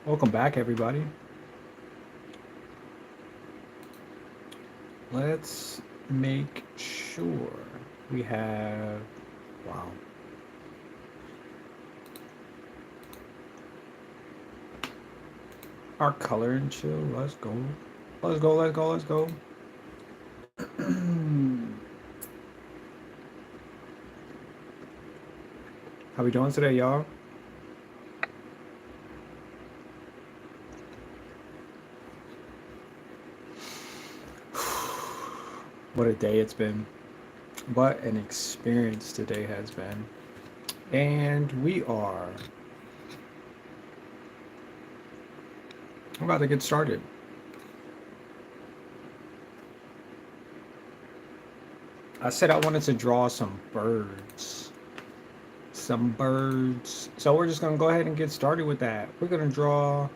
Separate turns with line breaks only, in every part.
Welcome back, everybody. Let's make sure we have, wow, our color and chill. Let's go. Let's go, let's go, let's go. How we doing today, y'all? What a day it's been. What an experience today has been. And we are about to get started. I said I wanted to draw some birds. Some birds. So we're just going to go ahead and get started with that. We're going to draw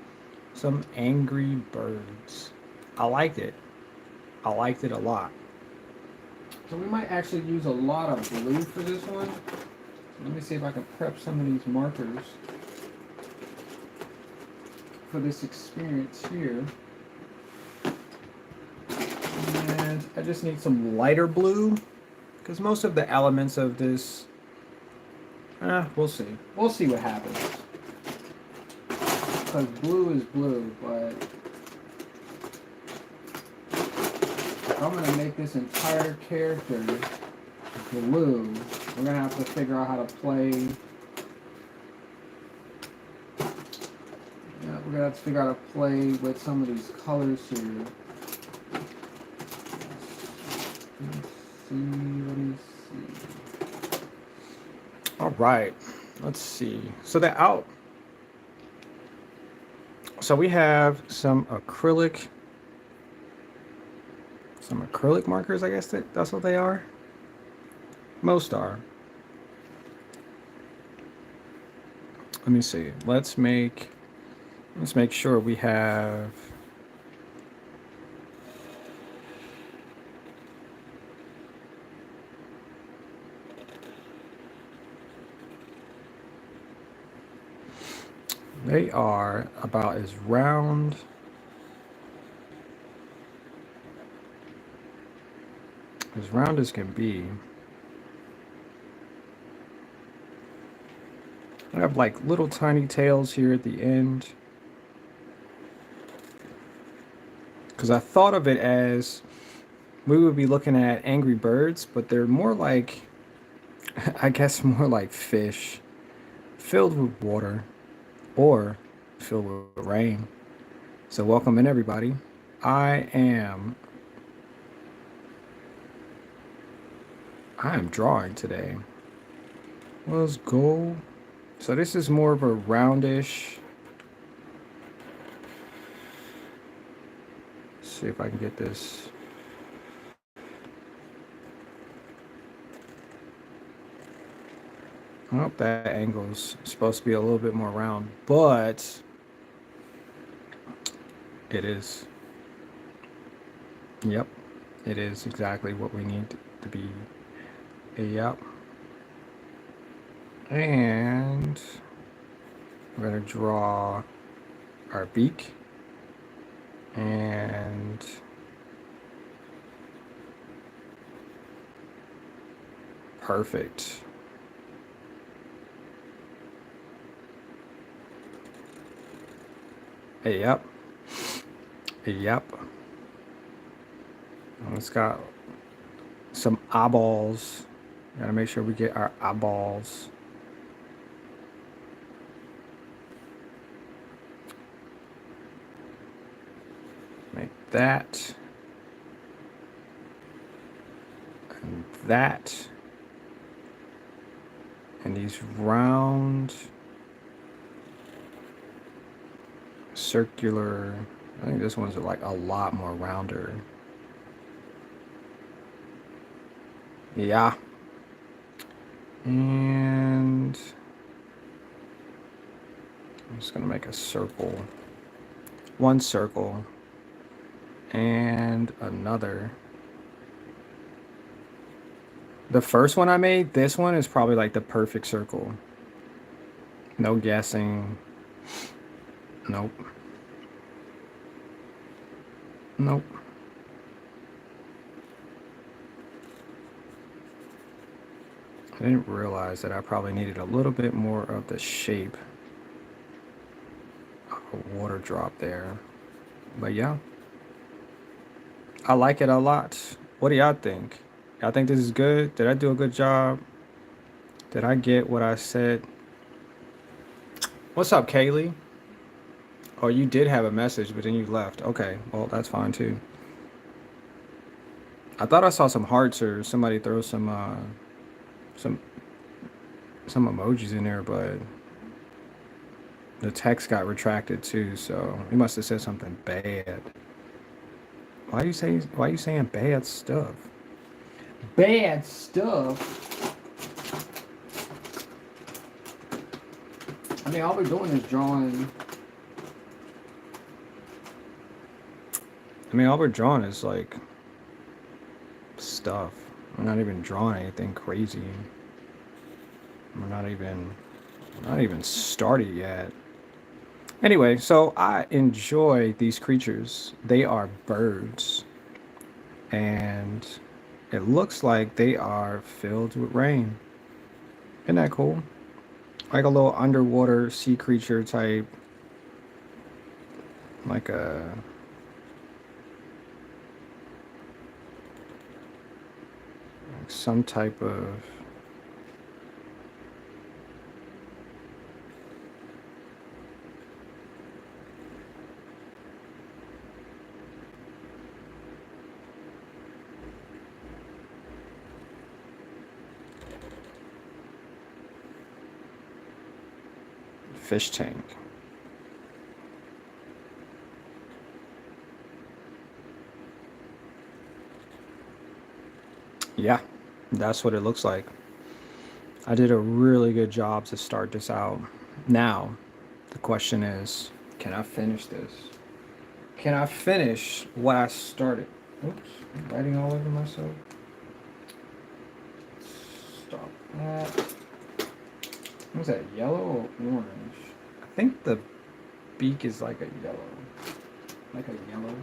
some angry birds. I liked it. I liked it a lot. So we might actually use a lot of blue for this one. Let me see if I can prep some of these markers for this experience here. And I just need some lighter blue because most of the elements of this, we'll see. We'll see what happens. Because blue is blue, but if I'm going to make this entire character blue, we're going to have to figure out how to play. Yeah, we're going to have to figure out how to play with some of these colors here. Let me see. All right, let's see. So they're out. So we have some acrylic markers, I guess that's what they are. Most are. Let me see. Let's make sure we have they are about as round as can be. I have like little tiny tails here at the end. Because I thought of it as we would be looking at angry birds, but they're more like, I guess, more like fish filled with water or filled with rain. So, welcome in, everybody. I am drawing today. Let's go. So this is more of a roundish. Let's see if I can get this. Oh, that angle's supposed to be a little bit more round, but it is. Yep, it is exactly what we need to be. Yep. And we're going to draw our beak and perfect. Yep. Yep. It's got some eyeballs. Gotta make sure we get our eyeballs. Make that. And that. And these round circular. I think this one's like a lot more rounder. Yeah. And I'm just gonna make a circle. One circle. And another. The first one I made, this one is probably like the perfect circle. No guessing. Nope. Nope. I didn't realize that I probably needed a little bit more of the shape of a water drop there. But yeah, I like it a lot. What do y'all think? Y'all think this is good? Did I do a good job? Did I get what I said? What's up, Kaylee? Oh, you did have a message, but then you left. Okay, well, that's fine too. I thought I saw some hearts or somebody throw some some emojis in there, but the text got retracted too, so he must have said something bad. Why you saying bad stuff? Bad stuff. I mean, all we're doing is drawing. I mean, all we're drawing is like stuff. We're not even drawing anything crazy. We're not even started yet. Anyway, so I enjoy these creatures. They are birds, and it looks like they are filled with rain. Isn't that cool? Like a little underwater sea creature type, like some type of fish tank. Yeah, that's what it looks like. I did a really good job to start this out. Now, the question is, can I finish this? Can I finish what I started? Oops, I'm writing all over myself. Stop that. What's that, yellow or orange? I think the beak is like a yellow. Like a yellow.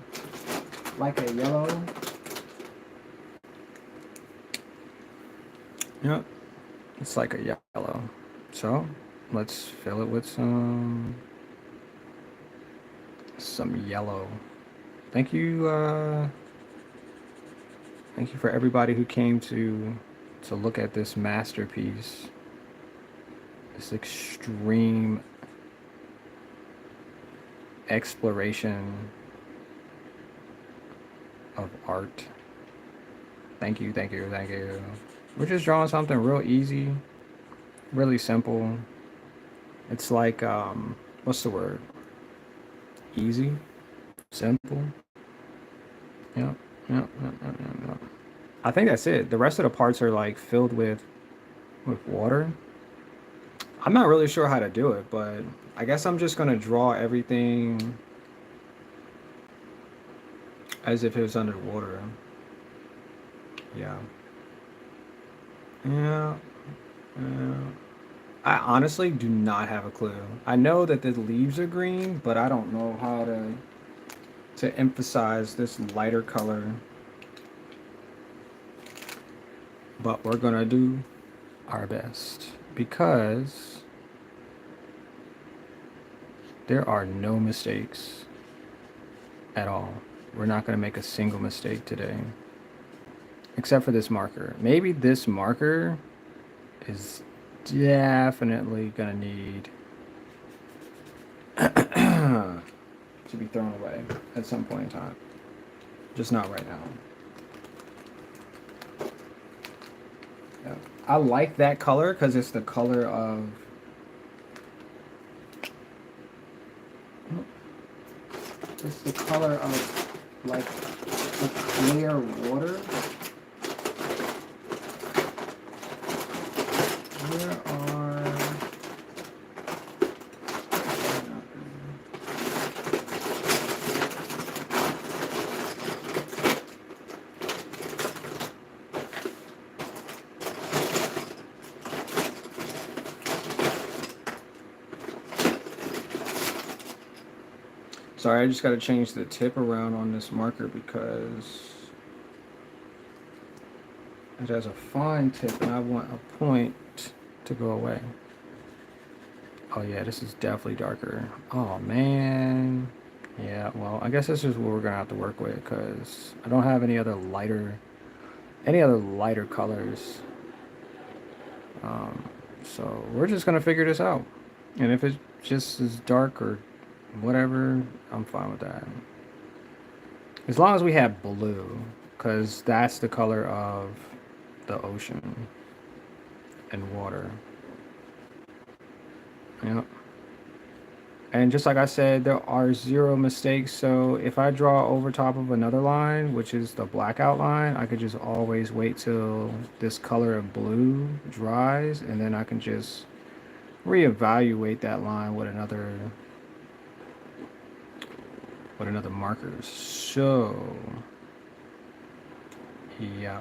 Like a yellow. Yep, it's like a yellow. So let's fill it with some yellow. Thank you, thank you for everybody who came to look at this masterpiece. This extreme exploration of art. Thank you, thank you, thank you. We're just drawing something real easy, really simple. It's like what's the word? Easy, simple. Yep, yep. I think that's it. The rest of the parts are like filled with water. I'm not really sure how to do it, but I guess I'm just gonna draw everything as if it was underwater. Yeah. Yeah. Yeah. I honestly do not have a clue. I know that the leaves are green, but I don't know how to emphasize this lighter color. But we're gonna do our best because there are no mistakes at all. We're not gonna make a single mistake today. Except for this marker. Maybe this marker is definitely gonna need to be thrown away at some point in time. Just not right now. Yeah. I like that color because it's the color of like the clear water. Where are Sorry, I just got to change the tip around on this marker because it has a fine tip and I want a point to go away. Oh yeah, this is definitely darker. Oh man. Yeah, well, I guess this is what we're gonna have to work with because I don't have any other lighter colors. So we're just gonna figure this out. And if it just is dark or whatever, I'm fine with that. As long as we have blue, because that's the color of the ocean and water. Yep. And just like I said, there are zero mistakes. So if I draw over top of another line, which is the blackout line, I could just always wait till this color of blue dries, and then I can just reevaluate that line with another marker. So, yeah,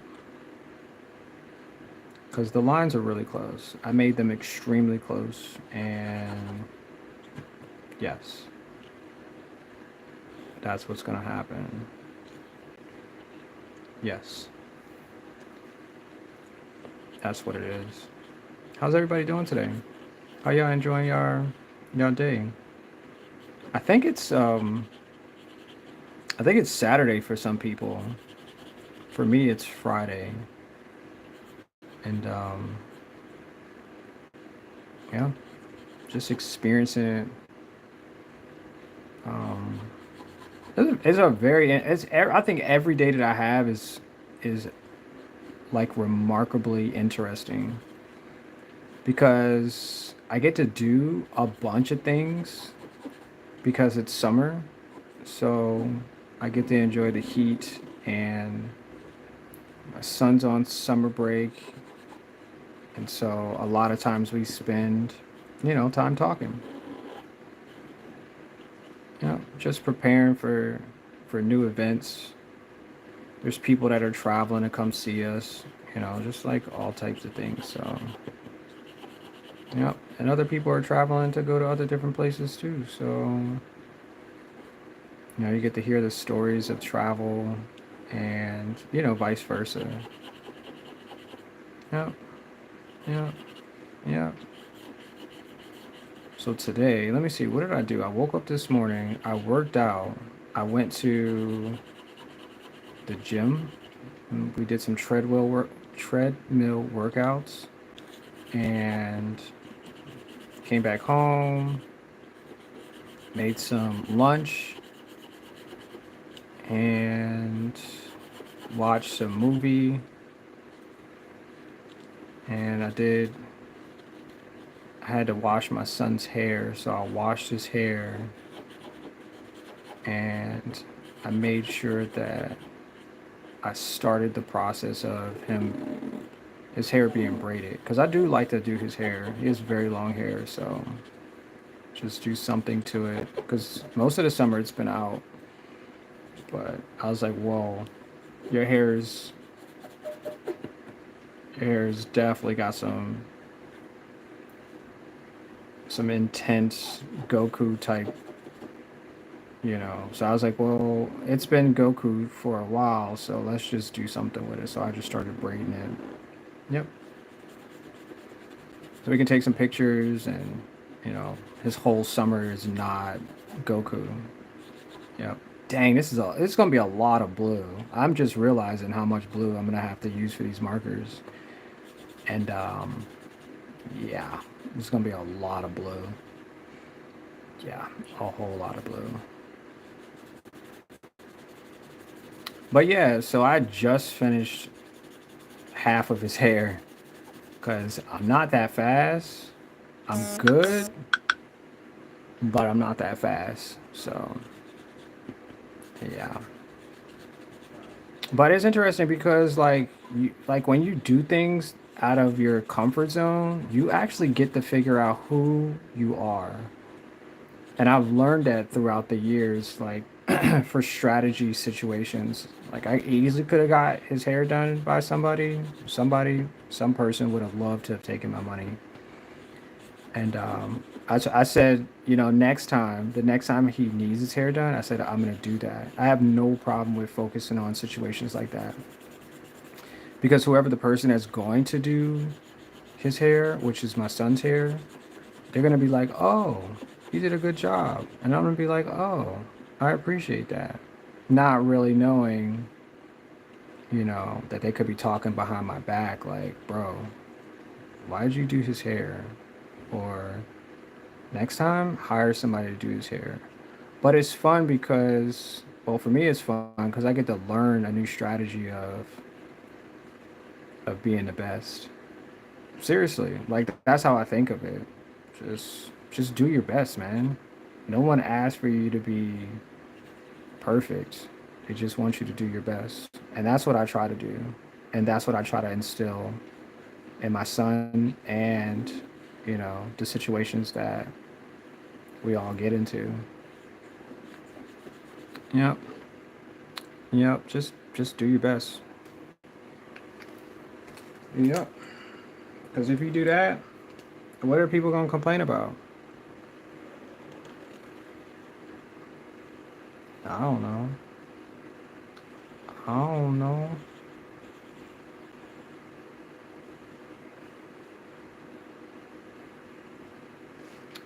because the lines are really close. I made them extremely close, and yes, that's what's gonna happen. Yes, that's what it is. How's everybody doing today? How y'all enjoying your day? I think it's um I think it's Saturday for some people. For me, it's Friday, and yeah, just experiencing it. Um, it's a very I think every day that I have is like remarkably interesting because I get to do a bunch of things because it's summer, so I get to enjoy the heat and my son's on summer break, and so a lot of times we spend, time talking. Just preparing for new events. There's people that are traveling to come see us, just like all types of things. So, and other people are traveling to go to other different places too. So, you get to hear the stories of travel and, vice versa. Yep, yep, yep. So today, let me see, what did I do? I woke up this morning, I worked out, I went to the gym. We did some treadmill workouts, and came back home, made some lunch, and watched some movie. And I had to wash my son's hair, so I washed his hair, and I made sure that I started the process of his hair being braided, because I do like to do his hair. He has very long hair, so just do something to it, because most of the summer it's been out. But I was like, whoa, your hair's definitely got some intense Goku type, So I was like, well, it's been Goku for a while, so let's just do something with it. So I just started braiding it. Yep. So we can take some pictures, and his whole summer is not Goku. Yep. Dang, this is gonna be a lot of blue. I'm just realizing how much blue I'm gonna have to use for these markers. And yeah, it's gonna be a lot of blue. Yeah, a whole lot of blue. But yeah, so I just finished half of his hair because I'm not that fast. I'm good, but I'm not that fast. So yeah. But it's interesting because like when you do things out of your comfort zone, you actually get to figure out who you are. And I've learned that throughout the years, like for strategy situations. Like I easily could have got his hair done by somebody. Some person would have loved to have taken my money. And I said, next time, the next time he needs his hair done, I said, I'm going to do that. I have no problem with focusing on situations like that. Because whoever the person that's going to do his hair, which is my son's hair, they're going to be like, oh, you did a good job. And I'm going to be like, oh, I appreciate that. Not really knowing, that they could be talking behind my back, like, bro, why did you do his hair? Or next time, hire somebody to do his hair. But it's fun because, well, for me, it's fun because I get to learn a new strategy of being the best. Seriously, like that's how I think of it. Just do your best, man. No one asked for you to be perfect. They just want you to do your best. And that's what I try to do. And that's what I try to instill in my son and, the situations that we all get into. Yep. Yep. Just do your best. Yep. Because if you do that, what are people gonna complain about? I don't know. I don't know.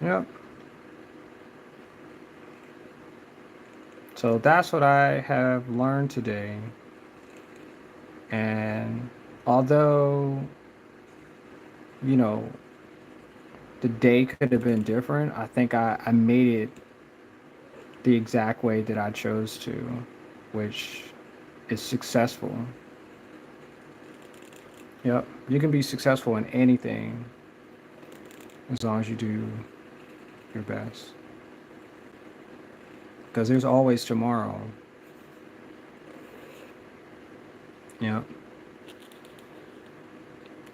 Yep. So that's what I have learned today. And although, you know, the day could have been different, I think I made it the exact way that I chose to, which is successful. Yep. You can be successful in anything as long as you do your best. Because there's always tomorrow. Yep.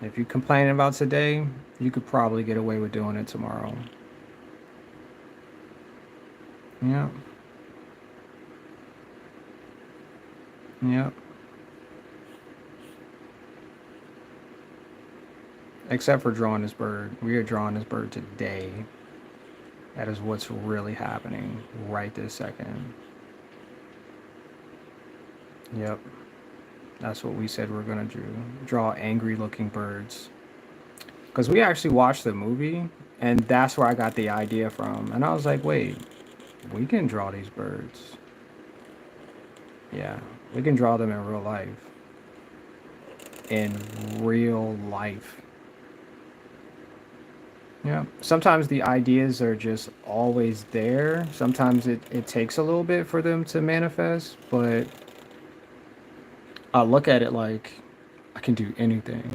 If you complain about today, you could probably get away with doing it tomorrow. Yep. Yep. Except for drawing this bird. We are drawing this bird today. That is what's really happening right this second. Yep. That's what we said we're gonna do. Draw angry looking birds. Because we actually watched the movie, and that's where I got the idea from. And I was like, wait, we can draw these birds. Yeah, we can draw them in real life. In real life. Yeah. Sometimes the ideas are just always there. Sometimes it takes a little bit for them to manifest, but I look at it like I can do anything.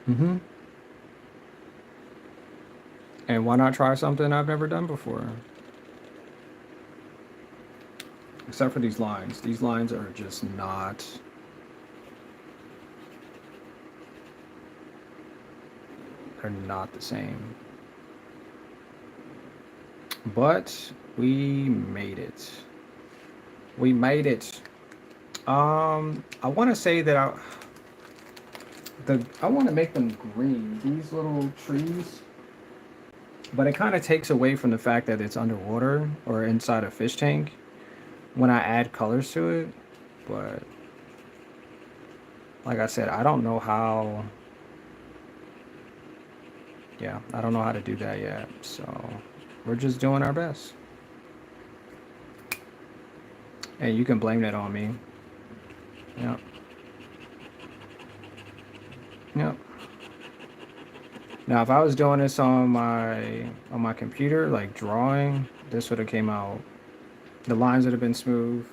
Hmm. And why not try something I've never done before? Except for these lines. These lines are just not. They're not the same. But we made it. We made it. I want to say that I want to make them green. These little trees, but it kind of takes away from the fact that it's underwater or inside a fish tank when I add colors to it. But like I said, I don't know how. Yeah, I don't know how to do that yet. So we're just doing our best. And you can blame that on me. Yep. Yep. Now, if I was doing this on my computer, like drawing, this would have came out. The lines would have been smooth.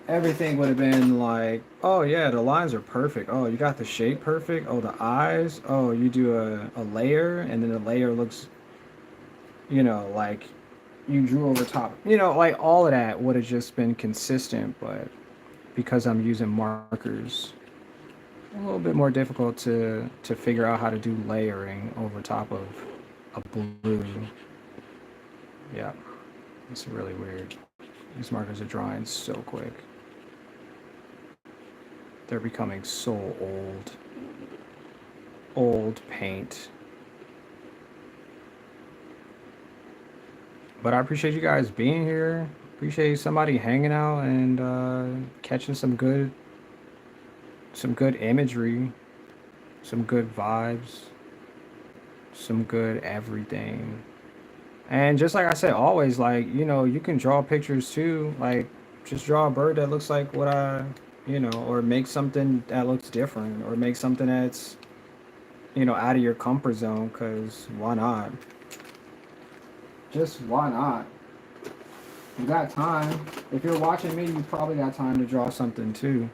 Everything would have been like, oh yeah, the lines are perfect. Oh, you got the shape perfect. Oh, the eyes. Oh, you do a layer, and then the layer looks, like you drew over top. Like all of that would have just been consistent, but because I'm using markers, a little bit more difficult to figure out how to do layering over top of a blue. Yeah, it's really weird. These markers are drying so quick. They're becoming so old. old paint. But I appreciate you guys being here. Appreciate somebody hanging out and catching some good imagery, some good vibes, some good everything. And just like I said, always, like, you can draw pictures too. Like, just draw a bird that looks like what or make something that looks different, or make something that's, out of your comfort zone, because why not? Just why not? You got time. If you're watching me, you probably got time to draw something too.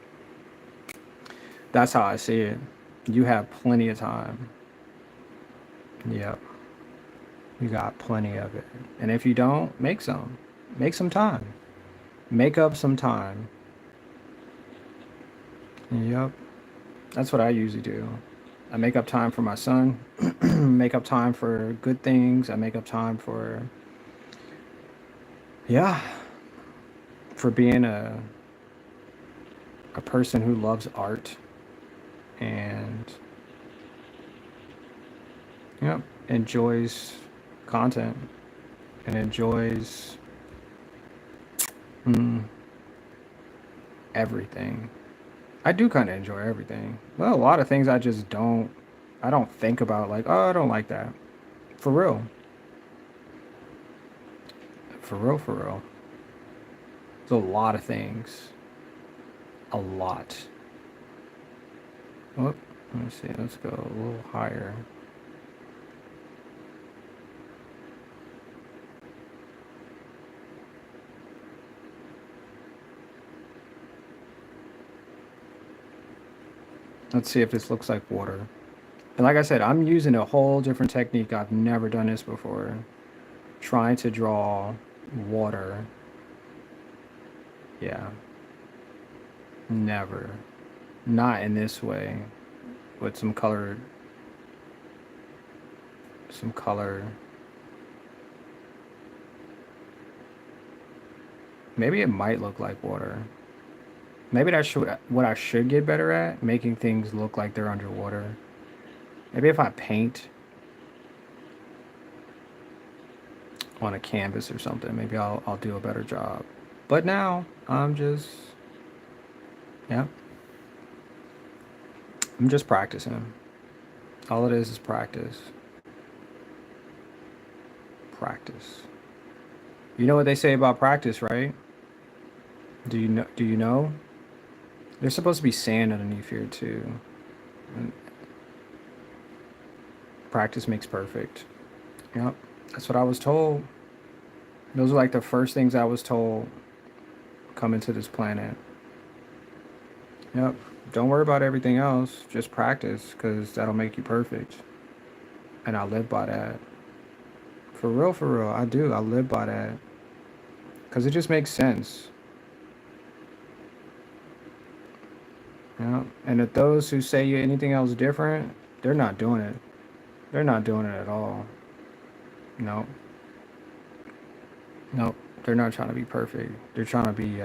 That's how I see it. You have plenty of time. Yep. You got plenty of it. And if you don't, make some. Make some time. Make up some time. Yep. That's what I usually do. I make up time for my son, make up time for good things. I make up time for, yeah, for being a person who loves art and, yep, enjoys content and enjoys mm, everything. I do kind of enjoy everything. Well, a lot of things I don't think about, like, oh, I don't like that. For real. For real, for real. There's a lot of things. A lot. Oh, let me see. Let's go a little higher. Let's see if this looks like water. And like I said, I'm using a whole different technique. I've never done this before. Trying to draw water. Yeah. Never. Not in this way. With some color. Some color. Maybe it might look like water. Maybe that's what I should get better at. Making things look like they're underwater. Maybe if I paint on a canvas or something, maybe I'll do a better job. But now yeah, I'm just practicing. All it is practice. Practice. You know what they say about practice, right? Do you know? There's supposed to be sand underneath here too. And practice makes perfect. Yep. That's what I was told. Those are like the first things I was told coming to this planet. Yep. Don't worry about everything else. Just practice, because that'll make you perfect. And I live by that. For real, I do. I live by that. Because it just makes sense. Yeah. And if those who say you anything else different, they're not doing it. They're not doing it at all. No. Nope. They're not trying to be perfect. They're trying to be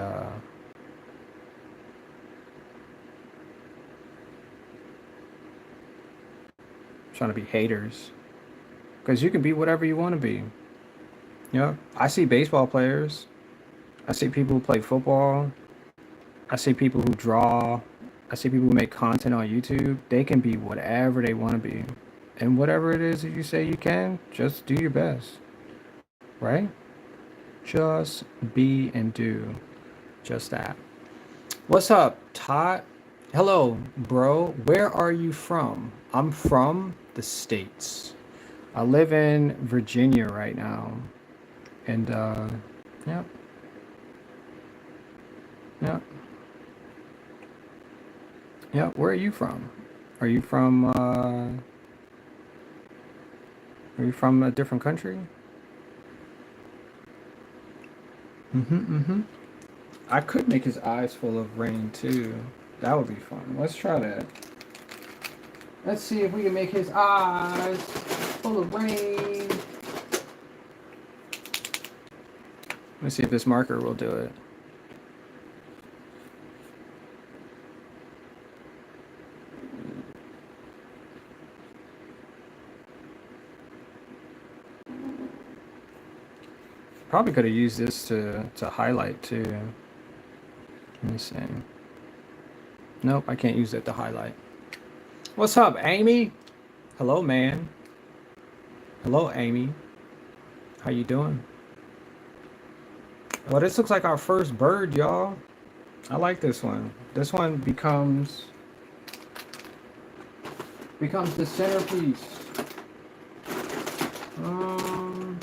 haters. Because you can be whatever you want to be. Yeah. I see baseball players. I see people who play football. I see people who draw. I see people who make content on YouTube. They can be whatever they want to be. And whatever it is that you say you can, just do your best. Right? Just be and do just that. What's up, Todd? Hello, bro. Where are you from? I'm from the States. I live in Virginia right now. And, yeah. Yeah. Yeah. Where are you from? Are you from, a different country? Mm-hmm. I could make his eyes full of rain too. That would be fun. Let's try that. Let's see if we can make his eyes full of rain. Let's see if this marker will do it. Probably could have used this to highlight too. Let me see. Nope, I can't use it to highlight. What's up, Amy? Hello, man. Hello, Amy. How you doing? Well, this looks like our first bird, y'all. I like this one. This one becomes the centerpiece. Um,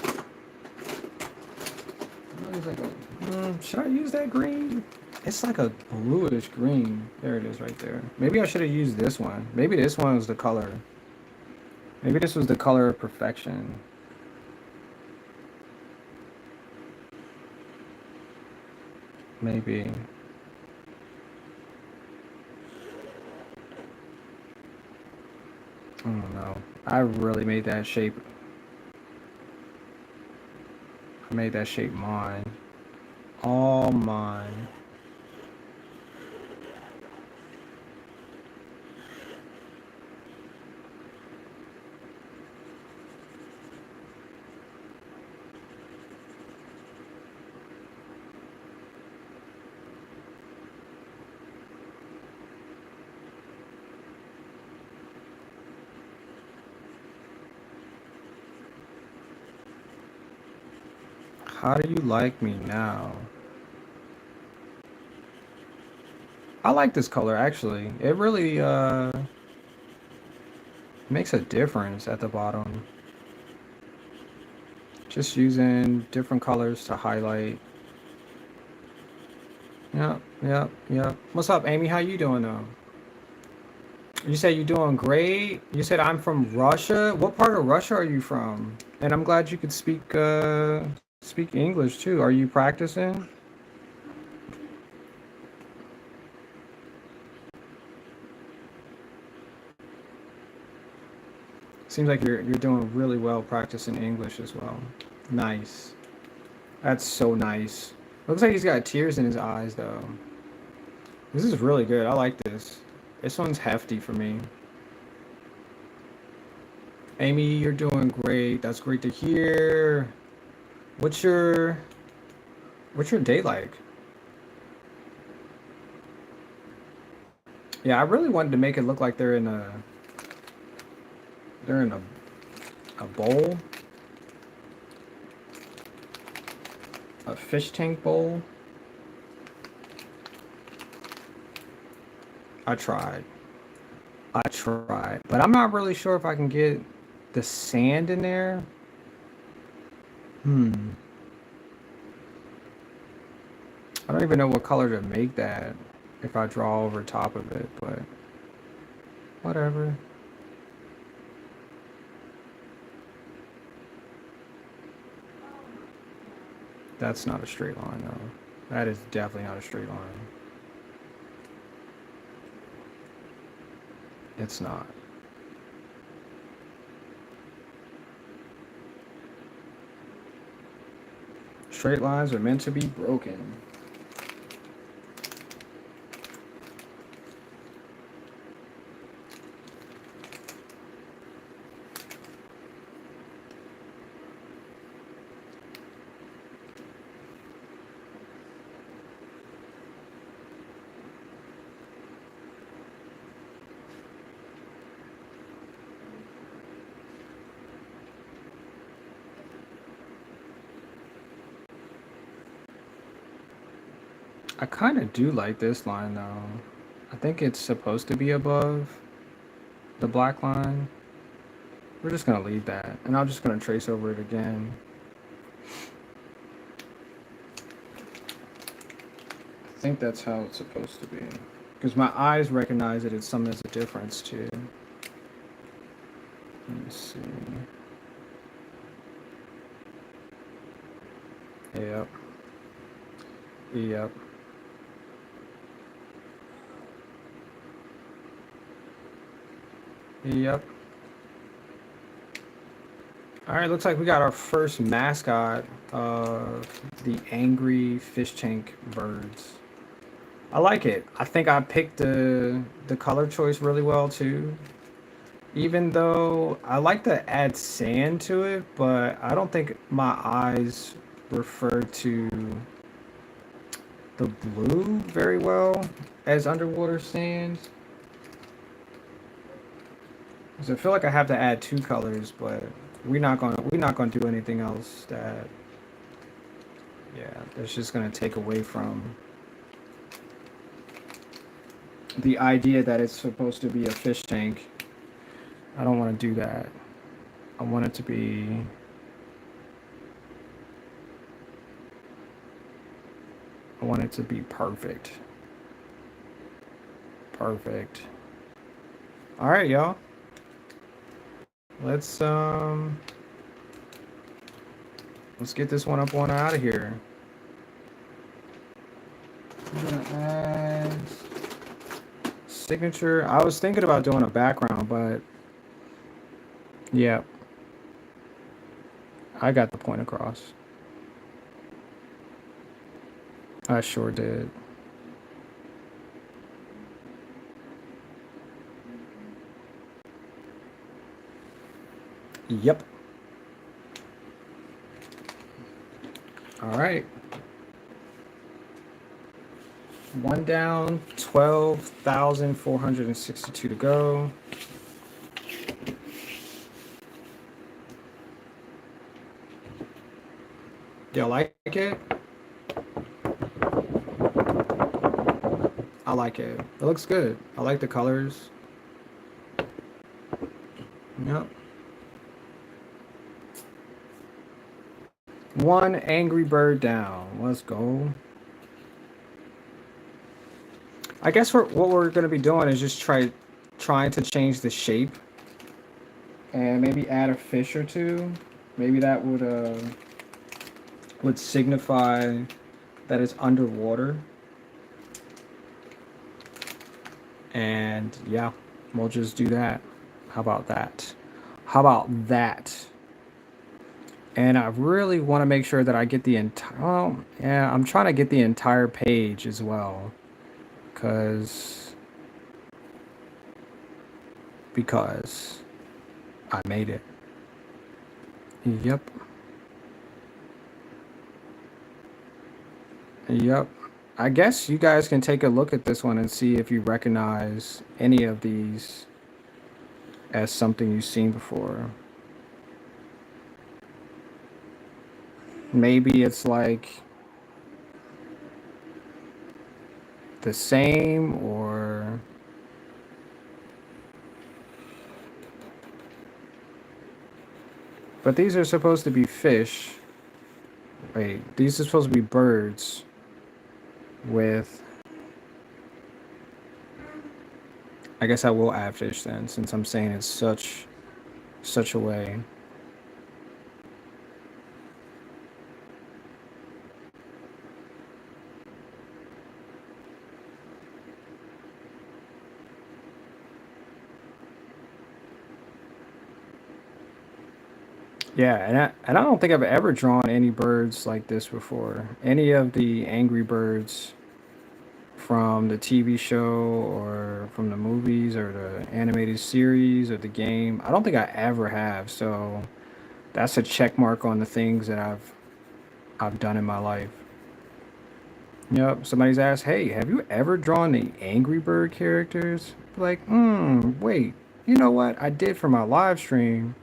should I use that green? It's like a bluish green. There it is right there. Maybe I should have used this one. Maybe this one was the color. Maybe this was the color of perfection. Maybe. I don't know. I really made that shape. I made that shape mine. All mine. How do you like me now? I like this color actually. It really makes a difference at the bottom. Just using different colors to highlight. Yep, yep, yep. What's up, Amy? How you doing though? You said you're doing great. You said I'm from Russia. What part of Russia are you from? And I'm glad you could speak English too. Are you practicing? Seems like you're doing really well practicing English as well. Nice. That's so nice. Looks like he's got tears in his eyes though. This is really good. I like this. This one's hefty for me. Amy, you're doing great. That's great to hear. What's your what's your day like? Yeah, I really wanted to make it look like they're in a bowl, a fish tank bowl. I tried. I tried, but I'm not really sure if I can get the sand in there. Hmm. I don't even know what color to make that if I draw over top of it, but whatever. That's not a straight line though. That is definitely not a straight line. It's not. Straight lines are meant to be broken. I kind of do like this line though. I think it's supposed to be above the black line. We're just gonna leave that, and I'm just gonna trace over it again. I think that's how it's supposed to be. Because my eyes recognize that it's something that's a difference too. Let me see. Yep. Yep. Yep. All right, looks like we got our first mascot of the angry fish tank birds. I like it. I think I picked the color choice really well too. Even though I like to add sand to it, but I don't think my eyes refer to the blue very well as underwater sands. So I feel like I have to add two colors, but we're not gonna do anything else that, yeah, that's just gonna take away from the idea that it's supposed to be a fish tank. I don't want to do that. I want it to be, I want it to be perfect. Perfect. All right, y'all. Let's um let's get this one up on out of here. I'm gonna add signature. I was thinking about doing a background, but yeah, I got the point across. I sure did. Yep. All right. One down, 12,462 to go. Y'all like it? I like it. It looks good. I like the colors. Yep. One angry bird down. Let's go. I guess what we're gonna be doing is just trying to change the shape and maybe add a fish or two. Maybe that would signify that it's underwater. And yeah, we'll just do that. How about that? How about that? And I really want to make sure that I get the entire. Well, yeah, I'm trying to get the entire page as well, cause because I made it. Yep. Yep. I guess you guys can take a look at this one and see if you recognize any of these as something you've seen before. Maybe it's like the same, or but these are supposed to be fish. Wait, these are supposed to be birds with, I guess I will add fish then, since I'm saying it's such a way. Yeah, and I don't think I've ever drawn any birds like this before. Any of the Angry Birds from the TV show or from the movies or the animated series or the game. I don't think I ever have. So that's a check mark on the things that I've done in my life. Yep. Somebody's asked, "Hey, have you ever drawn the Angry Bird characters?" Like, wait. You know what? I did for my live stream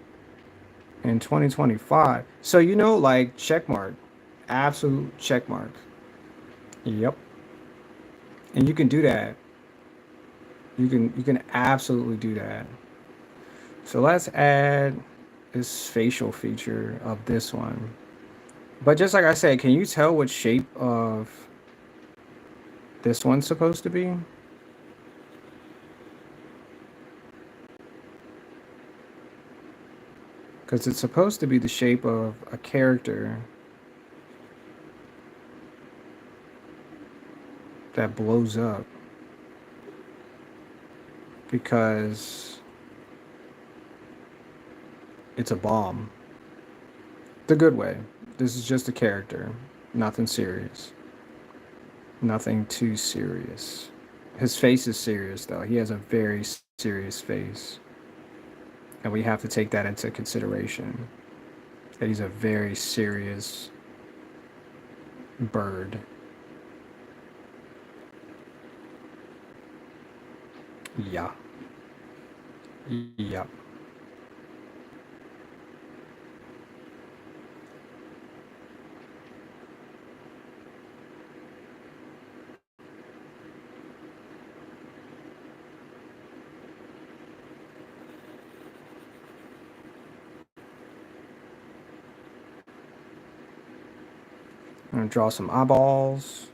in 2025. So like check mark, absolute check mark. Yep. And you can do that. You can absolutely do that. So let's add this facial feature of this one. But just like I said, can you tell what shape of this one's supposed to be? Because it's supposed to be the shape of a character that blows up. Because it's a bomb. The good way. This is just a character. Nothing serious. Nothing too serious. His face is serious, though. He has a very serious face. And we have to take that into consideration. That he's a very serious bird. Yeah. Yep. I'm gonna draw some eyeballs.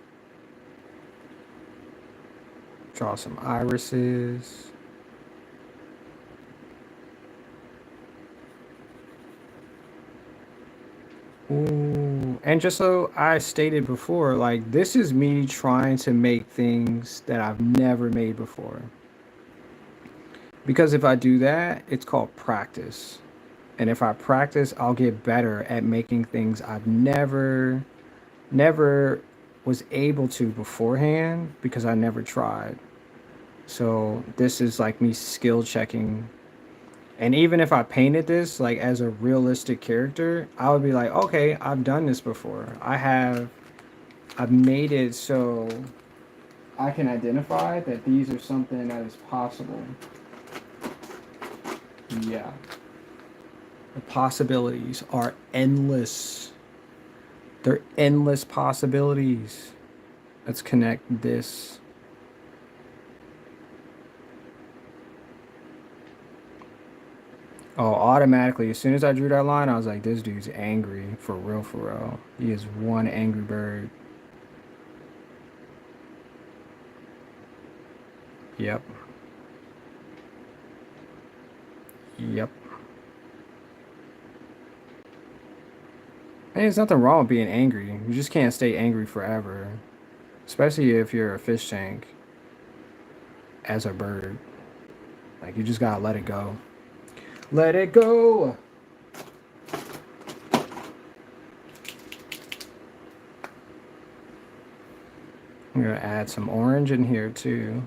Draw some irises. Ooh. And just so I stated before, like this is me trying to make things that I've never made before. Because if I do that, it's called practice. And if I practice, I'll get better at making things I've never was able to beforehand because I never tried. So this is like me skill checking. And even if I painted this like as a realistic character, I would be like, okay, I've done this before. I've made it so I can identify that these are something that is possible. Yeah. The possibilities are endless. They're endless possibilities. Let's connect this. Oh, automatically, as soon as I drew that line, I was like, this dude's angry. For real, for real. He is one angry bird. Yep. Yep. And there's nothing wrong with being angry. You just can't stay angry forever. Especially if you're a fish tank as a bird. Like, you just gotta let it go. Let it go! I'm gonna add some orange in here too.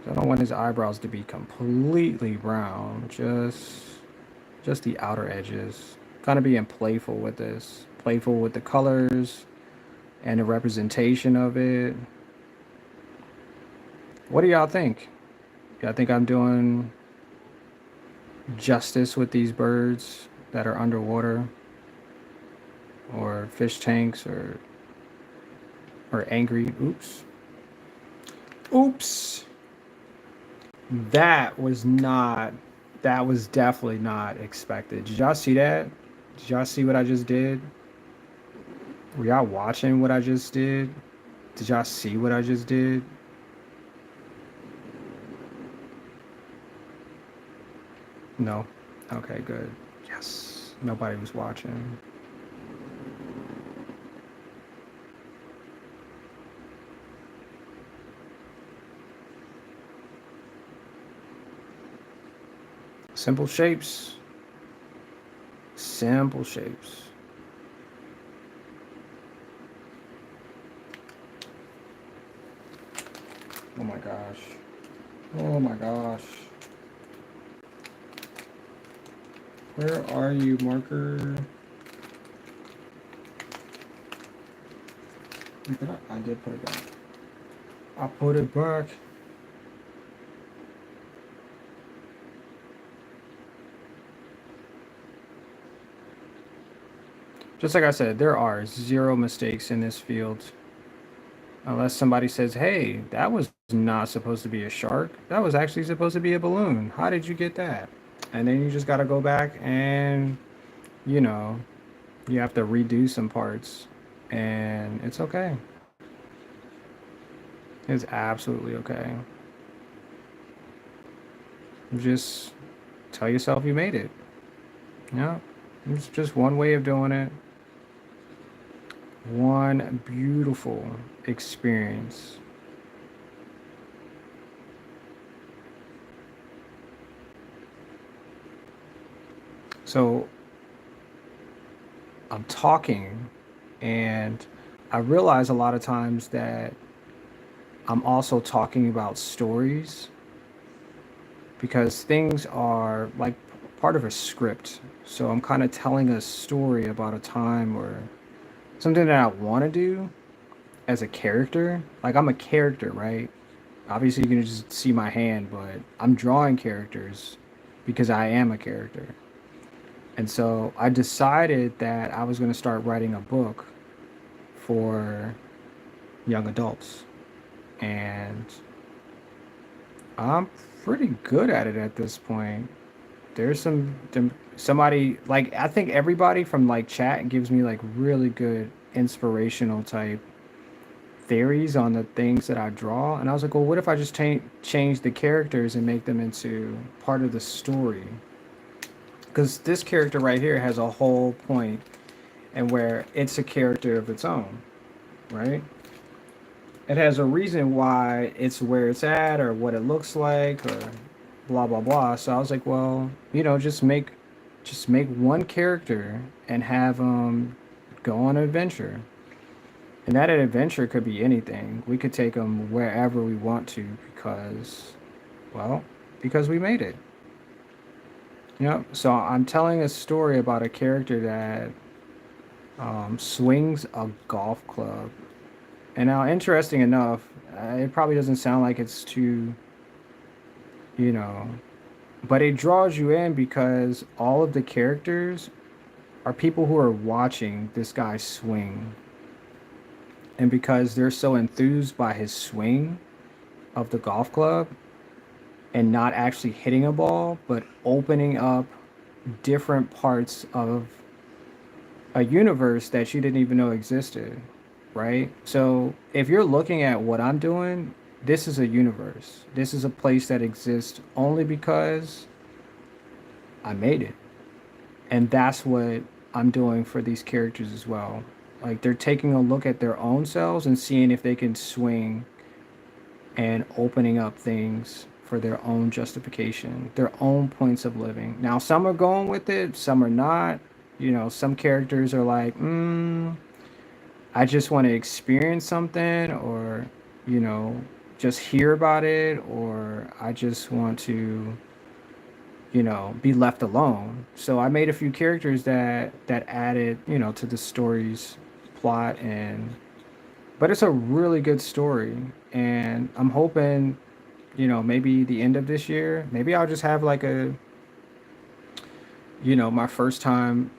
I don't want his eyebrows to be completely brown. Just the outer edges. Kind of being playful with this. Playful with the colors and the representation of it. What do y'all think? Y'all think I'm doing justice with these birds that are underwater? Or fish tanks or angry. Oops. Oops. That was not that was definitely not expected. Did y'all see that? Did y'all see what I just did? Were y'all watching what I just did? Did y'all see what I just did? No. Okay, good. Yes. Nobody was watching. Simple shapes. Simple shapes. Oh my gosh. Oh my gosh. Where are you, marker? I did put it back. I put it back. Just like I said, there are zero mistakes in this field. Unless somebody says, hey, that was not supposed to be a shark. That was actually supposed to be a balloon. How did you get that? And then you just got to go back and, you know, you have to redo some parts. And it's okay. It's absolutely okay. Just tell yourself you made it. Yeah. It's just one way of doing it. One beautiful experience. So I'm talking, and I realize a lot of times that I'm also talking about stories because things are like part of a script. So I'm kind of telling a story about a time or something that I want to do as a character. Like I'm a character, right? Obviously, you can just see my hand, but I'm drawing characters because I am a character. And so I decided that I was going to start writing a book for young adults. And I'm pretty good at it at this point. There's somebody like I think everybody from like chat gives me like really good inspirational type theories on the things that I draw, and I was like, well, what if I just change the characters and make them into part of the story? Because this character right here has a whole point, and where it's a character of its own, right? It has a reason why it's where it's at or what it looks like or blah blah blah. So I was like, well, just make one character and have go on an adventure. And that adventure could be anything. We could take them wherever we want to because, well, because we made it. Yep. So I'm telling a story about a character that swings a golf club. And now, interesting enough, it probably doesn't sound like it's too, you know, but it draws you in because all of the characters are people who are watching this guy swing. And because they're so enthused by his swing of the golf club and not actually hitting a ball, but opening up different parts of a universe that you didn't even know existed, right? So if you're looking at what I'm doing, this is a universe. This is a place that exists only because I made it. And that's what I'm doing for these characters as well. Like they're taking a look at their own selves and seeing if they can swing and opening up things for their own justification, their own points of living. Now, some are going with it, some are not. Some characters are like, I just want to experience something, or, you know, just hear about it, or I just want to, be left alone. So I made a few characters that added, to the story's plot, and but it's a really good story, and I'm hoping, maybe the end of this year, maybe I'll just have like my first time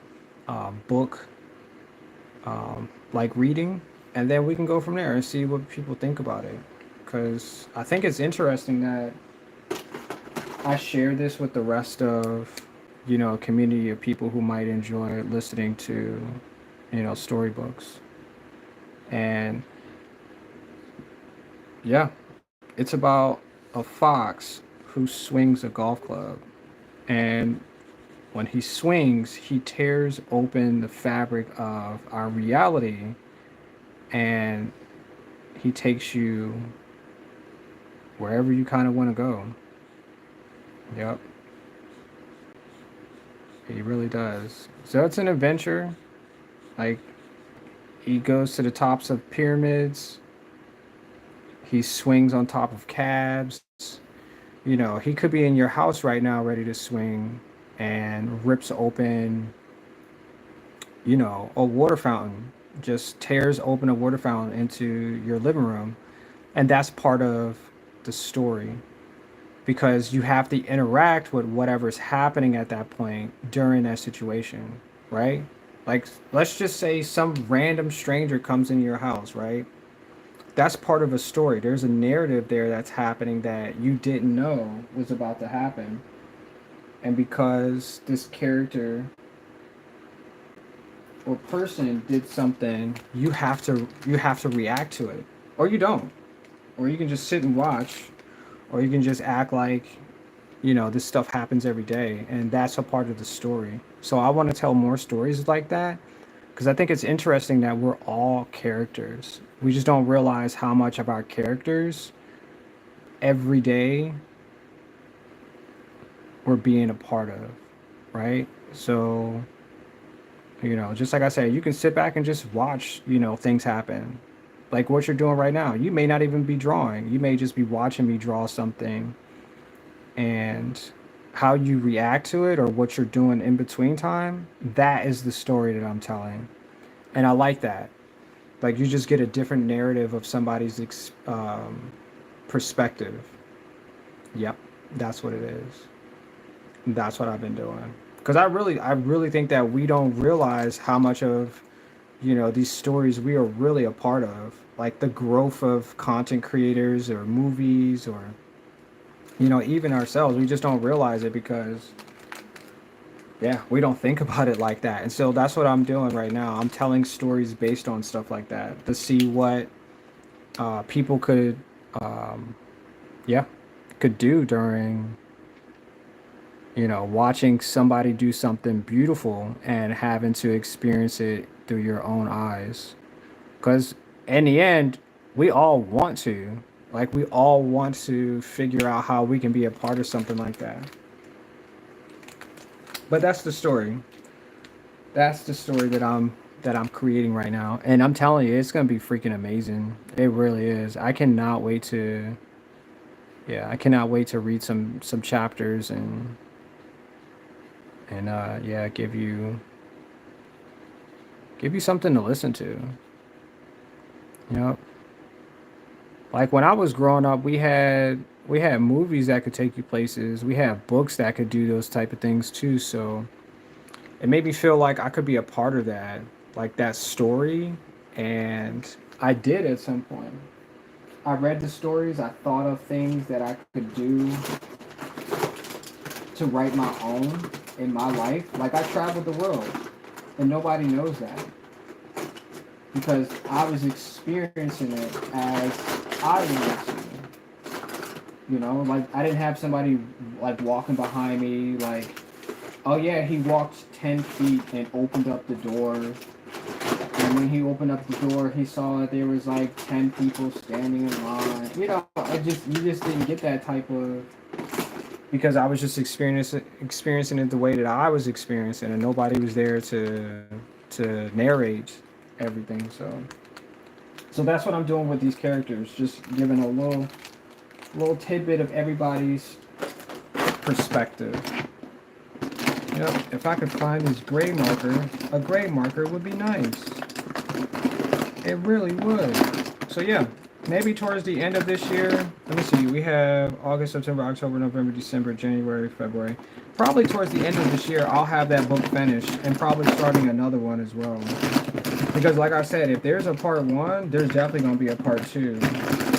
book like reading, and then we can go from there and see what people think about it. Because I think it's interesting that I share this with the rest of, a community of people who might enjoy listening to, storybooks. And yeah, it's about a fox who swings a golf club. And when he swings, he tears open the fabric of our reality, and he takes you wherever you kind of want to go. Yep, he really does. So it's an adventure. Like, he goes to the tops of pyramids, he swings on top of cabs. He could be in your house right now ready to swing and rips open, a water fountain, just tears open a water fountain into your living room. And that's part of the story because you have to interact with whatever's happening at that point during that situation, right? Like, let's just say some random stranger comes into your house, right? That's part of a story. There's a narrative there that's happening that you didn't know was about to happen. And because this character or person did something, you have to react to it. Or you don't. Or you can just sit and watch, or you can just act like, this stuff happens every day, and that's a part of the story. So I want to tell more stories like that because I think it's interesting that we're all characters. We just don't realize how much of our characters every day we're being a part of, right? So, just like I said, you can sit back and just watch, things happen. Like what you're doing right now. You may not even be drawing. You may just be watching me draw something, and how you react to it or what you're doing in between time, that is the story that I'm telling. And I like that. Like you just get a different narrative of somebody's perspective. Yep, that's what it is. That's what I've been doing. Because I really think that we don't realize how much of, these stories we are really a part of. Like the growth of content creators or movies or, even ourselves. We just don't realize it because, yeah, we don't think about it like that. And so that's what I'm doing right now. I'm telling stories based on stuff like that to see what people could, um, yeah, could do during, watching somebody do something beautiful and having to experience it through your own eyes. Because in the end, we all want to. Like, we all want to figure out how we can be a part of something like that. But that's the story. That's the story that I'm creating right now. And I'm telling you, it's gonna be freaking amazing. It really is. I cannot wait to yeah, I cannot wait to read some chapters and yeah, give you something to listen to. You know, like when I was growing up, we had movies that could take you places. We had books that could do those type of things too. So it made me feel like I could be a part of that, like that story. And I did at some point. I read the stories. I thought of things that I could do to write my own in my life. Like I traveled the world, and nobody knows that because I was experiencing it as I wanted to. Like I didn't have somebody like walking behind me, like, oh yeah, he walked 10 feet and opened up the door. And when he opened up the door, he saw that there was like 10 people standing in line. You just didn't get that type of because I was just experiencing it the way that I was experiencing, and nobody was there to narrate everything. So that's what I'm doing with these characters, just giving a little tidbit of everybody's perspective. If I could find this gray marker, a gray marker would be nice. It really would. So yeah, maybe towards the end of this year. Let me see. We have August, September, October, November, December, January, February. Probably towards the end of this year, I'll have that book finished and probably starting another one as well. Because like I said, if there's a part one, there's definitely gonna be a part two,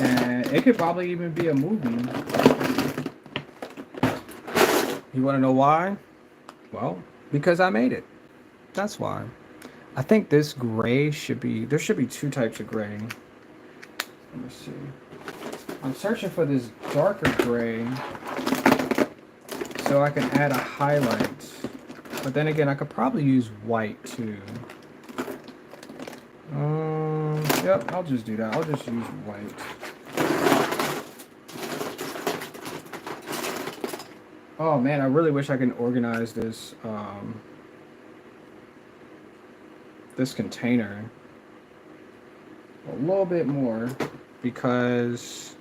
and it could probably even be a movie. You want to know why? Well, because I made it. That's why. I think this gray should be, there should be two types of gray. Let me see. I'm searching for this darker gray so I can add a highlight. But then again, I could probably use white too. Yep, I'll just do that. I'll just use white. Oh man, I really wish I can organize this container a little bit more because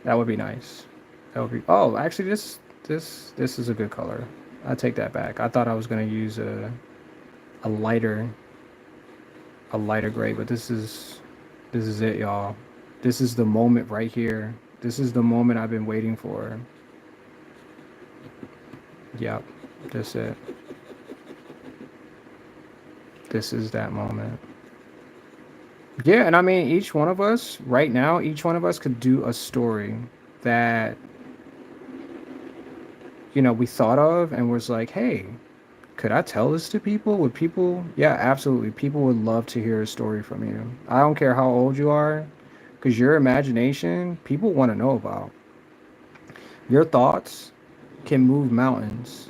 that would be nice. That would be. Oh, actually, this is a good color. I take that back. I thought I was gonna use a lighter a lighter gray, but this is it, y'all. This is the moment right here. This is the moment I've been waiting for. Yep, that's it. This is that moment. Yeah, and I mean, each one of us right now, each one of us could do a story that we thought of and was like, hey, could I tell this to people? Would people? Yeah, absolutely. People would love to hear a story from you. I don't care how old you are, because your imagination, people want to know about. Your thoughts can move mountains.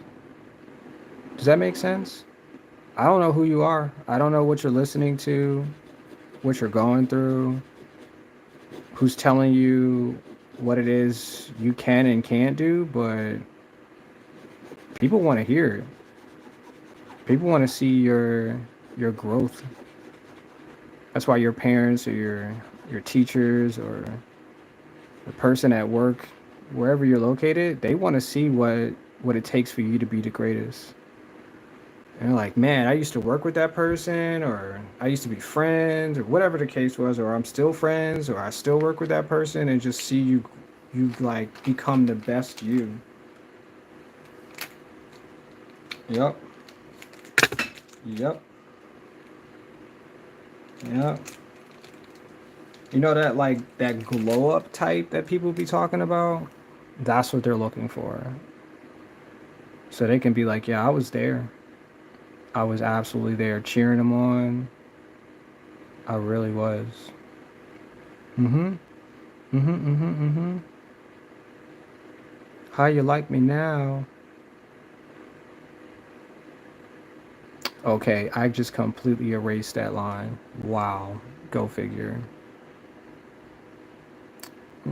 Does that make sense? I don't know who you are. I don't know what you're listening to, what you're going through, who's telling you what it is you can and can't do, but people want to hear it. People want to see your growth. That's why your parents or your teachers or the person at work, wherever you're located, they want to see what it takes for you to be the greatest. And they're like, man, I used to work with that person, or I used to be friends, or whatever the case was, or I'm still friends, or I still work with that person, and just see you like become the best you. Yep. Yep. Yep. You know that like that glow up type that people be talking about? That's what they're looking for. So they can be like, yeah, I was there. I was absolutely there cheering them on. I really was. Mm-hmm. Mm-hmm. Mm-hmm. Mm-hmm. How you like me now? Okay, I just completely erased that line. Wow. Go figure.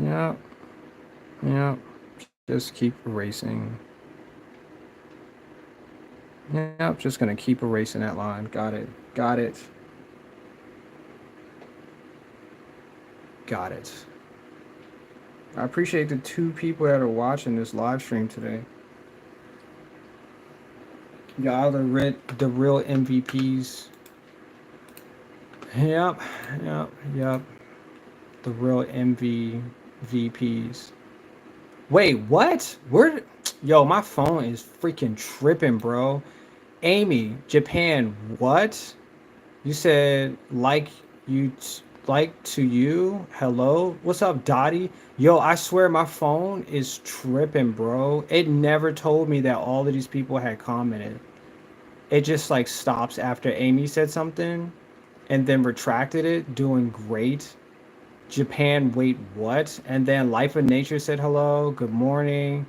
Yep. Yep. Just keep erasing. Yep, just gonna keep erasing that line. Got it. Got it. Got it. I appreciate the 2 people that are watching this live stream today. Y'all the real MVPs. Yep, yep, yep. The real MVPs. Wait, what? Where? Yo, my phone is freaking tripping, bro. Amy, Japan, what? You said like to you. Hello, what's up, Dottie? Yo, I swear my phone is tripping, bro. It never told me that all of these people had commented. It just like stops after Amy said something and then retracted it, doing great. Japan, wait, what? And then Life of Nature said hello, good morning.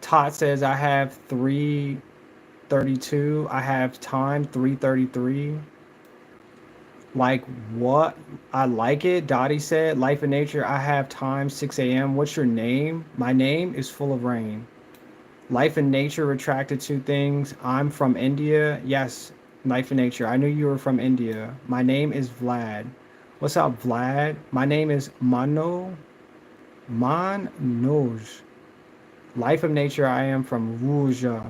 Tot says I have 3:32. I have time 3:33. Like what? I like it. Dottie said, Life of Nature, I have time 6 a.m. What's your name? My name is Full of Rain. Life and Nature retracted 2 things. I'm from India. Yes, Life and Nature. I knew you were from India. My name is Vlad. What's up, Vlad? My name is Manoj. Life of Nature. I am from Ruja.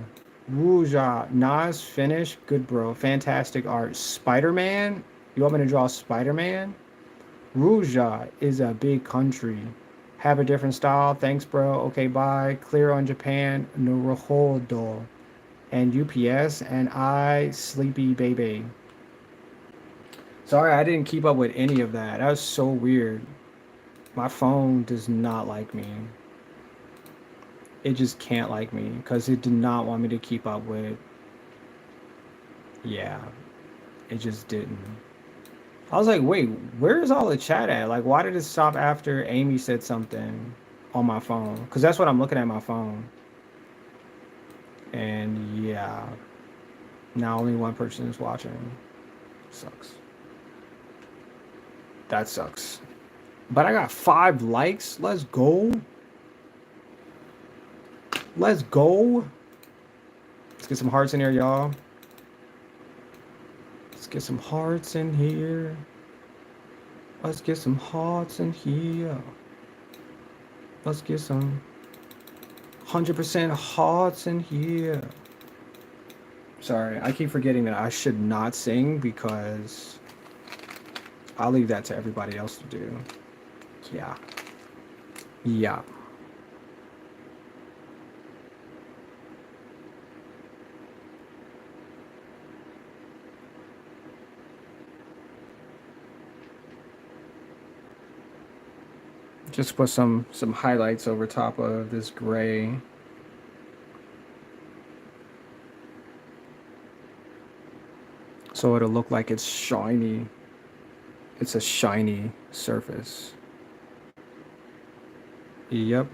Ruja. Nas, finish. Good, bro. Fantastic art. Spider Man? You want me to draw Spider Man? Ruja is a big country. Have a different style. Thanks, bro. Okay, bye. Clear on Japan. Naruhodo. And UPS. And I, Sleepy Baby. Sorry, I didn't keep up with any of that. That was so weird. My phone does not like me. It just can't like me because it did not want me to keep up with. Yeah, it just didn't. I was like, wait, where is all the chat at? Like, why did it stop after Amy said something on my phone? Because that's what I'm looking at my phone. And yeah, now only one person is watching. Sucks. That sucks. But I got 5 likes. Let's go. Let's go. Let's get some hearts in here, y'all. Let's get some hearts in here. Let's get some hearts in here. Let's get some 100% hearts in here. Sorry, I keep forgetting that I should not sing because I'll leave that to everybody else to do. Yeah. Yeah. Just put some highlights over top of this gray. So it'll look like it's shiny. It's a shiny surface. Yep.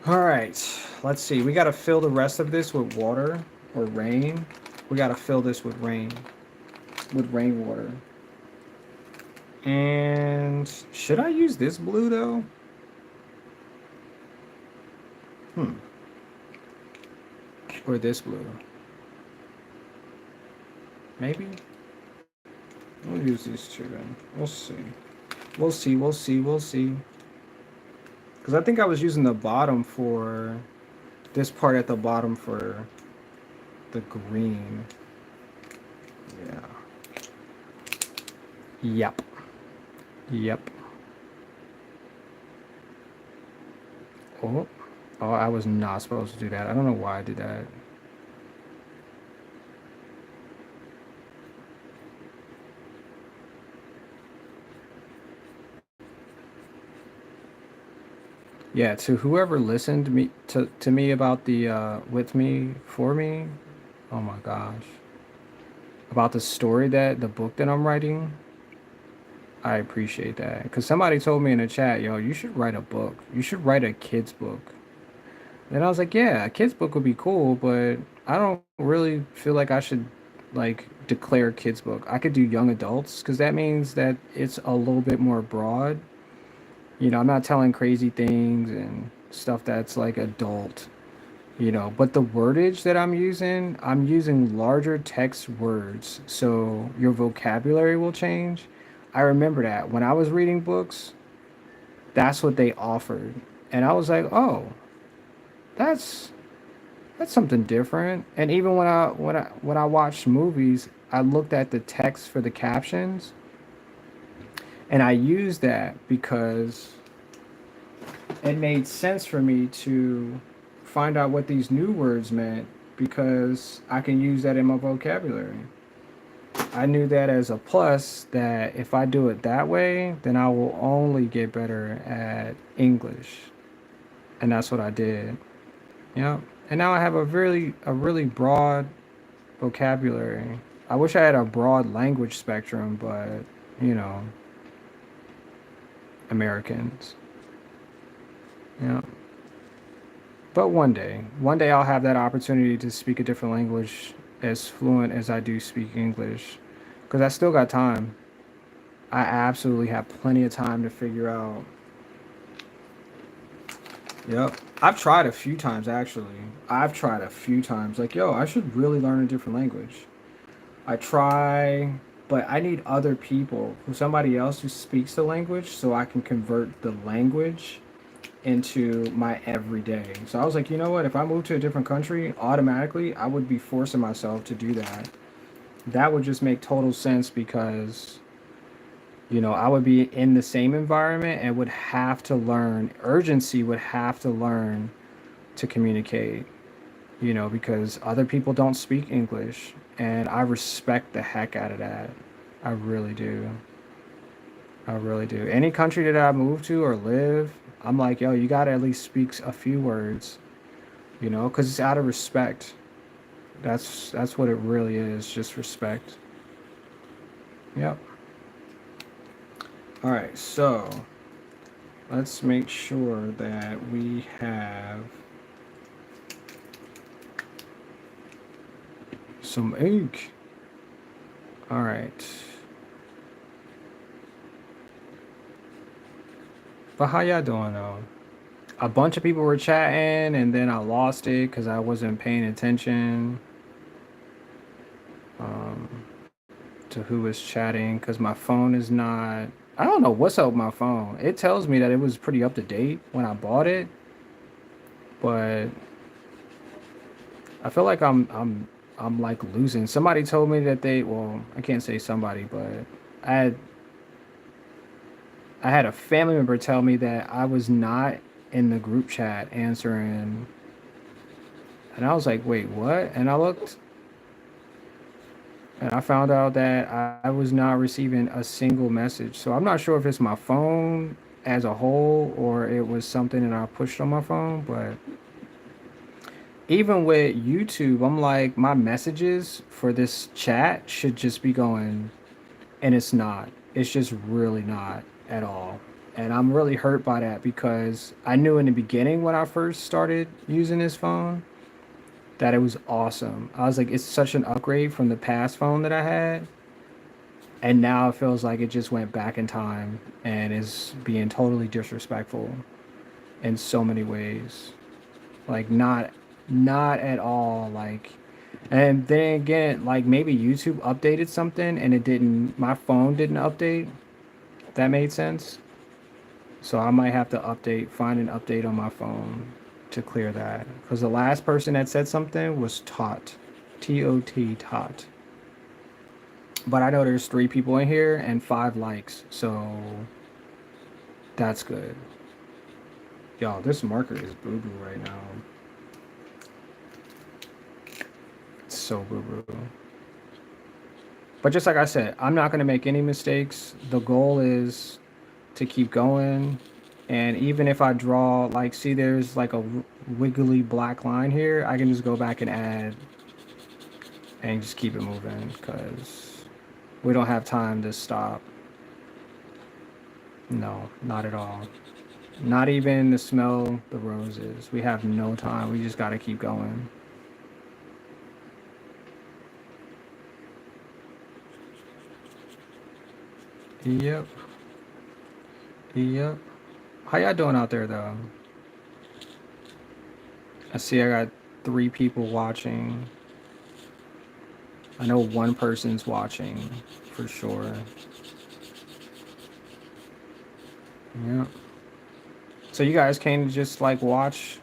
All right. Let's see. We got to fill the rest of this with water or rain. We got to fill this with rainwater. And should I use this blue though? Hmm. Or this blue? Maybe? We'll use these two then. We'll see. We'll see, we'll see, we'll see. Because I think I was using the bottom for this part at the bottom for the green. Yeah. Yep. Yep. Oh. Oh, I was not supposed to do that. I don't know why I did that. Yeah, to whoever listened to me about the with me for me, oh my gosh. About the story that the book that I'm writing, I appreciate that. Cause somebody told me in the chat, yo, you should write a book. You should write a kid's book. And I was like, yeah, a kid's book would be cool, but I don't really feel like I should like declare a kid's book. I could do young adults because that means that it's a little bit more broad. I'm not telling crazy things and stuff that's like adult, but the wordage that I'm using larger text words, so your vocabulary will change. I remember that when I was reading books, that's what they offered. And I was like, "Oh, that's that's something different." And even when I watched movies, I looked at the text for the captions, and I used that because it made sense for me to find out what these new words meant because I can use that in my vocabulary. I knew that as a plus that if I do it that way, then I will only get better at English. And that's what I did. Yeah. And now I have a really broad vocabulary. I wish I had a broad language spectrum, but you know, Americans. Yeah. But one day I'll have that opportunity to speak a different language as fluent as I do speak English. Because I still got time. I absolutely have plenty of time to figure out. Yep. I've tried a few times actually. I've tried a few times. Like, yo, I should really learn a different language. I try, but I need other people, somebody else who speaks the language so I can convert the language into my everyday. So I was like, you know what? If I move to a different country, automatically I would be forcing myself to do that. That would just make total sense because, I would be in the same environment and would have to learn, urgency would have to learn to communicate, because other people don't speak English. And I respect the heck out of that. I really do. I really do. Any country that I move to or live, I'm like, yo, you gotta at least speak a few words, because it's out of respect. That's what it really is, just respect. Yep. All right, so let's make sure that we have some ink. All right. But how y'all doing though? A bunch of people were chatting and then I lost it because I wasn't paying attention um, to who was chatting because my phone is not. I don't know what's up with my phone. It tells me that it was pretty up to date when I bought it, but I feel like I'm like losing. Somebody told me that well, I can't say somebody, but I had I had a family member tell me that I was not in the group chat answering, and I was like, wait, what? And I looked and I found out that I was not receiving a single message. So I'm not sure if it's my phone as a whole or it was something that I pushed on my phone, but even with YouTube, I'm like, my messages for this chat should just be going, and it's not. It's just really not at all. And I'm really hurt by that because I knew in the beginning when I first started using this phone that it was awesome. I was like, it's such an upgrade from the past phone that I had. And now it feels like it just went back in time and is being totally disrespectful in so many ways. Like not at all like And then again, like maybe YouTube updated something and it didn't, my phone didn't update. That made sense. So I might have to find an update on my phone to clear that. Because the last person that said something was Tot. Tot, Tot. But I know there's 3 people in here and 5 likes. So that's good. Yo, this marker is boo boo right now. It's so boo boo. But just like I said, I'm not going to make any mistakes. The goal is to keep going. And even if I draw, like, see, there's like a wiggly black line here, I can just go back and add and just keep it moving because we don't have time to stop. No, not at all. Not even to smell the roses. We have no time. We just got to keep going. Yep. Yep. How y'all doing out there, though? I see I got 3 people watching. I know one person's watching for sure. Yeah. So you guys came to just like watch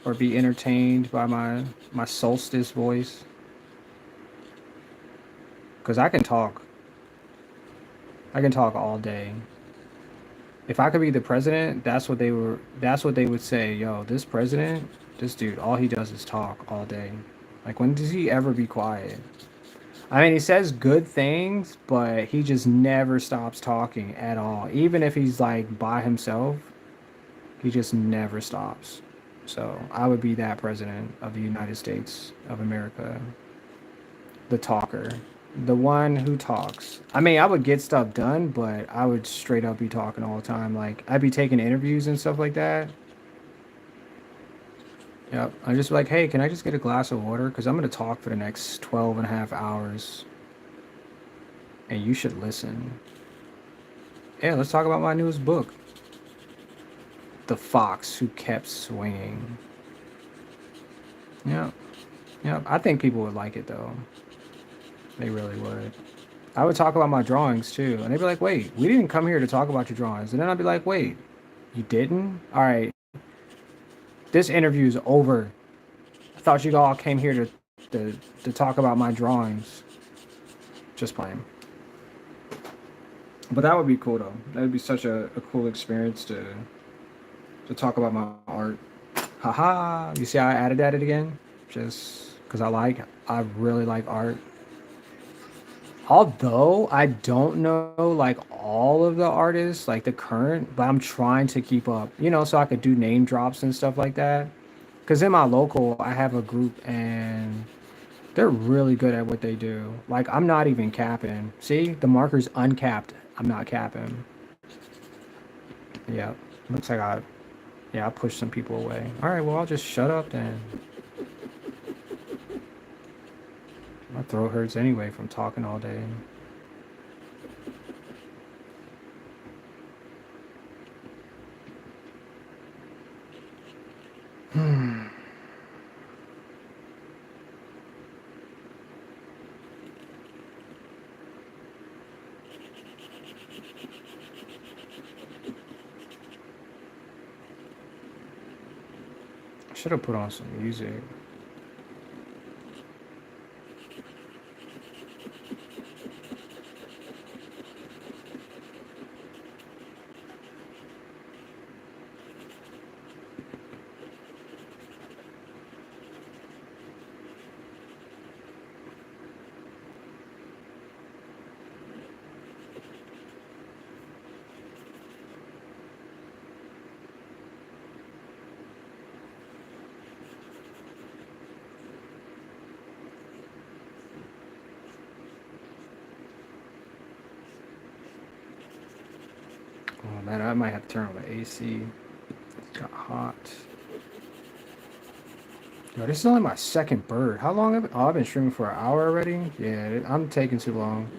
or be entertained by my solstice voice? Cause I can talk. I can talk all day. If I could be the president, that's what they would say. Yo, this president, this dude, all he does is talk all day. Like when does he ever be quiet? I mean, he says good things, but he just never stops talking at all. Even if he's like by himself, he just never stops. So I would be that president of the United States of America, the talker, the one who talks. I mean, I would get stuff done, but I would straight up be talking all the time. Like I'd be taking interviews and stuff like that. Yep. I'm just like, hey, can I just get a glass of water? Because I'm going to talk for the next 12 and a half hours and you should listen. Yeah, let's talk about my newest book, The Fox Who Kept Swinging. Yeah. Yeah. I think people would like it though. They really would. I would talk about my drawings too. And they'd be like, wait, we didn't come here to talk about your drawings. And then I'd be like, wait, you didn't? All right. This interview is over. I thought you all came here to talk about my drawings. Just playing. But that would be cool though. That would be such a cool experience to talk about my art. Haha. You see how I added that again? Just because I really like art. Although I don't know like all of the artists, like the current, but I'm trying to keep up, so I could do name drops and stuff like that. Because in my local, I have a group and they're really good at what they do. Like, I'm not even capping. See, the marker's uncapped. I'm not capping. Yeah, looks like I pushed some people away. All right, well, I'll just shut up then. My throat hurts anyway from talking all day. Should have put on some music. Oh man, I might have to turn on the AC. It got hot. Yo, this is only my second bird. How long have I've been streaming for an hour already? Yeah, I'm taking too long.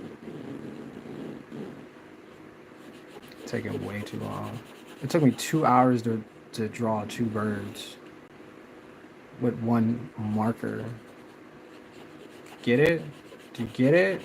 Taking way too long. It took me 2 hours to draw 2 birds with one marker. get it? Do you get it?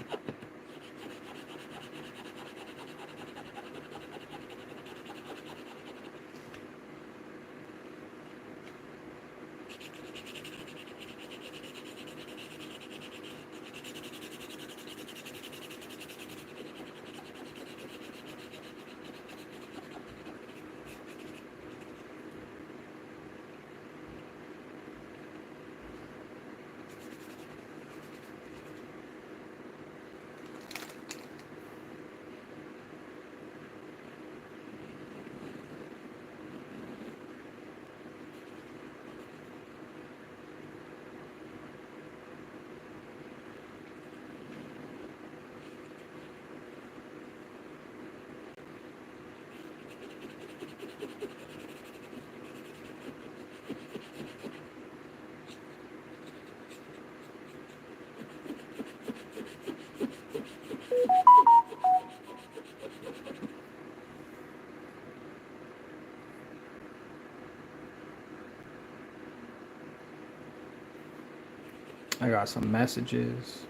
I got some messages.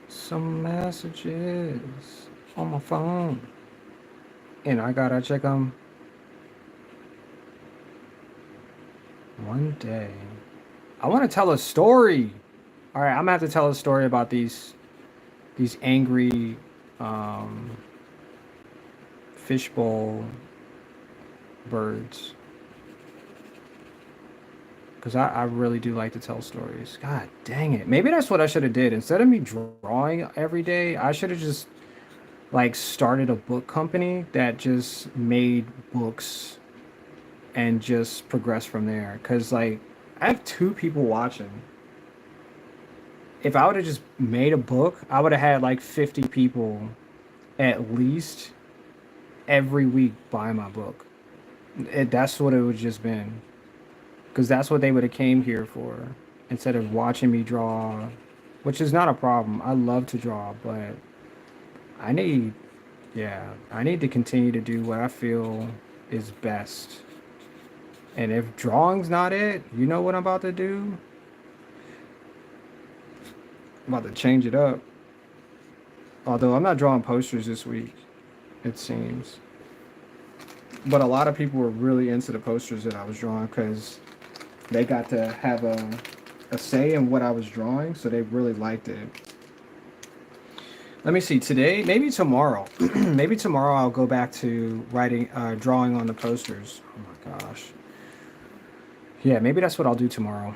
Some messages on my phone. And I gotta check them one day. I want to tell a story. All right, I'm gonna have to tell a story about these angry um, fishbowl birds. Because I really do like to tell stories. God dang it. Maybe that's what I should have did. Instead of me drawing every day, I should have just like started a book company that just made books and just progressed from there. Because like I have two people watching. If I would have just made a book, I would have had like 50 people at least every week buy my book. That's what it would just been. Because that's what they would have came here for instead of watching me draw, which is not a problem. I love to draw, but I need, yeah, I need to continue to do what I feel is best. And if drawing's not it, you know what I'm about to do? I'm about to change it up. Although I'm not drawing posters this week, it seems. But a lot of people were really into the posters that I was drawing because they got to have a say in what I was drawing, so they really liked it. Let me see. Today, maybe tomorrow. Maybe tomorrow I'll go back to writing, drawing on the posters. Oh my gosh. Yeah, maybe that's what I'll do tomorrow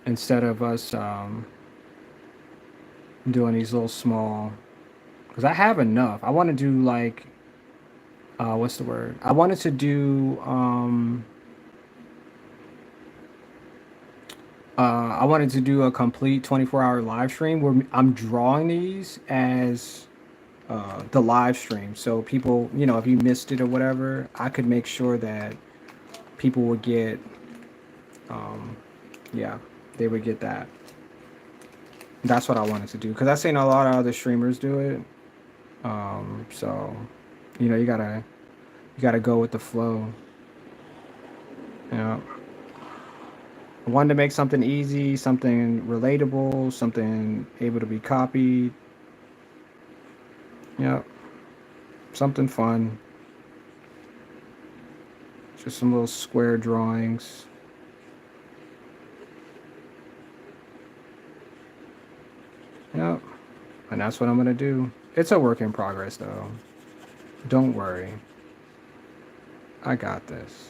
instead of us doing these little small. Because I have enough. I want to do like, what's the word? I wanted to do. I wanted to do a complete 24-hour live stream where I'm drawing these as the live stream. So people, you know, if you missed it or whatever, I could make sure that people would get, um, yeah, they would get that. That's what I wanted to do because I've seen a lot of other streamers do it. So, you know, you gotta go with the flow. You know, I wanted to make something easy, something relatable, something able to be copied. You know, something fun. Just some little square drawings. Yep. And that's what I'm gonna do. It's a work in progress though. Don't worry. I got this.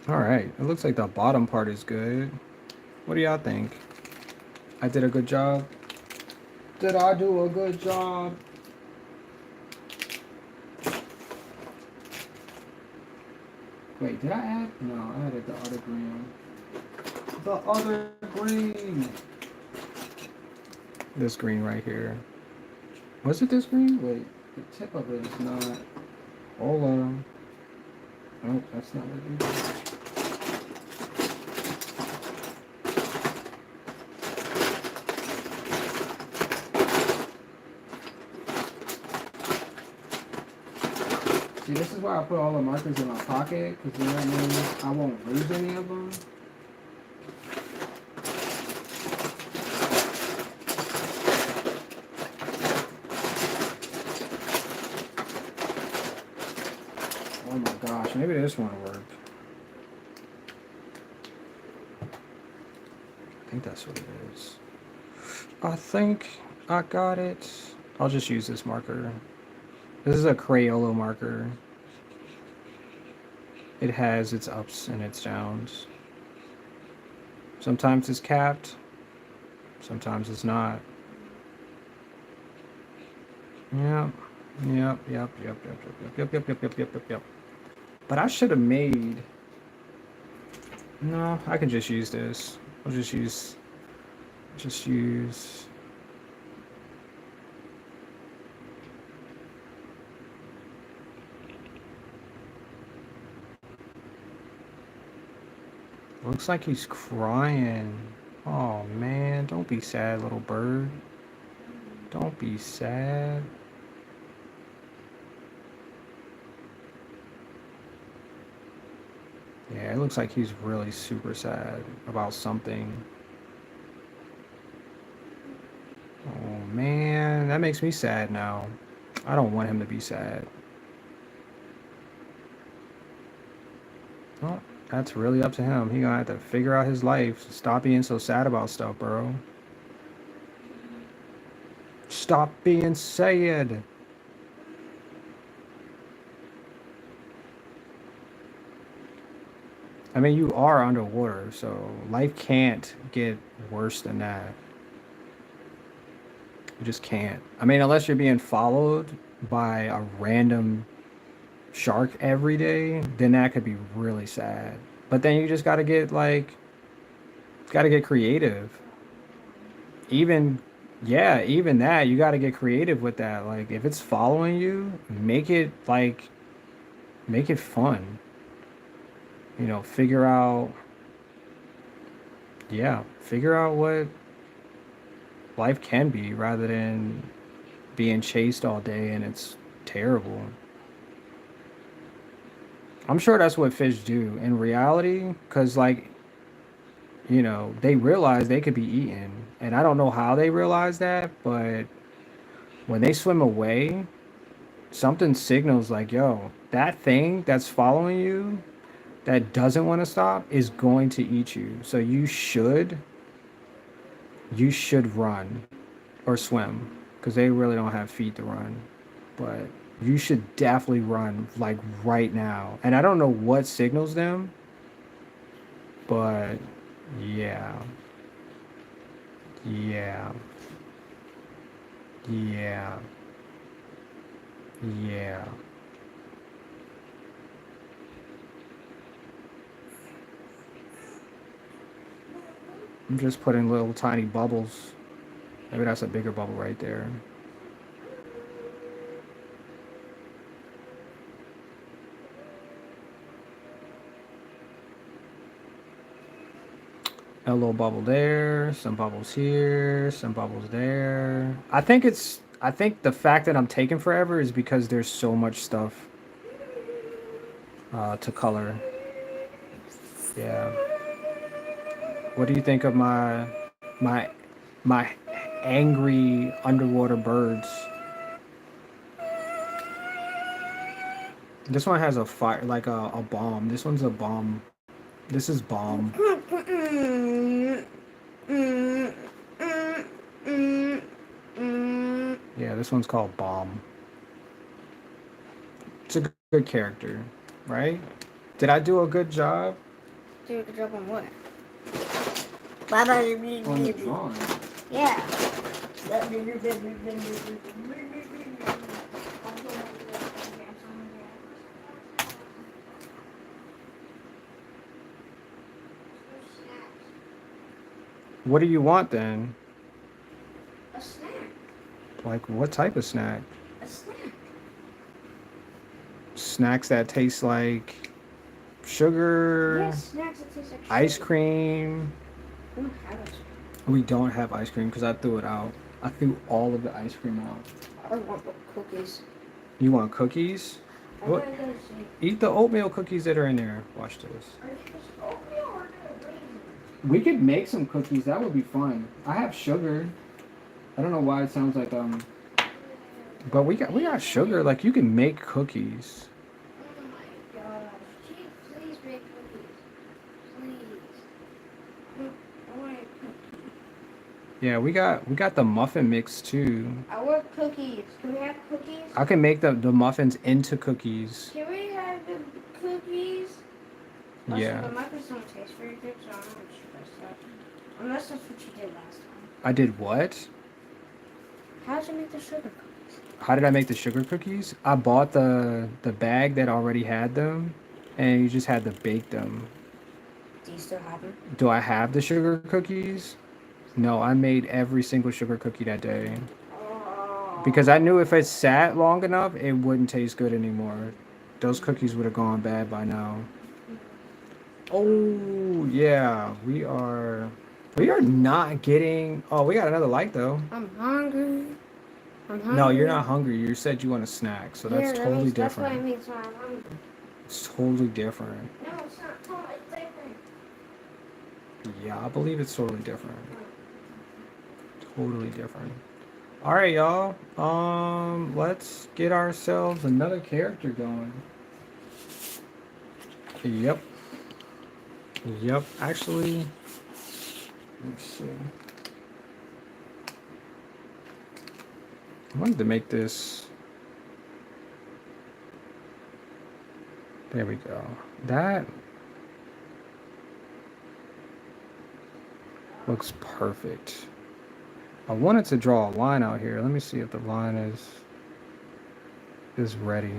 Alright. It looks like the bottom part is good. What do y'all think? I did a good job? Did I do a good job? Wait, did I add? No, I added the other green. The other green! This green right here. Was it this green? Wait, the tip of it is not. Hold on. Oh, that's not what it is. See, this is why I put all the markers in my pocket, because then that means I won't lose any of them. Oh my gosh, maybe this one will work. I think that's what it is. I think I got it. I'll just use this marker. This is a Crayola marker. It has its ups and its downs. Sometimes it's capped, sometimes it's not. Yep, yep, yep, yep, yep, yep, yep, yep, yep, yep, yep, yep, yep. But I should have made. No, I can just use this. I'll just use. Looks like he's crying. Oh man, don't be sad, little bird. Don't be sad. Yeah, it looks like he's really super sad about something. Oh man, that makes me sad now. I don't want him to be sad. Well, that's really up to him. He gonna have to figure out his life. Stop being so sad about stuff, bro. Stop being sad. I mean, you are underwater, so life can't get worse than that. You just can't. I mean, unless you're being followed by a random shark every day, then that could be really sad. But then you just gotta get like, gotta get creative. Even, yeah, even that, you gotta get creative with that. Like, if it's following you, make it like, make it fun. You know, figure out, yeah, figure out what life can be rather than being chased all day and it's terrible. I'm sure that's what fish do in reality, because, like, you know, they realize they could be eaten. And I don't know how they realize that, but when they swim away, something signals like, yo, that thing that's following you that doesn't want to stop is going to eat you. So you should run or swim because they really don't have feet to run. But you should definitely run like right now. And I don't know what signals them, but yeah, yeah, yeah, yeah. I'm just putting little tiny bubbles. Maybe that's a bigger bubble right there. A little bubble there, some bubbles here, some bubbles there. I think the fact that I'm taking forever is because there's so much stuff to color. Yeah. What do you think of my my angry underwater birds? This one has a fire like a bomb. This one's a bomb. This is bomb. Yeah, this one's called bomb. It's a good character, right? Did I do a good job?
Do a good job on what? Baba.
On the drawing.
Yeah.
What do you want then? Like what type of snack?
A snack.
Snacks that taste like sugar,
Yes, snacks that taste like
ice
sugar.
cream.
We don't have ice
We don't have ice cream because I threw it out. I threw all of the ice cream out.
cream. I want cookies.
You want cookies?
I'm
What?
gonna go see.
Eat the oatmeal cookies that are in there. Watch this.
Are these oatmeal or raisin?
We could make some cookies. That would be fun. I have sugar. I don't know why it sounds like but we got sugar. Like you can make cookies.
Oh my gosh. Chief, please make cookies. Please. I want cookies.
Yeah, we got the muffin mix too.
I want cookies. Can we have cookies?
I can make the muffins into cookies.
Can we have the cookies?
Yeah.
Also, the muffins don't taste very good, so I'm not sure that's that. Unless that's what you did last time.
I did what?
How did you make the sugar cookies?
How did I make the sugar cookies? I bought the bag that already had them, and you just had to bake them.
Do you still have them?
Do I have the sugar cookies? No, I made every single sugar cookie that day.
Oh.
Because I knew if it sat long enough, it wouldn't taste good anymore. Those cookies would have gone bad by now. Oh, yeah, we are not getting. Oh, we got another light though.
I'm hungry. I'm hungry.
No, you're not hungry. You said you want a snack, so that's
Yeah,
totally
that's what I
different.
mean, so I'm hungry.
It's totally different.
No, it's not totally different.
Yeah, I believe it's totally different. Totally different. All right, y'all. Let's get ourselves another character going. Yep. Yep. Actually, let's see. I wanted to make this. There we go. That looks perfect. I wanted to draw a line out here. Let me see if the line is ready.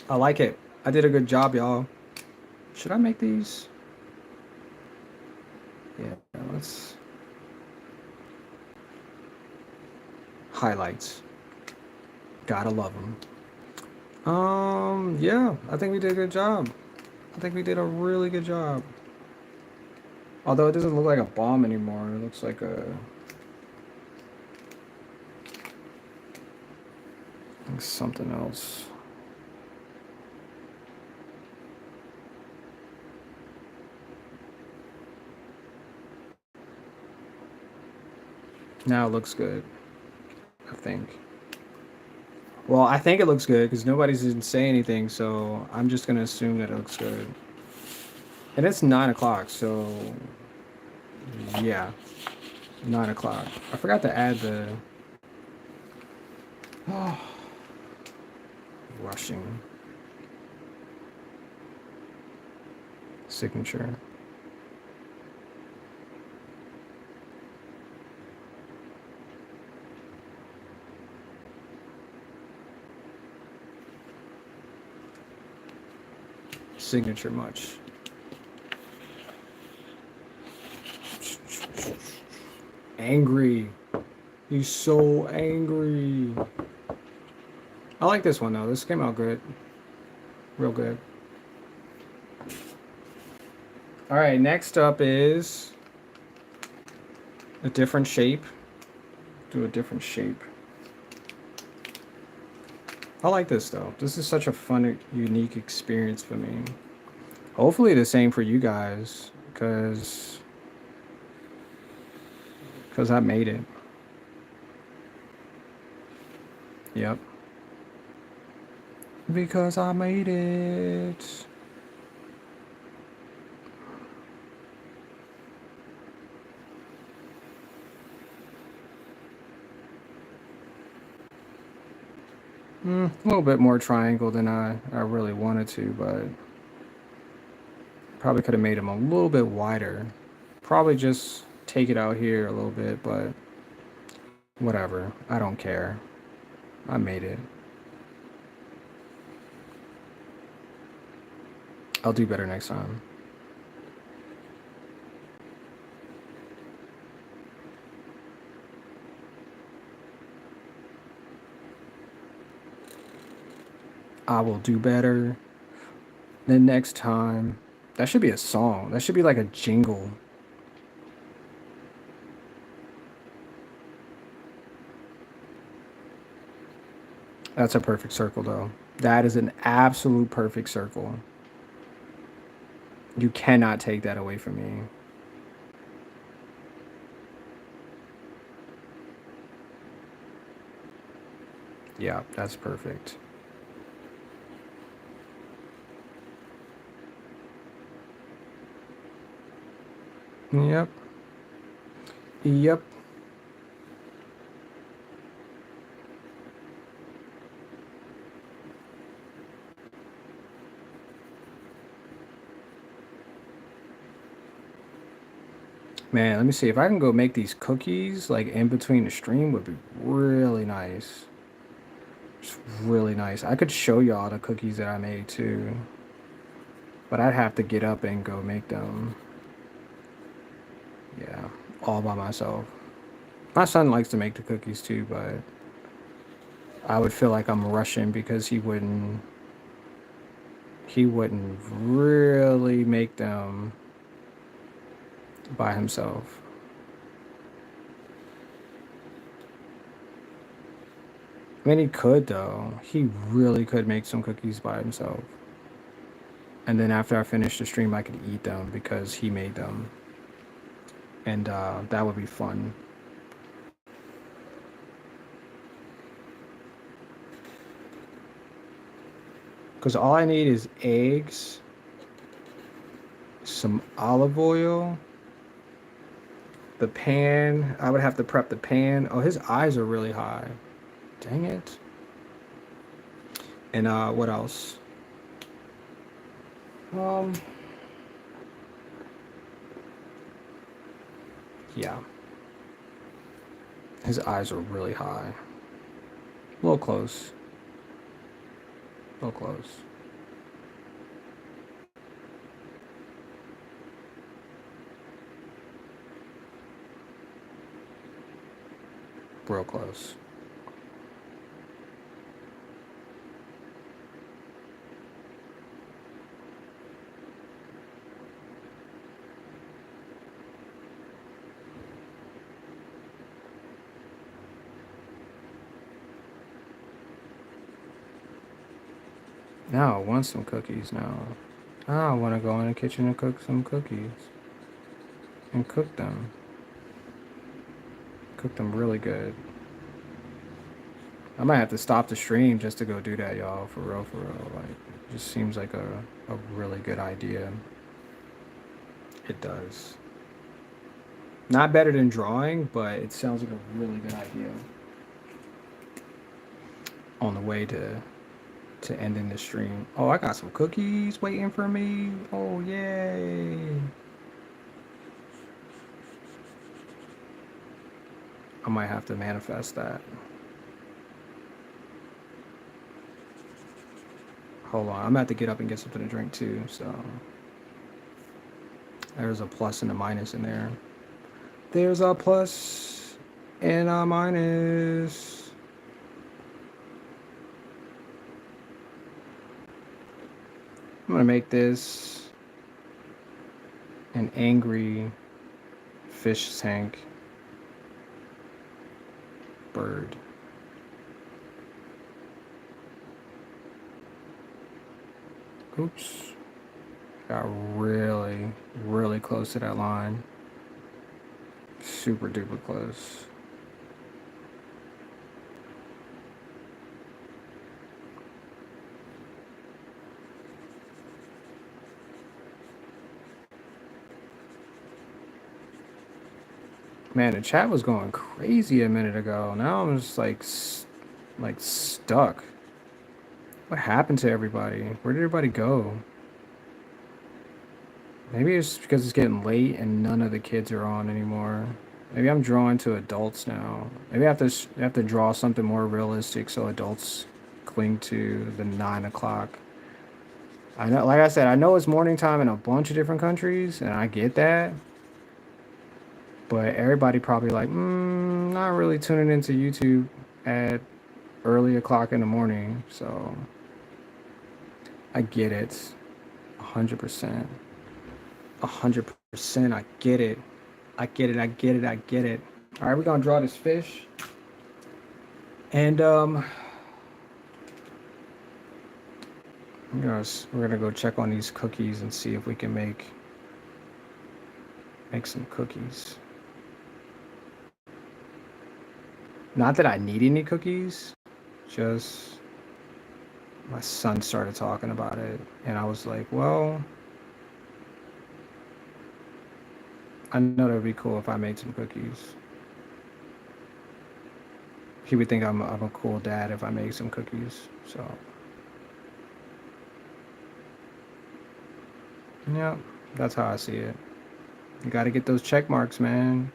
I like it. I did a good job, y'all. Should I make these? Yeah, let's highlights. Gotta love them. Yeah, I think we did a good job. I think we did a really good job. Although it doesn't look like a bomb anymore. It looks like something else. Now it looks good, I think. Well, I think it looks good because nobody's didn't say anything, so I'm just gonna assume that it looks good. And it's 9 o'clock, so yeah, 9 o'clock. I forgot to add the rushing signature. Signature much. Angry. He's so angry. I like this one though. This came out good. Real good. All right, next up is a different shape. Do a different shape. I like this though. This is such a fun, unique experience for me. Hopefully the same for you guys, because I made it. Yep. Because I made it. A little bit more triangle than I really wanted to, but probably could have made them a little bit wider. Probably just take it out here a little bit, but whatever. I don't care. I made it. I'll do better next time. I will do better the next time. That should be a song. That should be like a jingle. That's a perfect circle, though. That is an absolute perfect circle. You cannot take that away from me. Yeah, that's perfect. Yep. Yep. Man, let me see if I can go make these cookies like in between the stream would be really nice. It's really nice. I could show y'all the cookies that I made too, but I'd have to get up and go make them. Yeah, all by myself. My son likes to make the cookies too, but I would feel like I'm rushing because he wouldn't really make them by himself. I mean, he could though. He really could make some cookies by himself. And then after I finish the stream, I could eat them because he made them, and that would be fun. Because all I need is eggs, some olive oil, the pan. I would have to prep the pan. Oh, his eyes are really high. Dang it. And what else? Um, yeah, his eyes are really high. A little close. A little close. Real close. Now I want some cookies now. Now I want to go in the kitchen and cook some cookies. And cook them. Cook them really good. I might have to stop the stream just to go do that, y'all. For real, for real. Like, it just seems like a really good idea. It does. Not better than drawing, but it sounds like a really good idea. On the way to ending the stream. Oh, I got some cookies waiting for me. Oh, yay. I might have to manifest that. Hold on. I'm about to get up and get something to drink too. So there's a plus and a minus in there. There's a plus and a minus. I'm gonna make this an angry fish tank bird. Oops. Got really, really close to that line. Super duper close. Man, the chat was going crazy a minute ago. Now I'm just like stuck. What happened to everybody? Where did everybody go? Maybe it's because it's getting late and none of the kids are on anymore. Maybe I'm drawing to adults now. Maybe I have to draw something more realistic so adults cling to the 9 o'clock. I know, like I said, I know it's morning time in a bunch of different countries, and I get that. But everybody probably like, not really tuning into YouTube at early o'clock in the morning. So I get it, 100%, 100%. I get it. I get it. I get it. I get it. All right, we're gonna draw this fish, and we're gonna go check on these cookies and see if we can make some cookies. Not that I need any cookies, just my son started talking about it, and I was like, well, I know that would be cool if I made some cookies. He would think I'm a cool dad if I make some cookies. So, yeah, that's how I see it. You got to get those check marks, man.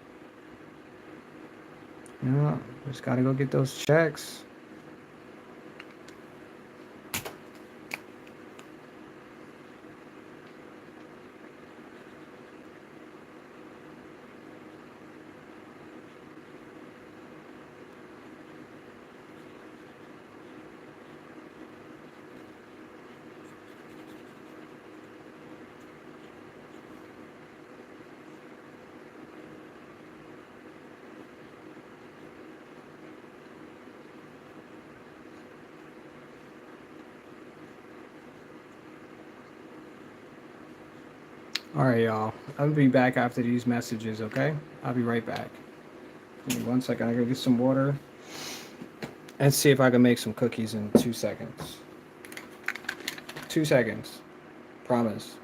Yeah, just got to go get those checks. All right, y'all. I'll be back after these messages, okay? I'll be right back. Give me 1 second. I gotta get some water and see if I can make some cookies in 2 seconds. 2 seconds. Promise.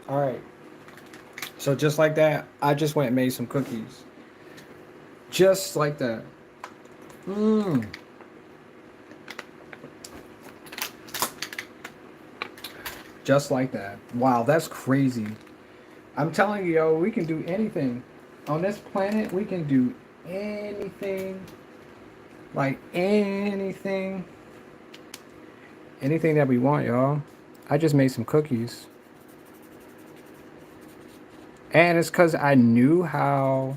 All right. So just like that, I just went and made some cookies. Just like that. Mmm. Just like that. Wow, that's crazy. I'm telling you, yo, we can do anything. On this planet, we can do anything. Like anything. Anything that we want, y'all. I just made some cookies. And it's because I knew how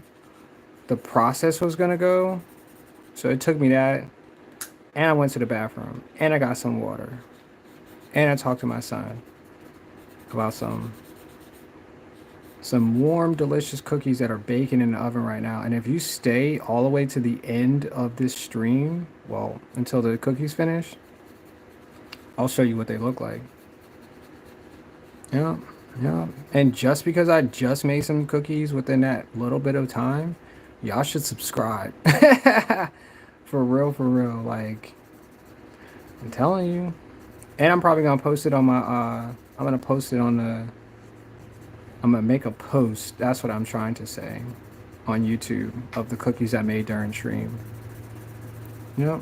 the process was going to go. So it took me that. And I went to the bathroom. And I got some water. And I talked to my son about some warm, delicious cookies that are baking in the oven right now. And if you stay all the way to the end of this stream, well, until the cookies finish, I'll show you what they look like. Yeah, yeah. And just because I just made some cookies within that little bit of time, y'all should subscribe. For real, for real. Like, I'm telling you. And I'm probably gonna post it on my I'm gonna post it on the I'm gonna make a post, that's what I'm trying to say, on YouTube of the cookies I made during stream. Yep.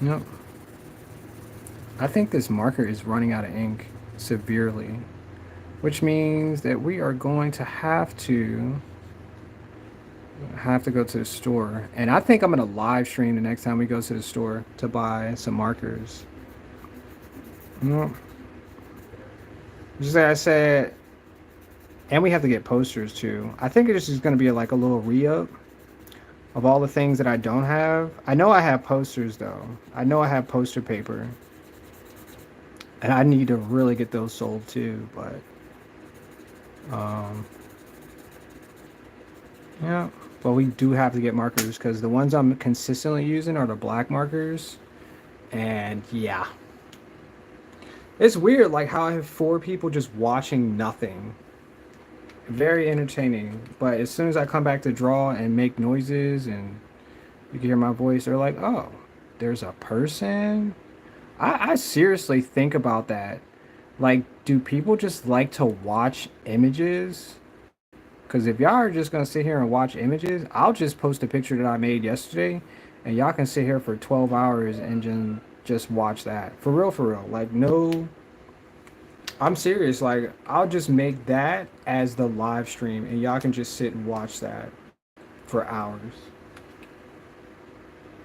Yep. I think this marker is running out of ink severely, which means that we are going to have to go to the store. And I think I'm gonna live stream the next time we go to the store to buy some markers. Yep. Just like I said, and we have to get posters too. I think this is gonna be like a little re-up of all the things that I don't have. I know I have posters though. I know I have poster paper. And I need to really get those sold too, but yeah. But we do have to get markers because the ones I'm consistently using are the black markers. And yeah. It's weird like how I have 4 people just watching nothing. Very entertaining. But as soon as I come back to draw and make noises and you can hear my voice, they're like, oh, there's a person? I seriously think about that. Like, do people just like to watch images? Because if y'all are just going to sit here and watch images, I'll just post a picture that I made yesterday and y'all can sit here for 12 hours and just watch that. For real, for real. Like, no, I'm serious. Like, I'll just make that as the live stream and y'all can just sit and watch that for hours.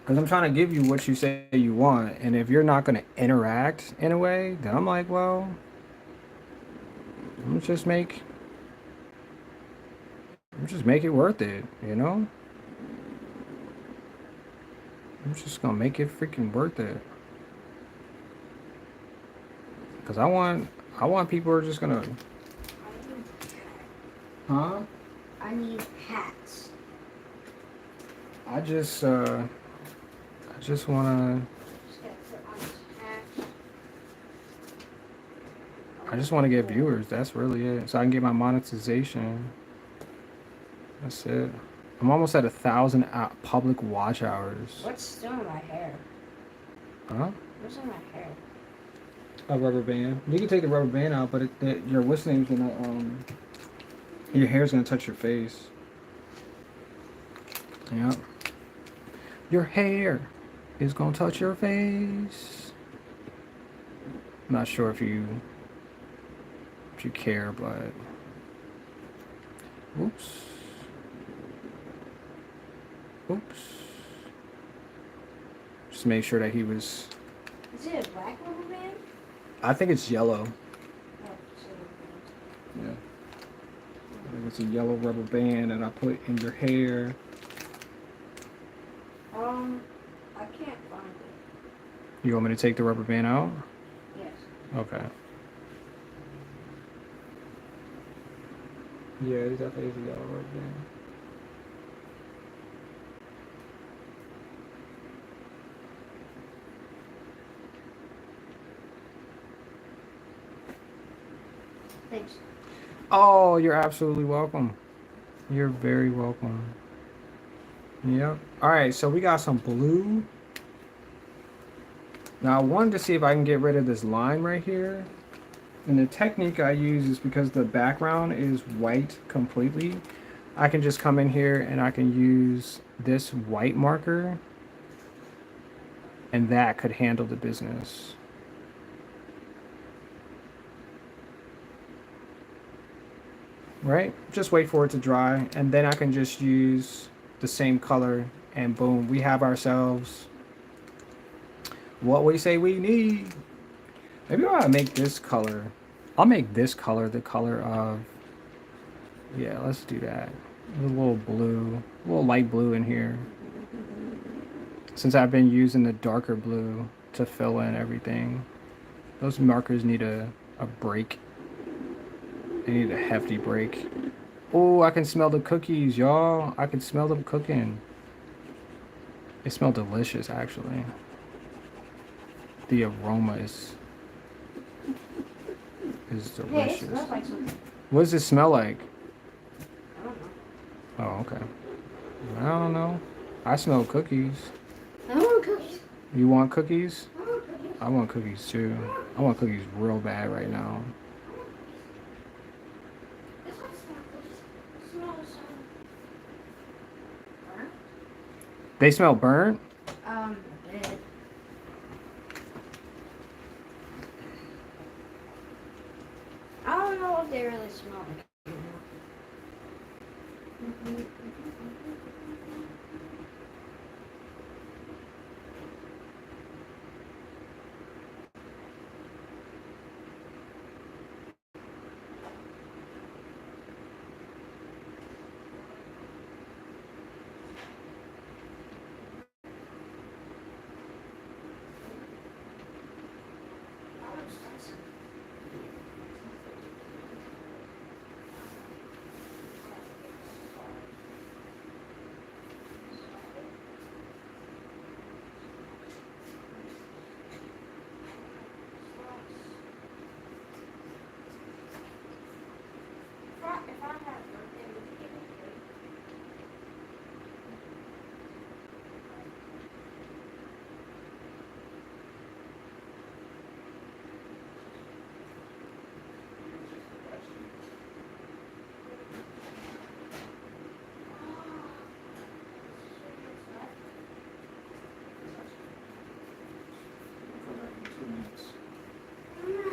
Because I'm trying to give you what you say you want. And if you're not going to interact in a way, then I'm like, well, let's just make it worth it, you know? I'm just going to make it freaking worth it. Because I want people who are just going to, huh?
I need hats.
I just want to,
Just gotta put on this hat.
I just want to get viewers. That's really it. So I can get my monetization. That's it. I'm almost at 1,000 public watch hours.
What's still in my hair?
Huh?
What's in my hair?
A rubber band. You can take the rubber band out, but your whistling is gonna your hair's gonna touch your face. Yeah. Your hair is gonna touch your face. I'm not sure if you care, but oops. Oops. Just make sure that he was.
Is it a black rubber band?
I think it's yellow.
Oh, it's a rubber band.
Yeah. I think it's a yellow rubber band that I put in your hair.
I can't find it.
You want me to take the rubber band out?
Yes.
Okay. Yeah, it definitely is a yellow rubber band.
Thanks.
Oh, you're absolutely welcome. You're very welcome. Yep. All right, so we got some blue. Now I wanted to see if I can get rid of this line right here. And the technique I use is because the background is white completely, I can just come in here and I can use this white marker and that could handle the business. Right? Just wait for it to dry and then I can just use the same color and boom, we have ourselves what we say we need. Maybe I will make this color. I'll make this color the color of, yeah, let's do that. A little blue, a little light blue in here. Since I've been using the darker blue to fill in everything. Those markers need a break. They need a hefty break. Oh, I can smell the cookies, y'all. I can smell them cooking. They smell delicious, actually. The aroma is
Yeah, it
delicious.
smells like something.
What does it smell like?
I don't know.
Oh, okay. I don't know. I smell cookies.
I want cookies.
You want cookies?
I want cookies.
I want cookies too. I want cookies real bad right now.
This one smells burnt.
They smell burnt?
A bit. I don't know if they really smell like it.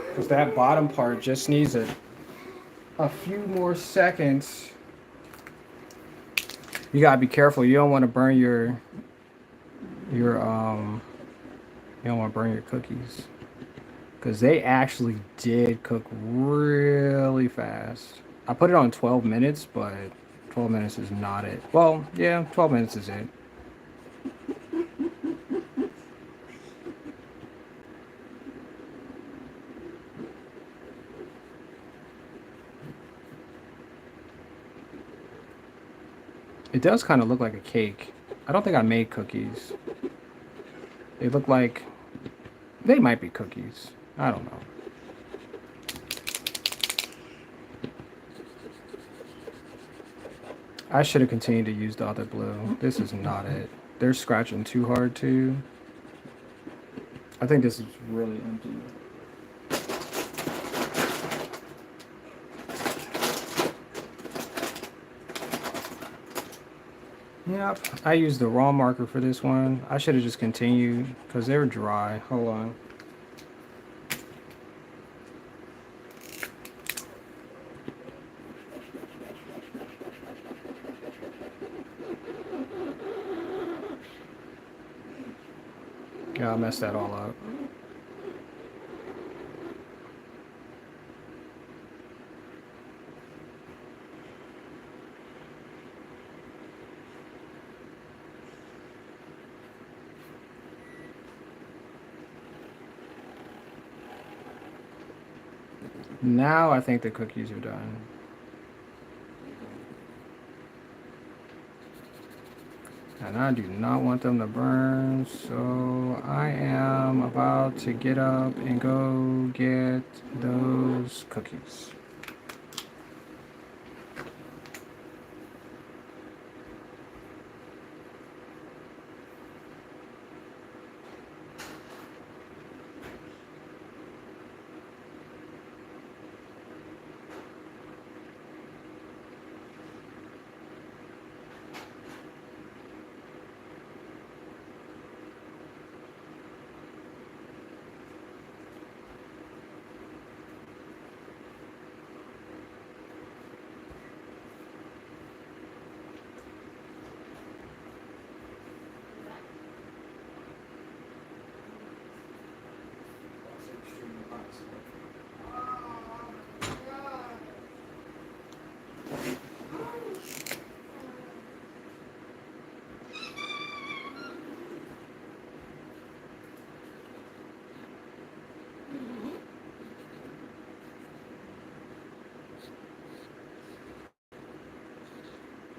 Because that bottom part just needs a few more seconds. You gotta be careful. You don't want to burn your you don't want to burn your cookies because they actually did cook really fast. I put it on 12 minutes, but 12 minutes is not it. Well, yeah, 12 minutes is it. It does kind of look like a cake. I don't think I made cookies. They look like they might be cookies. I don't know. I should have continued to use the other blue. This is not it. They're scratching too hard too. I think this is really empty. Yep, I used the wrong marker for this one. I should have just continued because they were dry. Hold on. Yeah, I messed that all up. Now I think the cookies are done. And I do not want them to burn, so I am about to get up and go get those cookies.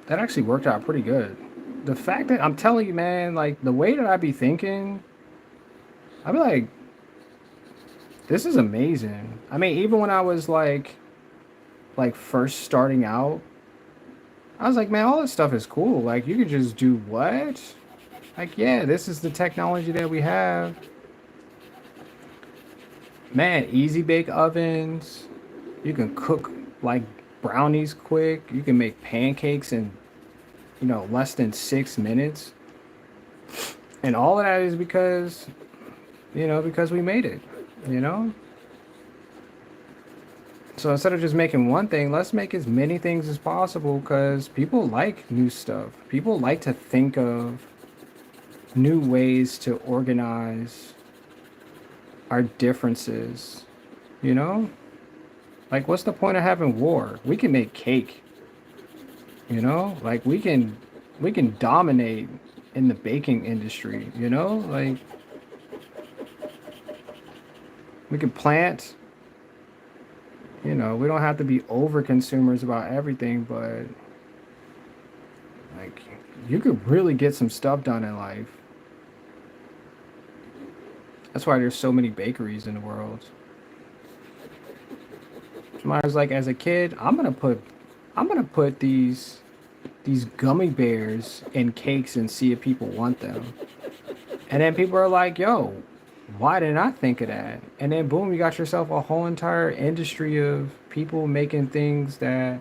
that actually worked out pretty good. The fact that I'm telling you, man, like the way that I be thinking, I be like, this is amazing. I mean, even when I was like first starting out, I was like, man, all this stuff is cool. Like you could just do what? Like, yeah, this is the technology that we have. Man, easy bake ovens. You can cook like brownies quick. You can make pancakes in, less than 6 minutes. And all of that is because we made it, you know? So instead of just making one thing, let's make as many things as possible because people like new stuff. People like to think of new ways to organize our differences, you know? Like, what's the point of having war? We can make cake, Like, we can dominate in the baking industry, Like, we can plant, we don't have to be over consumers about everything, but like you could really get some stuff done in life. That's why there's so many bakeries in the world. Somebody's like, as a kid, I'm gonna put these gummy bears in cakes and see if people want them. And then people are like, yo, why didn't I think of that? And then boom, you got yourself a whole entire industry of people making things that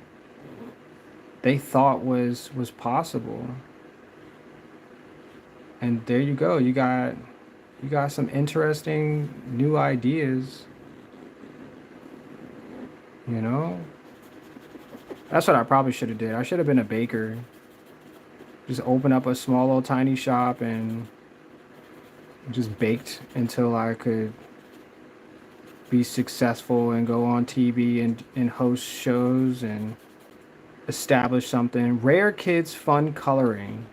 they thought was possible. And there you go. You got some interesting new ideas, you know? That's what I probably should have did. I should have been a baker. Just open up a small little tiny shop and just baked until I could be successful and go on TV and host shows and establish something. Rare Kids Fun Coloring.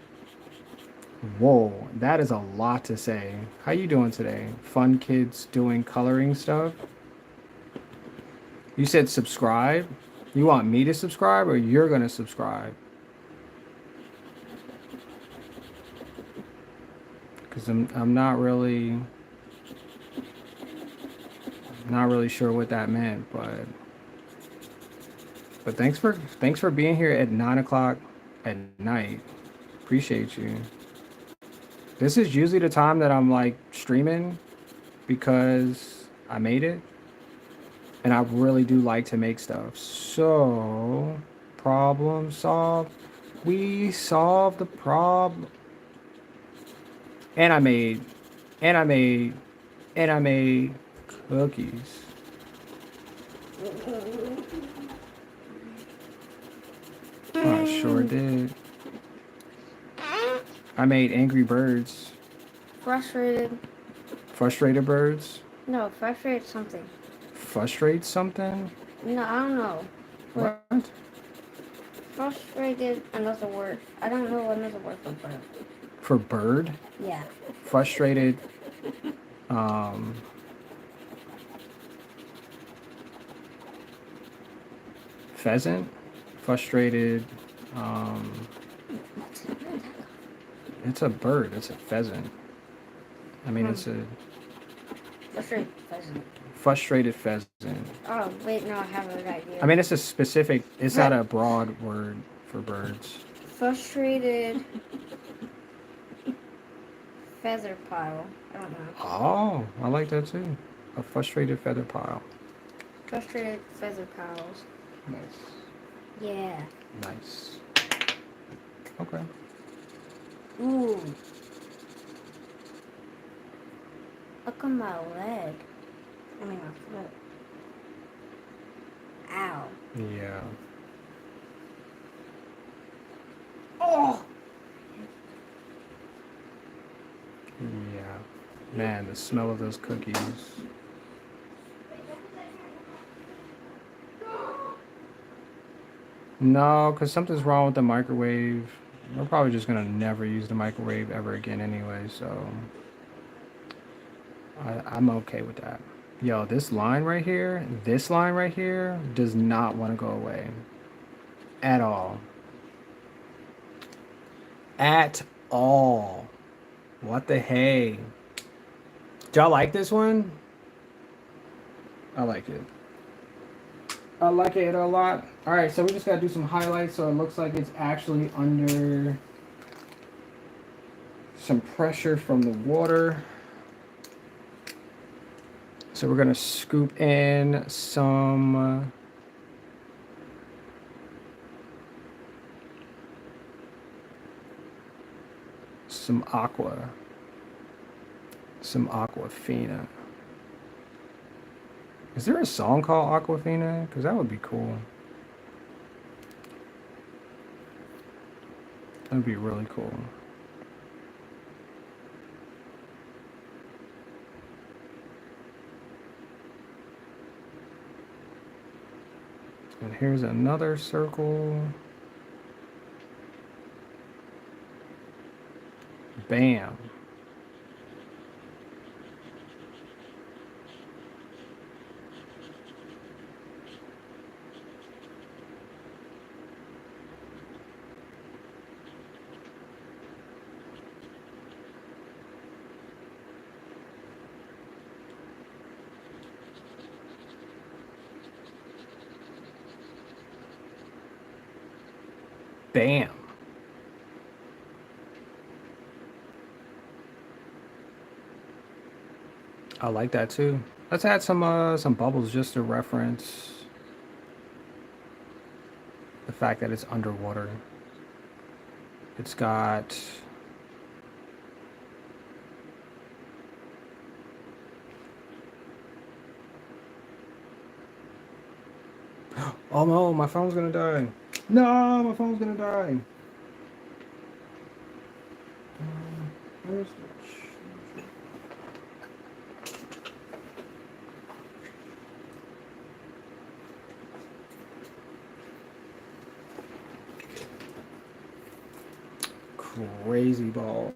Whoa, that is a lot to say. How you doing today? Fun kids doing coloring stuff? You said subscribe? You want me to subscribe or you're gonna subscribe? Because I'm not really sure what that meant, but thanks for being here at 9 o'clock at night. Appreciate you. This is usually the time that I'm like streaming because I made it and I really do like to make stuff. So problem solved. We solved the problem. And I made and I made and I made cookies. I sure did. I made Angry Birds.
Frustrated.
Frustrated birds?
No, frustrated something.
Frustrate something?
No, I don't know.
What?
Frustrated, another word. I don't know another word for bird.
For bird?
Yeah.
Frustrated. Um, Pheasant? Frustrated. Um, it's a bird. It's a pheasant. I mean, it's a
Frustrated pheasant.
frustrated pheasant.
Oh, wait, no, I have an idea.
I mean, it's a specific, it's not a broad word for birds.
Frustrated feather pile. I don't know.
Oh, I like that too. A frustrated feather pile.
Frustrated feather piles.
Nice.
Yeah.
Nice. Okay.
Ooh. Look on my leg. I mean, my foot. Ow.
Yeah.
Oh!
Yeah. Man, the smell of those cookies. No, because something's wrong with the microwave. We're probably just going to never use the microwave ever again anyway, so I'm okay with that. Yo, this line right here does not want to go away at all. at all. What the hey? Do y'all like this one? I like it. I like it a lot. All right, so we just gotta do some highlights so it looks like it's actually under some pressure from the water. So we're gonna scoop in some some Aquafina. Is there a song called Aquafina? Because that would be cool. That'd be really cool. And here's another circle. Bam. Bam. I like that too. Let's add some bubbles just to reference the fact that it's underwater. It's got oh no, my phone's gonna die. No, my phone's gonna die. Where's crazy balls?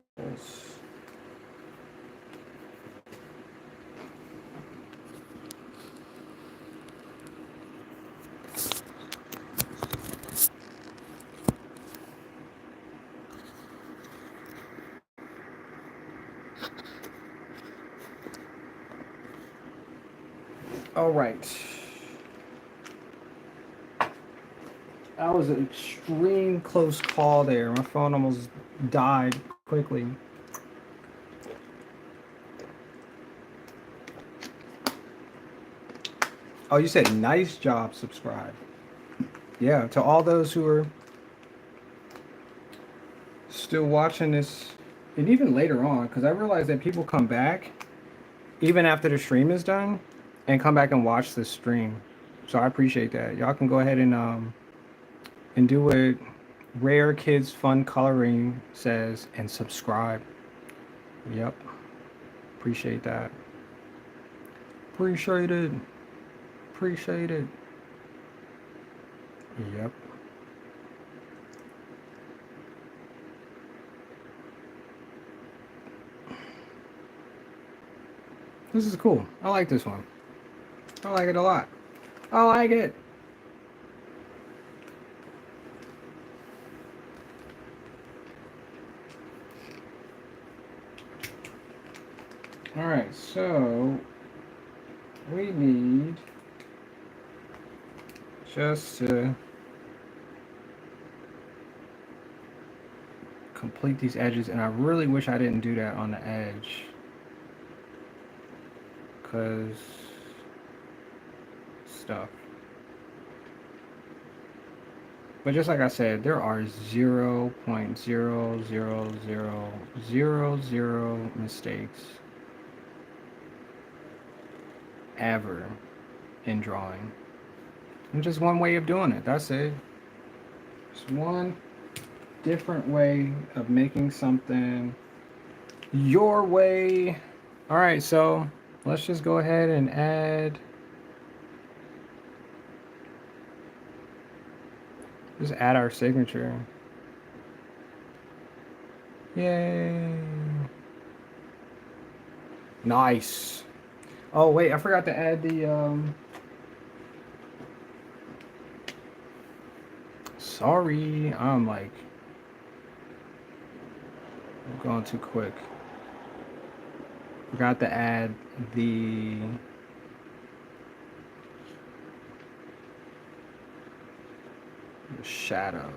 All right. That was an extreme close call there. My phone almost died quickly. Oh, you said nice job, subscribe. Yeah, to all those who are still watching this, and even later on, because I realize that people come back even after the stream is done and come back and watch the stream. So I appreciate that. Y'all can go ahead and do what Rare Kids Fun Coloring says and subscribe. Yep. Appreciate that. Appreciate it. Appreciate it. Yep. This is cool. I like this one. I like it a lot. I like it. All right, so we need just to complete these edges, and I really wish I didn't do that on the edge, because stuff. But just like I said, there are 0.00000 mistakes ever in drawing. And just one way of doing it. That's it. Just one different way of making something your way. All right, so let's just go ahead and just add our signature. Yay. Nice. Oh wait, I forgot to add the sorry, I'm like I'm going too quick. Forgot to add the shadow.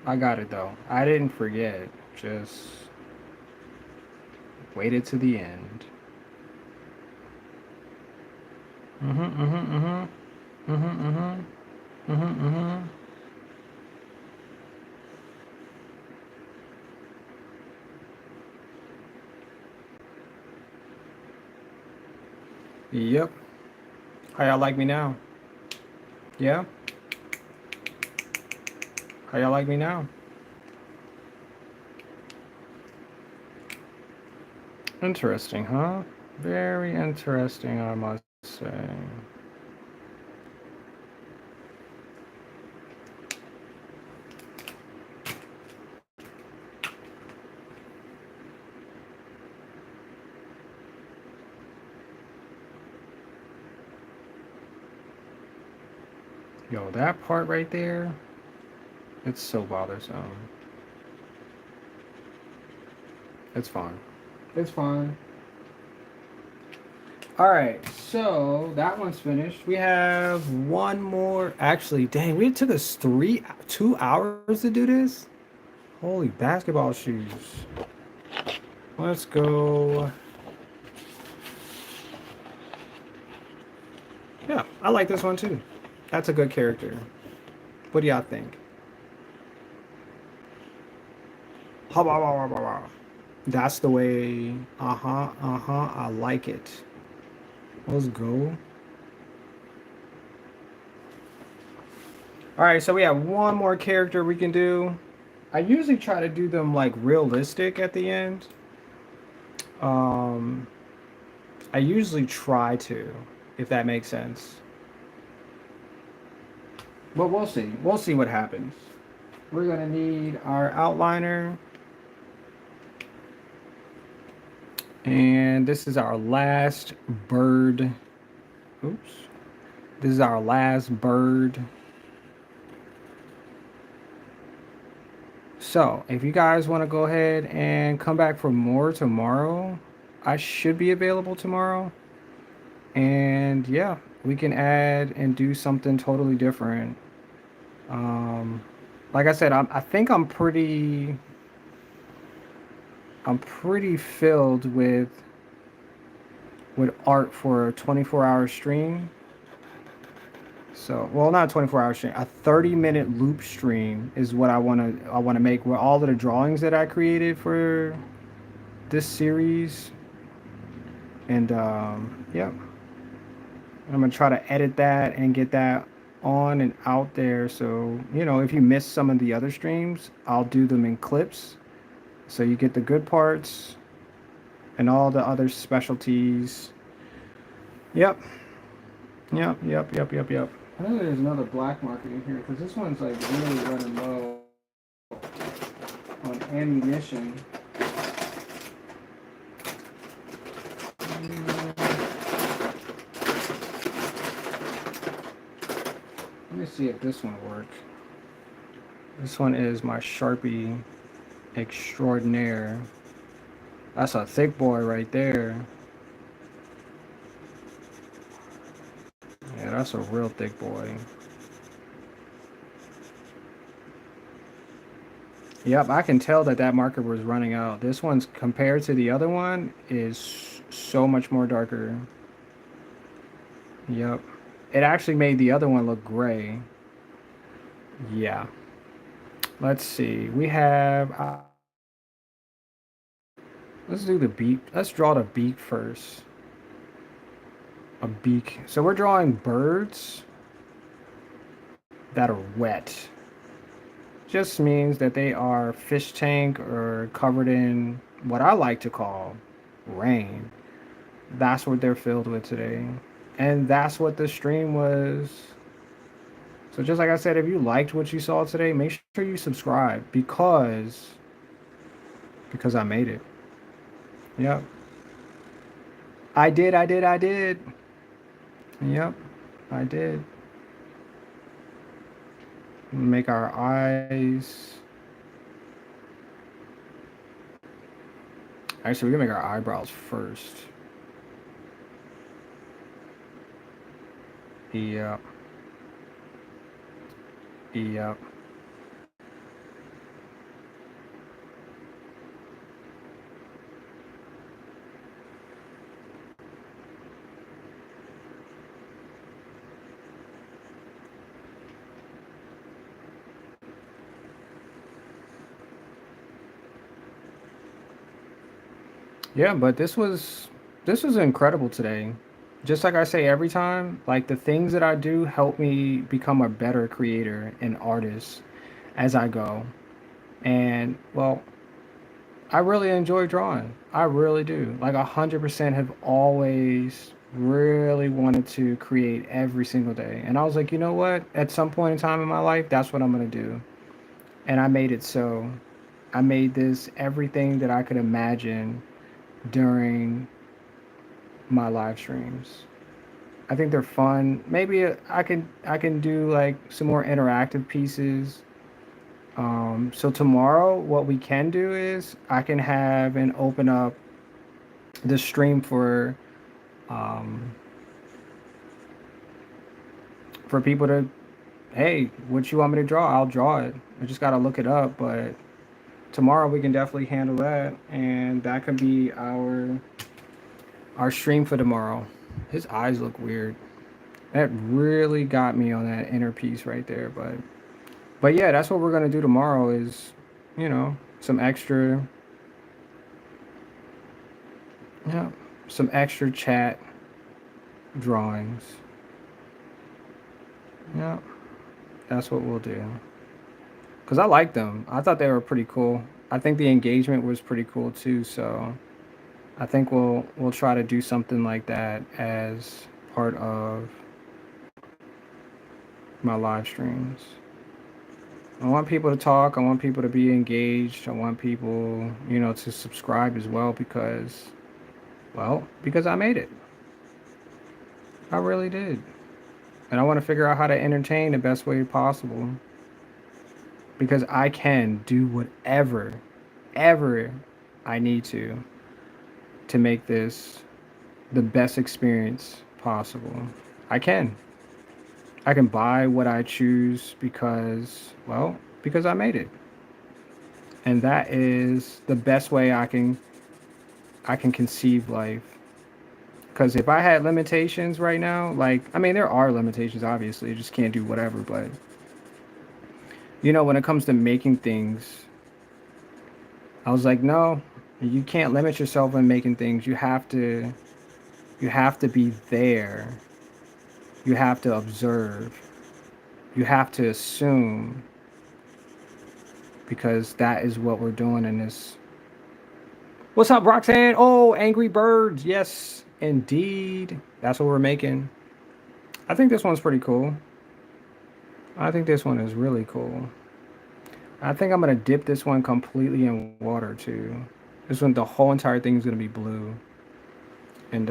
I got it though. I didn't forget. Just waited to the end. Mm-hmm, mm-hmm, mm-hmm. Mm-hmm, mm-hmm. Mm-hmm, mm-hmm. Yep. How y'all like me now? Yeah? How y'all like me now? Interesting, huh? Very interesting, I must say. Yo, that part right there, it's so bothersome. It's fine. It's fine. All right, so that one's finished. We have one more. Actually, dang, it took us 2 hours to do this. Holy basketball shoes. Let's go. Yeah, I like this one too. That's a good character. What do y'all think? Ha, bah, bah, bah, bah, bah. That's the way. Uh huh. Uh huh. I like it. Let's go. All right, so we have one more character we can do. I usually try to do them like realistic at the end. Um, I usually try to, if that makes sense. But we'll see. We'll see what happens. We're gonna need our outliner, and this is our last bird. Oops. This is our last bird. So, if you guys want to go ahead and come back for more tomorrow, I should be available tomorrow. And yeah, we can add and do something totally different. Um, like I said, I think I'm pretty filled with art for a 24-hour stream. So, well, not a 24-hour stream, a 30-minute loop stream is what I want to make with all of the drawings that I created for this series. And yeah, I'm gonna try to edit that and get that on and out there. So, if you miss some of the other streams, I'll do them in clips. So you get the good parts and all the other specialties. Yep. Yep. Yep. Yep. Yep. Yep. I think there's another black market in here because this one's like really running low on ammunition. Let me see if this one works. This one is my Sharpie Extraordinaire. That's a thick boy right there. Yeah, that's a real thick boy. Yep, I can tell that that marker was running out. This one's compared to the other one is so much more darker. Yep. It actually made the other one look gray. Yeah. Let's see. We have let's do the beak. Let's draw the beak first. A beak. So we're drawing birds that are wet. Just means that they are fish tank or covered in what I like to call rain. That's what they're filled with today. And that's what the stream was. So just like I said, if you liked what you saw today, make sure you subscribe because I made it. Yep. I did. Yep. I did. Make our eyes. Actually, we're gonna make our eyebrows first. Yep. Yep. Yeah, but this was incredible today. Just like I say every time, like the things that I do help me become a better creator and artist as I go. And well, I really enjoy drawing. I really do. Like 100% have always really wanted to create every single day. And I was like, you know what? At some point in time in my life, that's what I'm gonna do. And I made it so. I made this everything that I could imagine during my live streams. I think they're fun. Maybe I can do like some more interactive pieces. So tomorrow, what we can do is I can have and open up the stream um, for people to, hey, what you want me to draw? I'll draw it. I just gotta look it up. But tomorrow we can definitely handle that, and that could be our stream for tomorrow. His eyes look weird. That really got me on that inner piece right there. But yeah, that's what we're gonna do tomorrow. Is some extra, yeah, some extra chat drawings. Yeah, that's what we'll do. Cause I like them. I thought they were pretty cool. I think the engagement was pretty cool too. So I think we'll try to do something like that as part of my live streams. I want people to talk. I want people to be engaged. I want people, to subscribe as well because I made it. I really did. And I want to figure out how to entertain the best way possible because I can do whatever, ever I need to make this the best experience possible. I can. I can buy what I choose because I made it. And that is the best way I can conceive life. Because if I had limitations right now, like, I mean, there are limitations, obviously. You just can't do whatever. But, when it comes to making things, I was like, no, you can't limit yourself in making things. You have to be there. You have to observe. You have to assume because that is what we're doing in this. What's up, Roxanne? Oh, Angry Birds. Yes, indeed. That's what we're making. I think this one's pretty cool. I think this one is really cool. I think I'm gonna dip this one completely in water too. This one, the whole entire thing is gonna be blue. And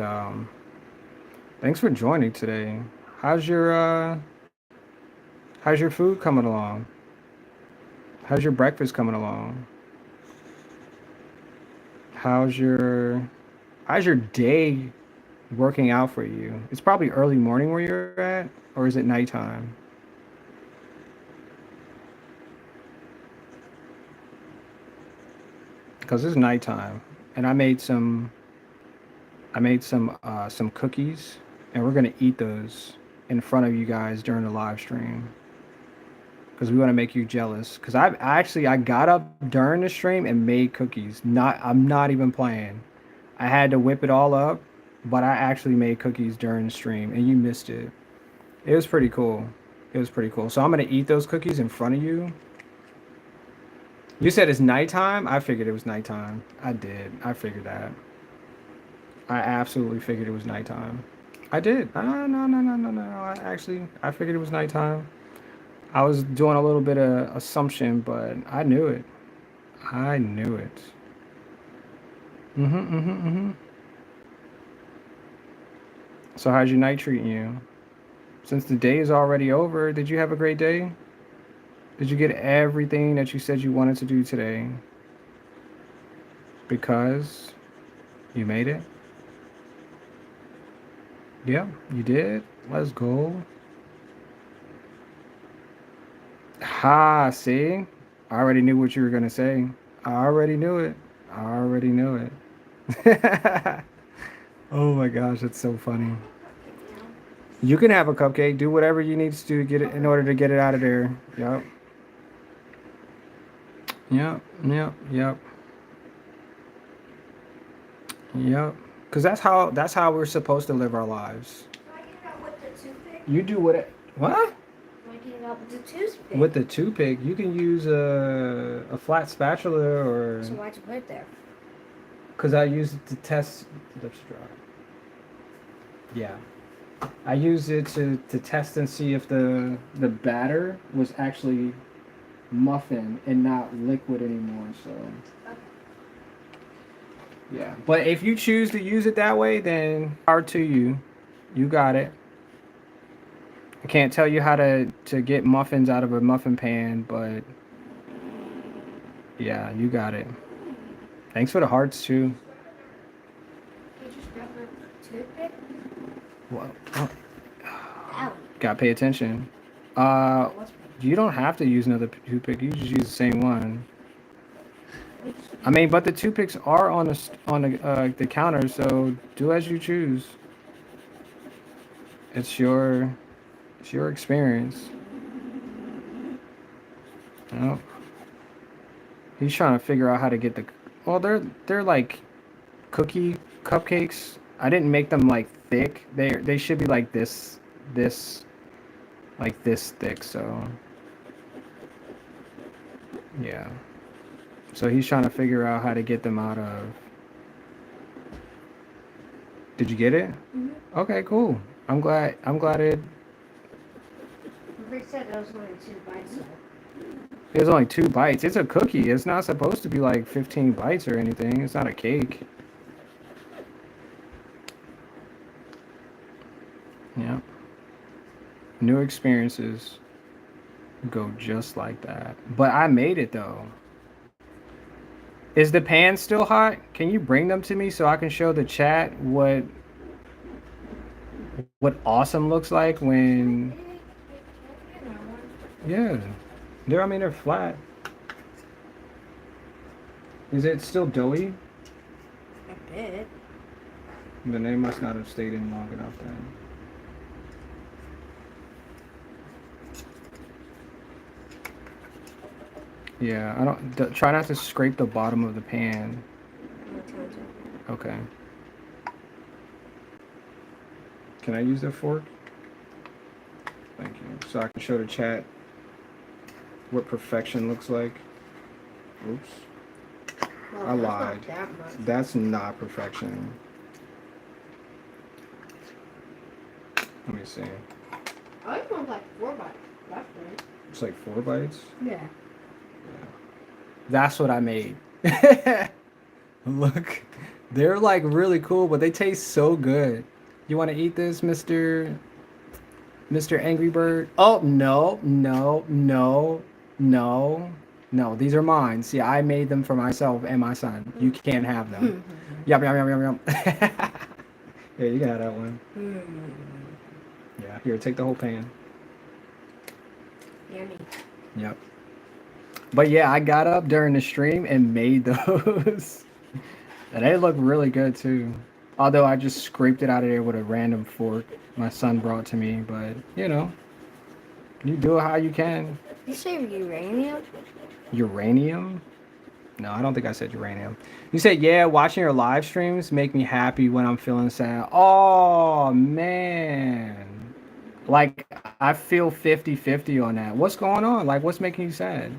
thanks for joining today. How's your uh, how's your food coming along? How's your breakfast coming along? How's your how's your day working out for you? It's probably early morning where you're at, or is it nighttime? Because it's nighttime, and I made some cookies, and we're gonna eat those in front of you guys during the live stream because we want to make you jealous. Because I got up during the stream and made cookies. I'm not even playing. I had to whip it all up, but I actually made cookies during the stream, and you missed it. It was pretty cool. It was pretty cool. So I'm gonna eat those cookies in front of you. You said it's nighttime. I figured it was nighttime. I did. I figured that. I absolutely figured it was nighttime. I did. No, no, no, no, no, no. I figured it was nighttime. I was doing a little bit of assumption, but I knew it. I knew it. Mm-hmm. So how's your night treating you? Since the day is already over, did you have a great day? Did you get everything that you said you wanted to do today? Because you made it? Yeah, you did. Let's go. Ha, see? I already knew what you were going to say. I already knew it. I already knew it. Oh my gosh, that's so funny.
Now.
You can have a cupcake. Do whatever you need to do to get it in
Okay.
order to get it out of there. Yep. Yep. Yep. Yep. Yep. Cause that's how we're supposed to live our lives.
Can I get it out with the toothpick?
You do what?
Can I get it out with the toothpick?
With the toothpick, you can use a flat spatula or
So why'd you put it there?
because I use it to test lips dry. Yeah. I use it to test and see if the batter was actually muffin and not liquid anymore. So
Okay.
yeah. But if you choose to use it that way, then power to you. You got it. I can't tell you how to get muffins out of a muffin pan, but yeah, you got it. Thanks for the hearts too.
You just grab the toothpick?
Well, oh,
Ow.
gotta pay attention.
What's
You don't have to use another toothpick. You just use the same one. I mean, but the toothpicks are on the counter, so do as you choose. It's your experience. Oh, he's trying to figure out how to get the. Well, they're like cookie cupcakes. I didn't make them like thick. They should be like this like this thick. So yeah. So he's trying to figure out how to get them out of. Did you get it?
Mm-hmm.
Okay, cool. I'm glad
They said there was only 2 bites.
it's only 2 bites. It's a cookie. It's not supposed to be like 15 bites or anything. It's not a cake. Yeah. New experiences go just like that. But I made it though. Is the pan still hot? Can you bring them to me so I can show the chat what awesome looks like when yeah. They're flat. Is it still doughy?
A bit.
Then they must not have stayed in long enough then. Yeah, I try not to scrape the bottom of the pan. Okay. Can I use the fork? Thank you. So I can show the chat what perfection looks like. Oops.
Well,
I
that's
lied.
not that much.
That's not perfection. Let me see.
I just want like 4 bites. That's good.
It's like 4 bites.
Yeah.
That's what I made. Look, they're like really cool, but they taste so good. You want to eat this, Mr. Angry Bird? Oh, no, no, no, no, no. These are mine. See, I made them for myself and my son. You can't have them. Yum, yum, yum, yum, yum. Yeah, you can have that one. Yeah, here, take the whole pan.
Yummy.
Yep. But yeah, I got up during the stream and made those. And they look really good too. Although I just scraped it out of there with a random fork my son brought to me. But, you do it how you can.
You say uranium?
Uranium? No, I don't think I said uranium. You said, yeah, watching your live streams make me happy when I'm feeling sad. Oh, man. Like, I feel 50-50 on that. What's going on? Like, what's making you sad?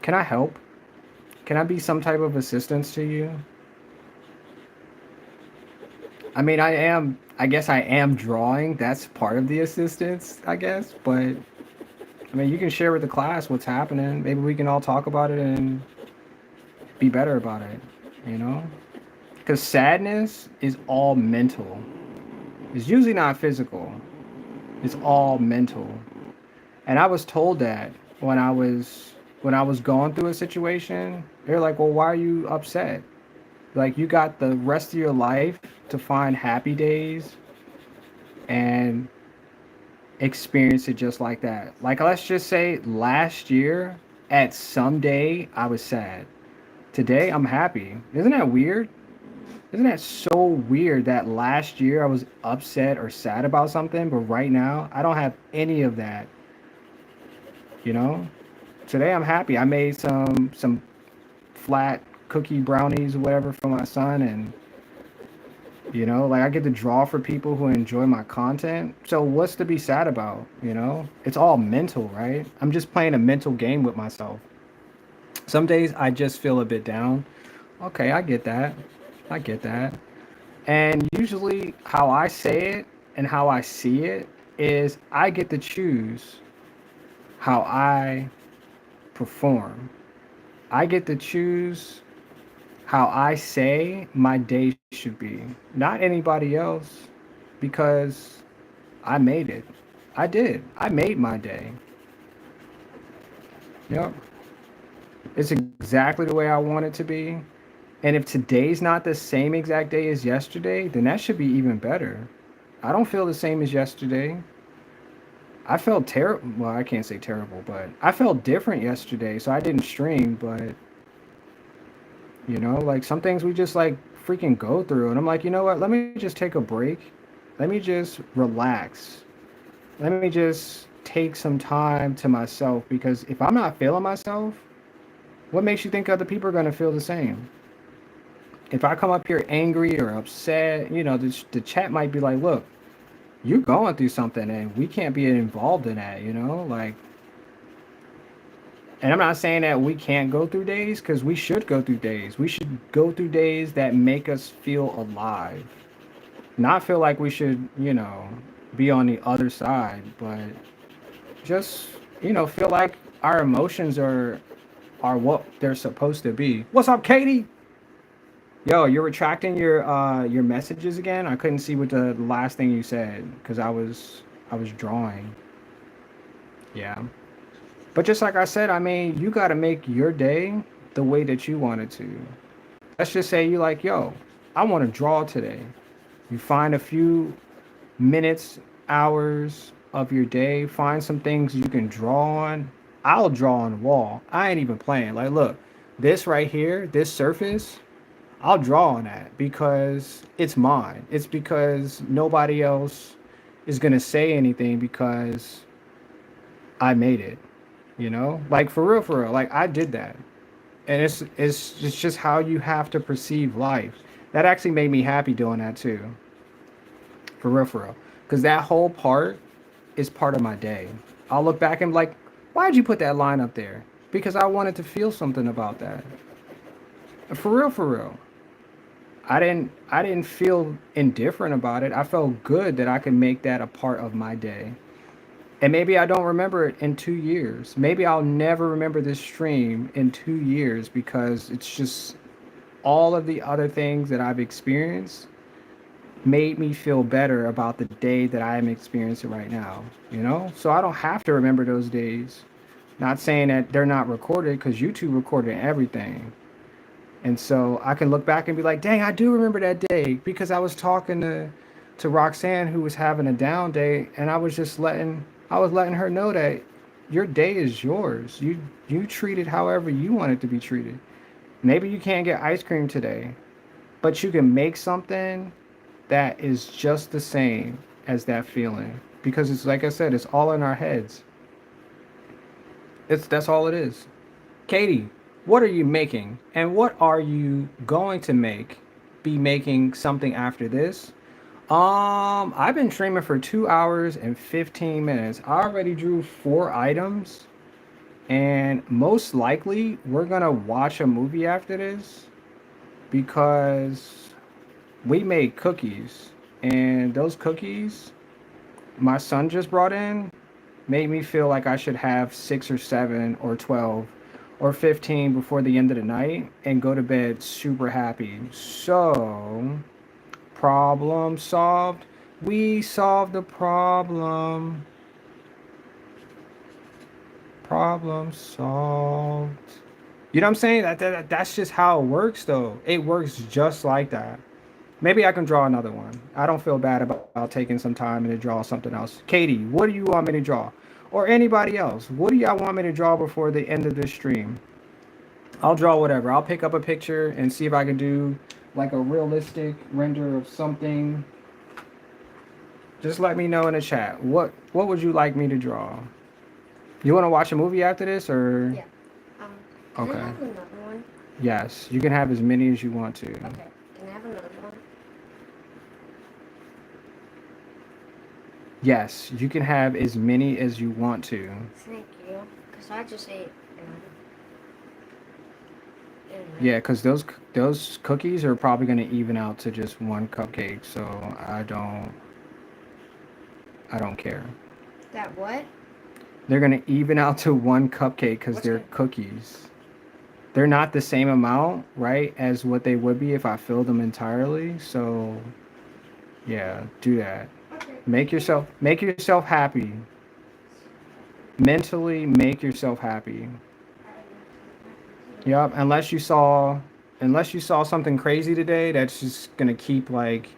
Can I help? Can I be some type of assistance to you? I mean, I guess I am drawing. That's part of the assistance, I guess. But, I mean, you can share with the class what's happening. Maybe we can all talk about it and be better about it, Because sadness is all mental. It's usually not physical. It's all mental. And I was told that when I was going through a situation. They're like, "Well, why are you upset? Like you got the rest of your life to find happy days and experience it just like that." Like let's just say last year at some day I was sad. Today I'm happy. Isn't that weird? Isn't that so weird that last year I was upset or sad about something, but right now I don't have any of that, you know? Today I'm happy. I made some flat cookie brownies or whatever for my son, and like I get to draw for people who enjoy my content. So what's to be sad about, It's all mental, right? I'm just playing a mental game with myself. Some days I just feel a bit down. Okay, I get that. I get that. And usually, how I say it and how I see it is I get to choose how I perform. I get to choose how I say my day should be, not anybody else, because I made it. I did. I made my day. Yep. It's exactly the way I want it to be. And if today's not the same exact day as yesterday, then that should be even better. I don't feel the same as yesterday. I felt terrible. Well, I can't say terrible, but I felt different yesterday, so I didn't stream. But like some things we just like freaking go through, and I'm like, you know what? Let me just take a break. Let me just relax. Let me just take some time to myself because if I'm not feeling myself, what makes you think other people are gonna feel the same? If I come up here angry or upset, the chat might be like, look, you're going through something and we can't be involved in that, like. And I'm not saying that we can't go through days because we should go through days. We should go through days that make us feel alive. Not feel like we should, be on the other side, but just, feel like our emotions are what they're supposed to be. What's up, Katie? Yo, you're retracting your messages again? I couldn't see what the last thing you said because I was drawing. Yeah. But just like I said, I mean, you got to make your day the way that you want it to. Let's just say you like, yo, I want to draw today. You find a few minutes, hours of your day, find some things you can draw on. I'll draw on the wall. I ain't even playing. Like, look, this right here, this surface, I'll draw on that because it's mine. It's because nobody else is going to say anything because I made it, Like for real, like I did that. And it's just how you have to perceive life. That actually made me happy doing that too. For real. Because that whole part is part of my day. I'll look back and be like, why'd you put that line up there? Because I wanted to feel something about that. For real. I didn't feel indifferent about it. I felt good that I could make that a part of my day. And maybe I don't remember it in 2 years. Maybe I'll never remember this stream in 2 years because it's just all of the other things that I've experienced made me feel better about the day that I am experiencing right now. So I don't have to remember those days. Not saying that they're not recorded because YouTube recorded everything. And so I can look back and be like, dang, I do remember that day because I was talking to Roxanne who was having a down day and I was letting her know that your day is yours. You treat it however you want it to be treated. Maybe you can't get ice cream today, but you can make something that is just the same as that feeling because it's like I said, it's all in our heads. That's all it is. Katie, what are you making? And what are you going to make? Be making something after this? I've been streaming for 2 hours and 15 minutes. I already drew 4 items, and most likely we're gonna watch a movie after this because we made cookies, and those cookies my son just brought in made me feel like I should have 6 or 7 or 12 or 15 before the end of the night and go to bed super happy. So, problem solved. We solved the problem. Problem solved. You know what I'm saying? That's just how it works, though. It works just like that. Maybe I can draw another one. I don't feel bad about taking some time and to draw something else. Katie, what do you want me to draw? Or anybody else? What do y'all want me to draw before the end of this stream? I'll draw whatever. I'll pick up a picture and see if I can do like a realistic render of something. Just let me know in the chat. What would you like me to draw? You want to watch a movie after this or?
Yeah. Can I
Okay.
have another one?
Yes, you can have as many as you want to.
Okay. Can I have another one?
Yes, you can have as many as you want to.
Thank you. Because I just ate.
Yeah, because those cookies are probably going to even out to just one cupcake, so I don't care.
That what?
They're going to even out to one cupcake because
What's
they're
good?
cookies. They're not the same amount, right, as what they would be if I filled them entirely. So, yeah, do that.
Okay.
Make yourself happy. Mentally make yourself happy. Yep, unless you saw something crazy today that's just going to keep like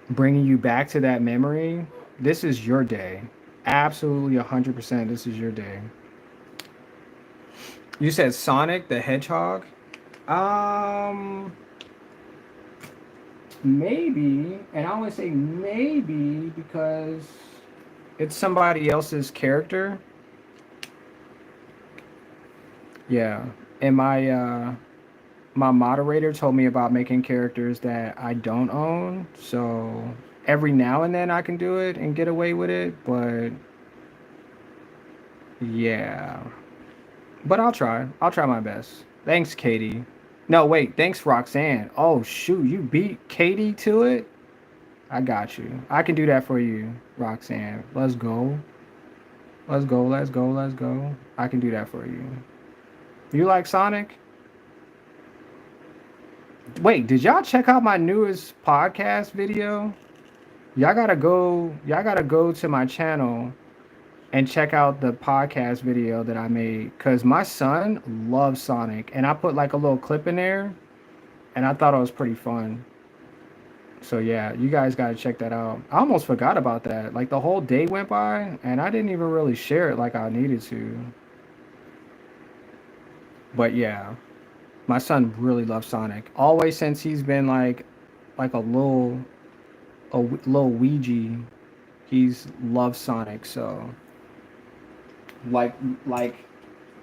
bringing you back to that memory. This is your day. Absolutely 100% this is your day. You said Sonic the Hedgehog? Um, maybe, and I only say maybe because it's somebody else's character. Yeah. And my moderator told me about making characters that I don't own. So every now and then I can do it and get away with it, but yeah. But I'll try. I'll try my best. Thanks, Katie. No, wait. Thanks, Roxanne. Oh, shoot. You beat Katie to it? I got you. I can do that for you, Roxanne. Let's go. Let's go. Let's go. Let's go. I can do that for you. You like Sonic? Wait, did y'all check out my newest podcast video? Y'all gotta go to my channel and check out the podcast video that I made because my son loves Sonic and I put like a little clip in there and I thought it was pretty fun. So yeah, you guys gotta check that out. I almost forgot about that. Like the whole day went by and I didn't even really share it like I needed to. But yeah, my son really loves Sonic. Always since he's been like a little Ouija, he's loved Sonic. So like like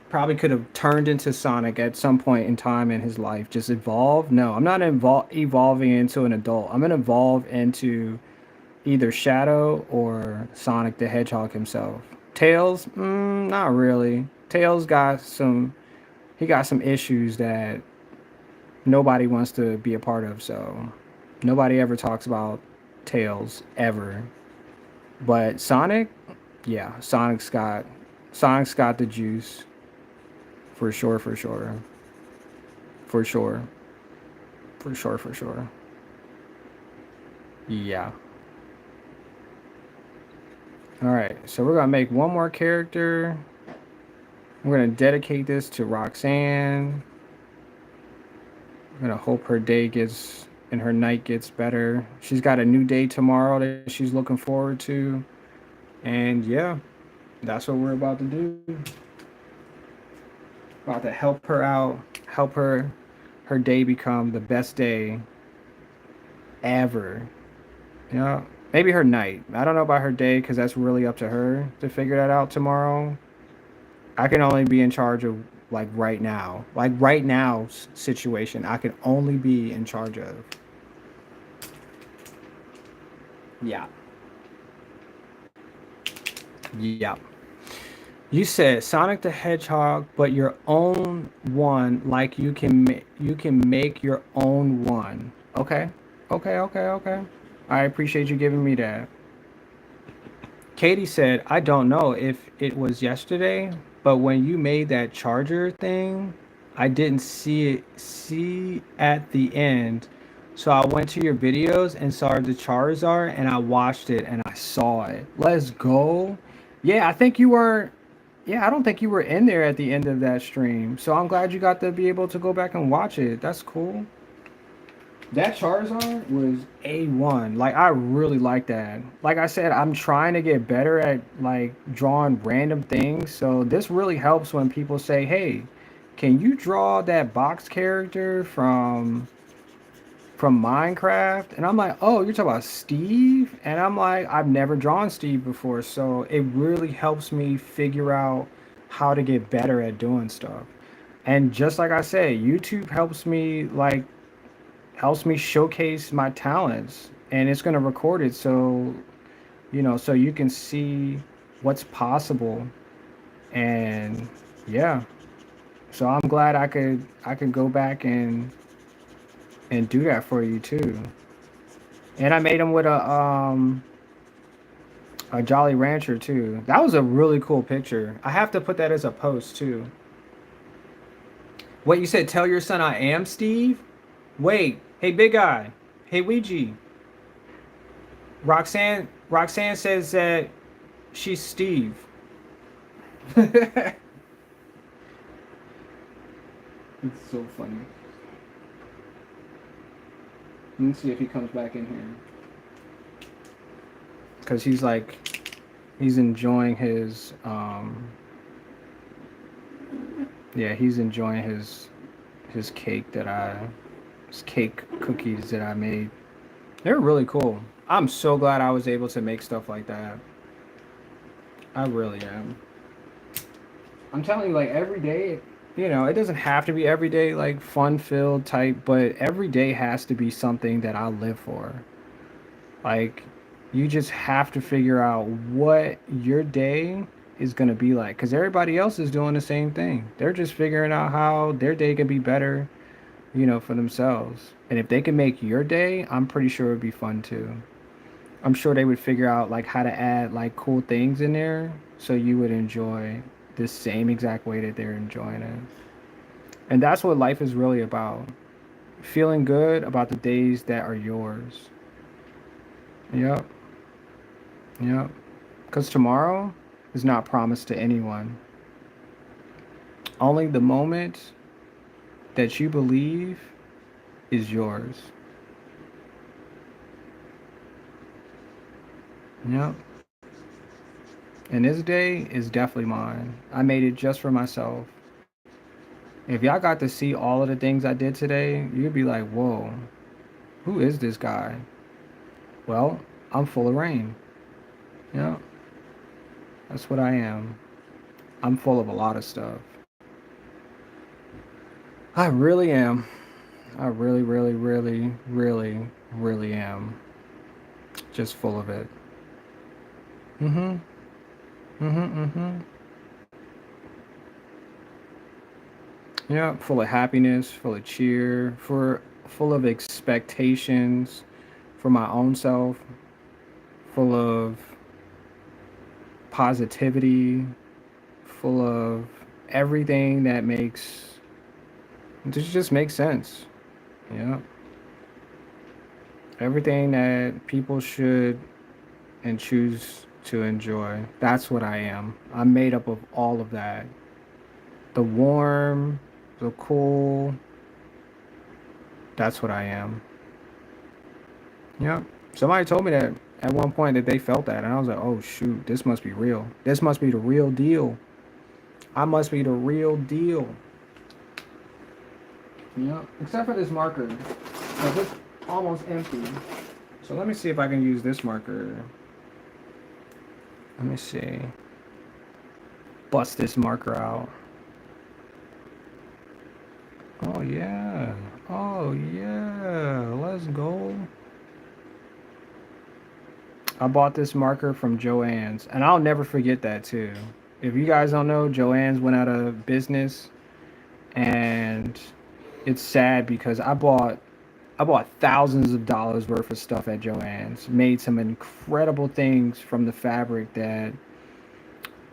probably could have turned into Sonic at some point in time in his life. Just evolve. No, I'm not evolving into an adult. I'm gonna evolve into either Shadow or Sonic the Hedgehog himself. Tails, not really. Tails got some. He got some issues that nobody wants to be a part of. So nobody ever talks about Tails ever. But Sonic, yeah, Sonic's got the juice for sure, for sure, for sure, for sure, for sure. Yeah. All right, so we're gonna make one more character. We're gonna dedicate this to Roxanne. I'm gonna hope her day gets and her night gets better. She's got a new day tomorrow that she's looking forward to. And yeah, that's what we're about to do. About to help her out, help her day become the best day ever. You know, maybe her night. I don't know about her day because that's really up to her to figure that out tomorrow. I can only be in charge of like right now situation. I can only be in charge of. Yeah. Yeah. You said Sonic the Hedgehog, but your own one, like you can make your own one. Okay. Okay, okay, okay. I appreciate you giving me that. Katie said, I don't know if it was yesterday, but when you made that charger thing, I didn't see at the end. So I went to your videos and saw the Charizard and I watched it and I saw it. Let's go. Yeah, I think you were. Yeah, I don't think you were in there at the end of that stream. So I'm glad you got to be able to go back and watch it. That's cool. That Charizard was A1. Like I really like that. Like I said, I'm trying to get better at like drawing random things. So this really helps when people say, "Hey, can you draw that box character from Minecraft?" And I'm like, "Oh, you're talking about Steve?" And I'm like, "I've never drawn Steve before." So it really helps me figure out how to get better at doing stuff. And just like I said, YouTube helps me showcase my talents, and it's going to record it so so you can see what's possible. And yeah, so I'm glad I could go back and do that for you too. And I made him with a Jolly Rancher too. That was a really cool picture. I have to put that as a post too. What you said, tell your son I am Steve? Wait, hey big guy. Hey Ouija. Roxanne says that she's Steve. It's so funny. Let me see if he comes back in here. Cause he's enjoying his yeah, he's enjoying his cake that I his cake cookies that I made. They're really cool. I'm so glad I was able to make stuff like that. I really am. I'm telling you, like every day, it doesn't have to be every day like fun filled type, but every day has to be something that I live for. Like, you just have to figure out what your day is going to be like because everybody else is doing the same thing. They're just figuring out how their day can be better, for themselves. And if they can make your day, I'm pretty sure it would be fun too. I'm sure they would figure out like how to add like cool things in there so you would enjoy the same exact way that they're enjoying it. And that's what life is really about. Feeling good about the days that are yours. Yep. Yep. Because tomorrow is not promised to anyone. Only the moment that you believe is yours. Yep. And this day is definitely mine. I made it just for myself. If y'all got to see all of the things I did today, you'd be like, whoa, who is this guy? Well, I'm full of rain. Yeah, that's what I am. I'm full of a lot of stuff. I really am. I really, really, really, really, really am. Just full of it. Mm-hmm. Mm-hmm. Mm-hmm. Yeah, full of happiness, full of cheer, full of expectations for my own self, full of positivity, full of everything that just makes sense. Yeah. Everything that people should and choose to enjoy. That's what I am. I'm made up of all of that. The warm, the cool, that's what I am. Yeah. Somebody told me that at one point that they felt that and I was like, "Oh shoot, this must be real. This must be the real deal. I must be the real deal." Yeah. Except for this marker. 'Cause it's almost empty. So let me see if I can use this marker. Let me see. Bust this marker out. Oh yeah. Oh yeah. Let's go. I bought this marker from Joann's, and I'll never forget that too. If you guys don't know, Joann's went out of business, and it's sad because I bought thousands of dollars worth of stuff at Joann's. Made some incredible things from the fabric that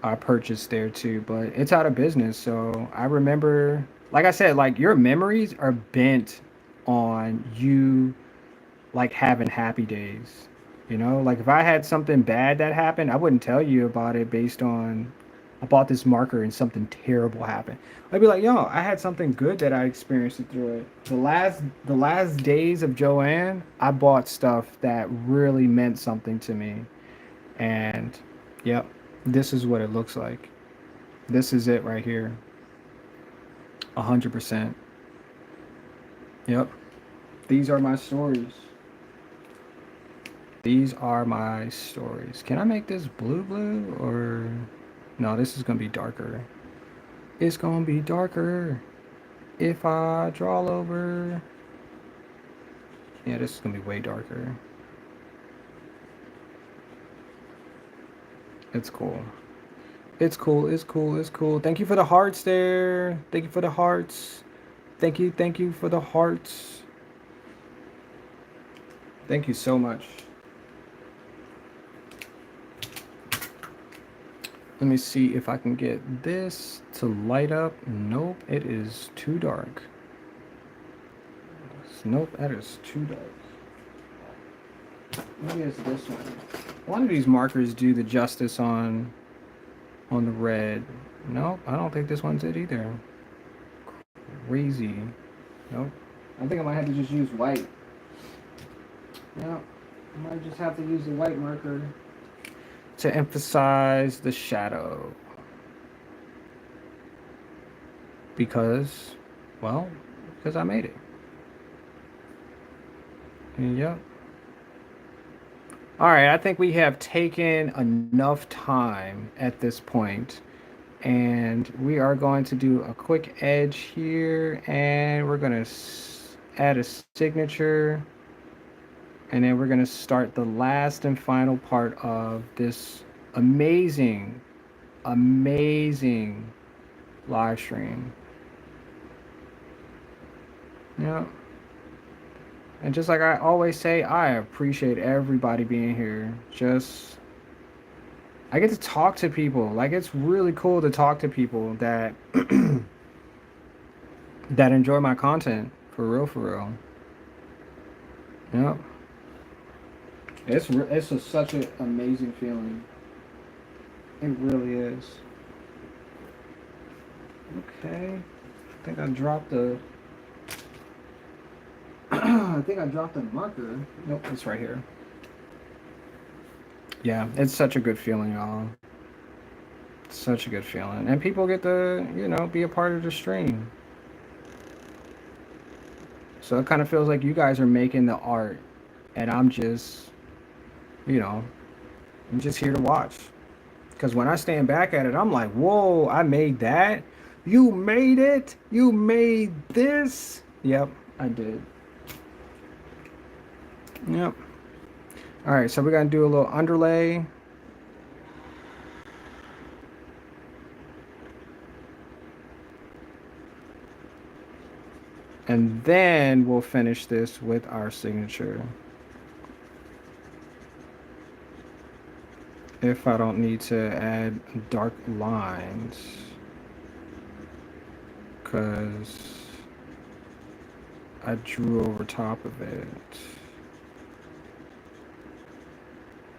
I purchased there too, but it's out of business. So I remember, like I said, like your memories are bent on you like having happy days. Like if I had something bad that happened, I wouldn't tell you about it based on I bought this marker and something terrible happened. I'd be like, yo, I had something good that I experienced through it. The last days of Joanne, I bought stuff that really meant something to me. And yep, this is what it looks like. This is it right here. 100%. Yep. These are my stories. These are my stories. Can I make this blue or no, this is gonna be darker. It's gonna be darker if I draw over. Yeah, this is gonna be way darker. It's cool. It's cool. It's cool. It's cool. Thank you for the hearts there. Thank you for the hearts. Thank you. Thank you for the hearts. Thank you so much. Let me see if I can get this to light up. Nope, it is too dark. Nope, that is too dark. Maybe it's this one. One of these markers do the justice on the red. Nope, I don't think this one's it either. Crazy. Nope. I think I might have to just use white. Yeah, I might just have to use the white marker to emphasize the shadow. Because, well, because I made it. Yep. All right, I think we have taken enough time at this point, and we are going to do a quick edge here, and we're going to add a signature, and then we're going to start the last and final part of this amazing, amazing live stream. Yeah. And just like I always say, I appreciate everybody being here. Just, I get to talk to people. Like, it's really cool to talk to people that that enjoy my content. For real, for real. Yep. It's such an amazing feeling. It really is. Okay. I think I dropped the I think I dropped a marker. Nope, it's right here. Yeah, it's such a good feeling, y'all. Such a good feeling. And people get to, be a part of the stream. So it kind of feels like you guys are making the art and I'm just, I'm just here to watch. Because when I stand back at it, I'm like, whoa, I made that? You made it? You made this? Yep, I did. Yep. All right, so we're going to do a little underlay. And then we'll finish this with our signature. If I don't need to add dark lines. Because I drew over top of it.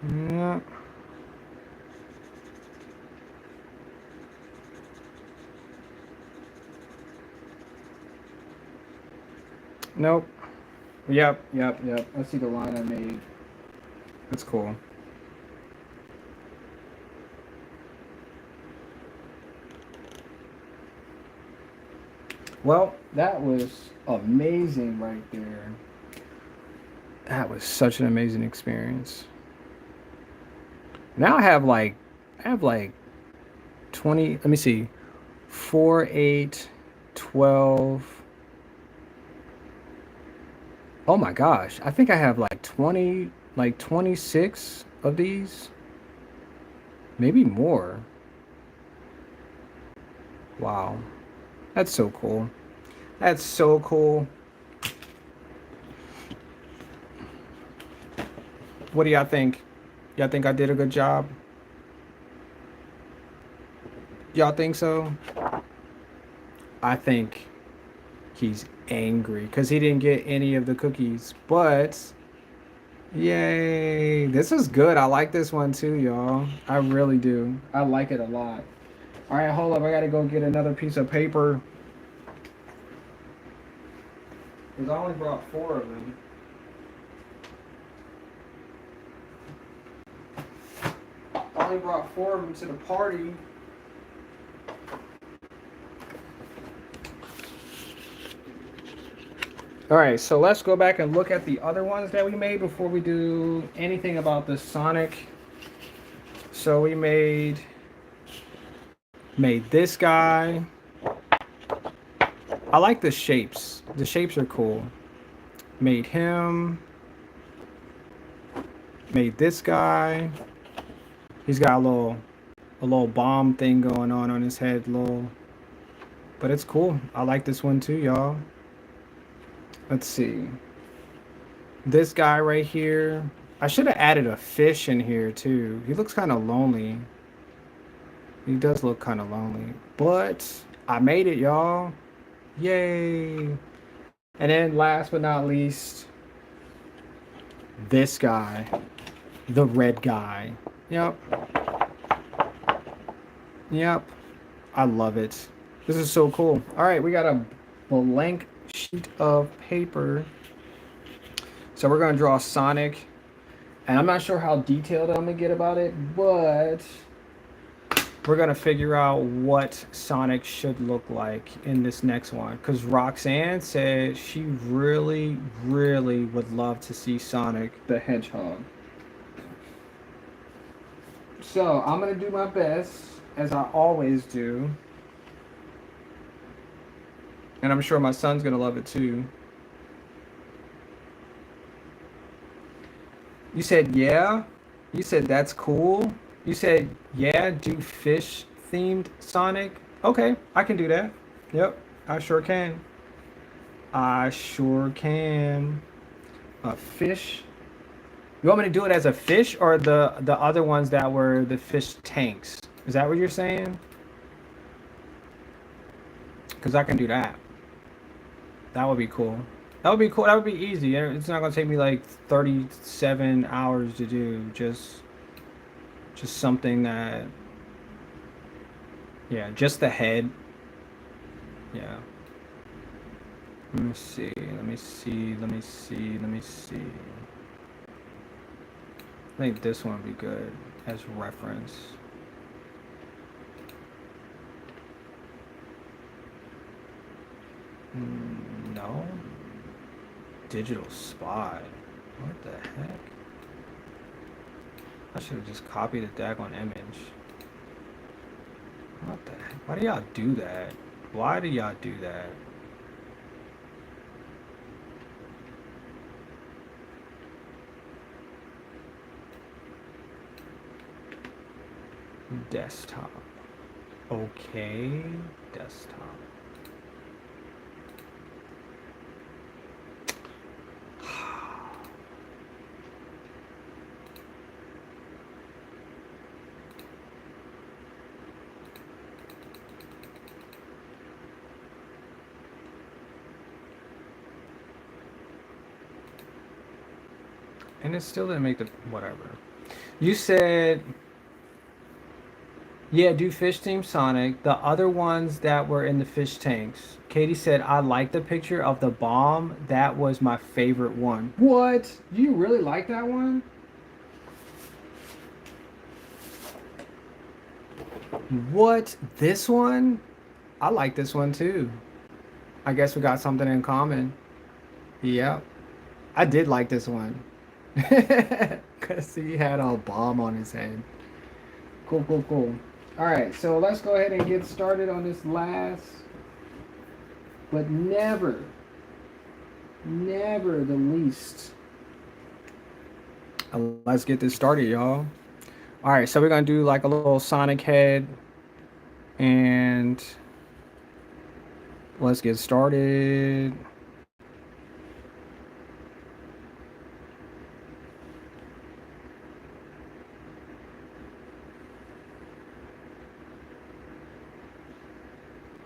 Yeah. Nope. Yep. I see the line I made. That's cool. Well, that was amazing right there. That was such an amazing experience. Now I have like 20, let me see. 4, 8, 12. Oh my gosh. I think I have like 26 of these. Maybe more. Wow. That's so cool. That's so cool. What do y'all think? Y'all think I did a good job? Y'all think so? I think he's angry because he didn't get any of the cookies. But, yay. This is good. I like this one too, y'all. I really do. I like it a lot. All right, hold up. I gotta go get another piece of paper. Because I only brought 4 of them. I only brought 4 of them to the party. All right, so let's go back and look at the other ones that we made before we do anything about the Sonic. So we made this guy. I like the shapes. The shapes are cool. Made him. Made this guy. He's got a little bomb thing going on his head, little. But it's cool. I like this one too, y'all. Let's see. This guy right here. I should have added a fish in here too. He looks kind of lonely. He does look kind of lonely. But I made it, y'all. Yay. And then last but not least, this guy. The red guy. Yep. Yep. I love it. This is so cool. All right, we got a blank sheet of paper. So we're going to draw Sonic. And I'm not sure how detailed I'm going to get about it, but we're going to figure out what Sonic should look like in this next one. Because Roxanne said she really, really would love to see Sonic the Hedgehog. So I'm going to do my best, as I always do. And I'm sure my son's going to love it too. You said, yeah? You said, that's cool? You said, yeah, do fish themed Sonic? Okay, I can do that. Yep, I sure can. I sure can. A fish. You want me to do it as a fish or the other ones that were the fish tanks? Is that what you're saying? Because I can do that. That would be cool. That would be cool. That would be easy. It's not gonna take me like 37 hours to do. Just something that, yeah, just the head. Yeah. Let me see. Let me see. Let me see. Let me see. I think this one would be good as reference. No. Digital spy. What the heck? I should have just copied the daggone image. What the heck? Why do y'all do that? Why do y'all do that? Desktop. Okay. Desktop. And it still didn't make the whatever. You said, yeah, do fish team Sonic. The other ones that were in the fish tanks. Katie said, I like the picture of the bomb. That was my favorite one. What? You really like that one? What? This one? I like this one too. I guess we got something in common. Yep. I did like this one. Because he had a bomb on his head. Cool, cool, cool. All right, so let's go ahead and get started on this last, but never the least. Let's get this started, y'all. All right, so we're going to do like a little Sonic head. And let's get started.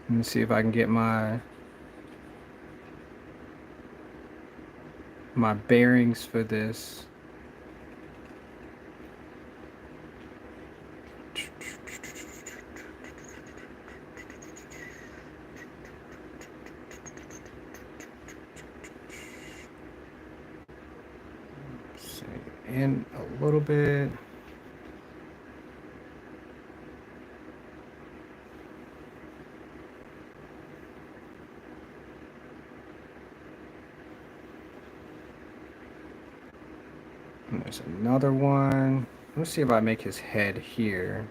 Let me see if I can get my bearings for this. see. In a little bit. And there's another one. Let's see if I make his head here.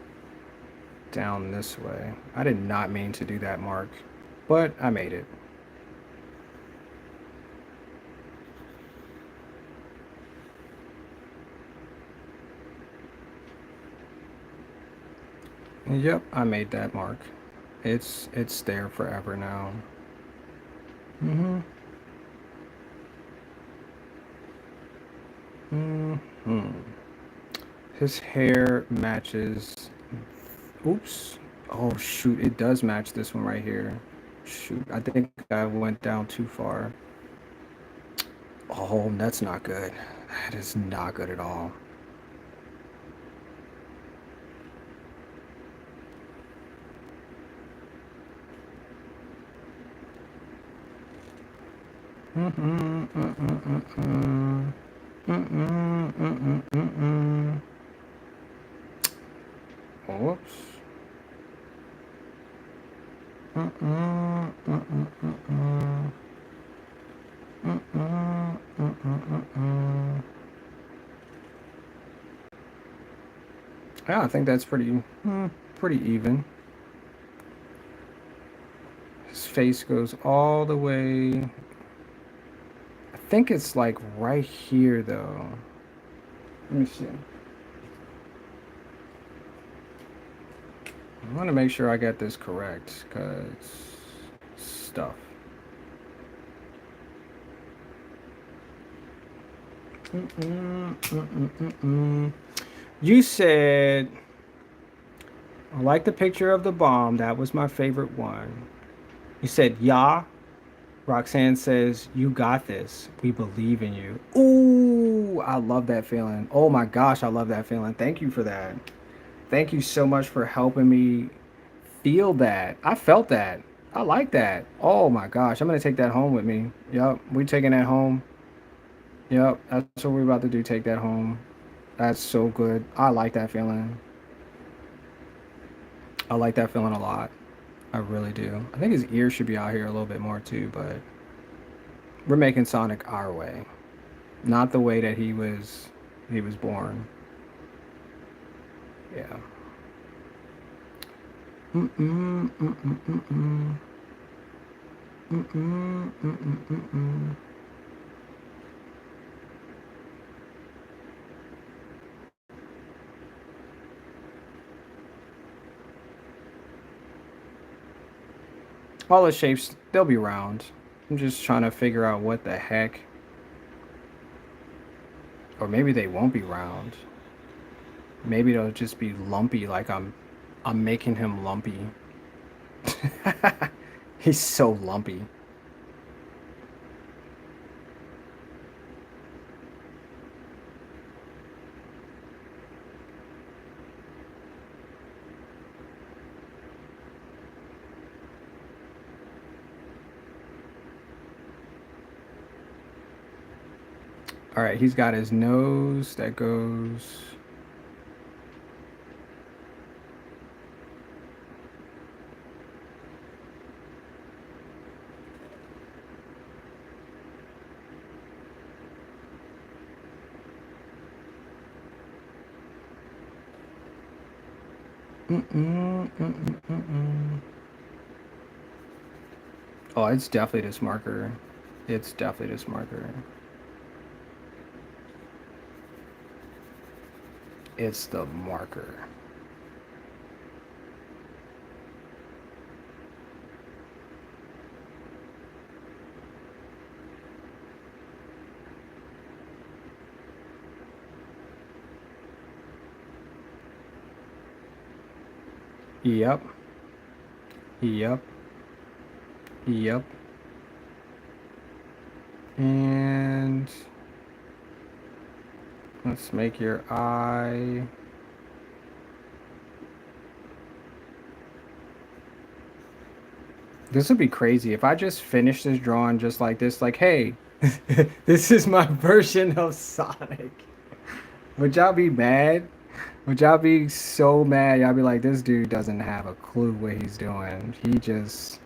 Down this way. I did not mean to do that, Mark. But I made it. Yep, I made that, Mark. It's there forever now. Mm-hmm. Mm-hmm. His hair matches. Oops. Oh shoot, it does match this one right here. Shoot, I think I went down too far. Oh, that's not good. That is not good at all. Mm-mm, mm-mm, mm-mm. Mm-mm, mm-mm, mm-mm. Whoops. Mm-mm, mm-mm, mm-mm. Mm-mm, mm-mm, mm-mm. Yeah, I think that's pretty even. His face goes all the way. I think it's like right here though. Let me see. I want to make sure I get this correct, cause stuff. Mm-mm, mm-mm, mm-mm. You said I like the picture of the bomb. That was my favorite one. You said yeah. Roxanne says, "You got this. We believe in you." Ooh, I love that feeling. Oh my gosh, I love that feeling. Thank you for that. Thank you so much for helping me feel that. I felt that. I like that. Oh my gosh, I'm gonna take that home with me. Yep, we taking that home. Yep, that's what we're about to do. Take that home. That's so good. I like that feeling. I like that feeling a lot. I really do. I think his ears should be out here a little bit more too, but we're making Sonic our way, not the way that he was born. Yeah. Mm-mm, mm-mm, mm-mm. Mm-mm, mm-mm, mm-mm. All the shapes, they'll be round. I'm just trying to figure out what the heck. Or maybe they won't be round. Maybe they'll just be lumpy like I'm making him lumpy. He's so lumpy. All right, he's got his nose that goes. Mm-mm, mm-mm, mm-mm. Oh, it's definitely this marker. It's definitely this marker. It's the marker. Yep. Yep. Yep. And let's make your eye. This would be crazy if I just finished this drawing just like this. Like, hey, this is my version of Sonic. Would y'all be mad? Would y'all be so mad? Y'all be like, this dude doesn't have a clue what he's doing. He just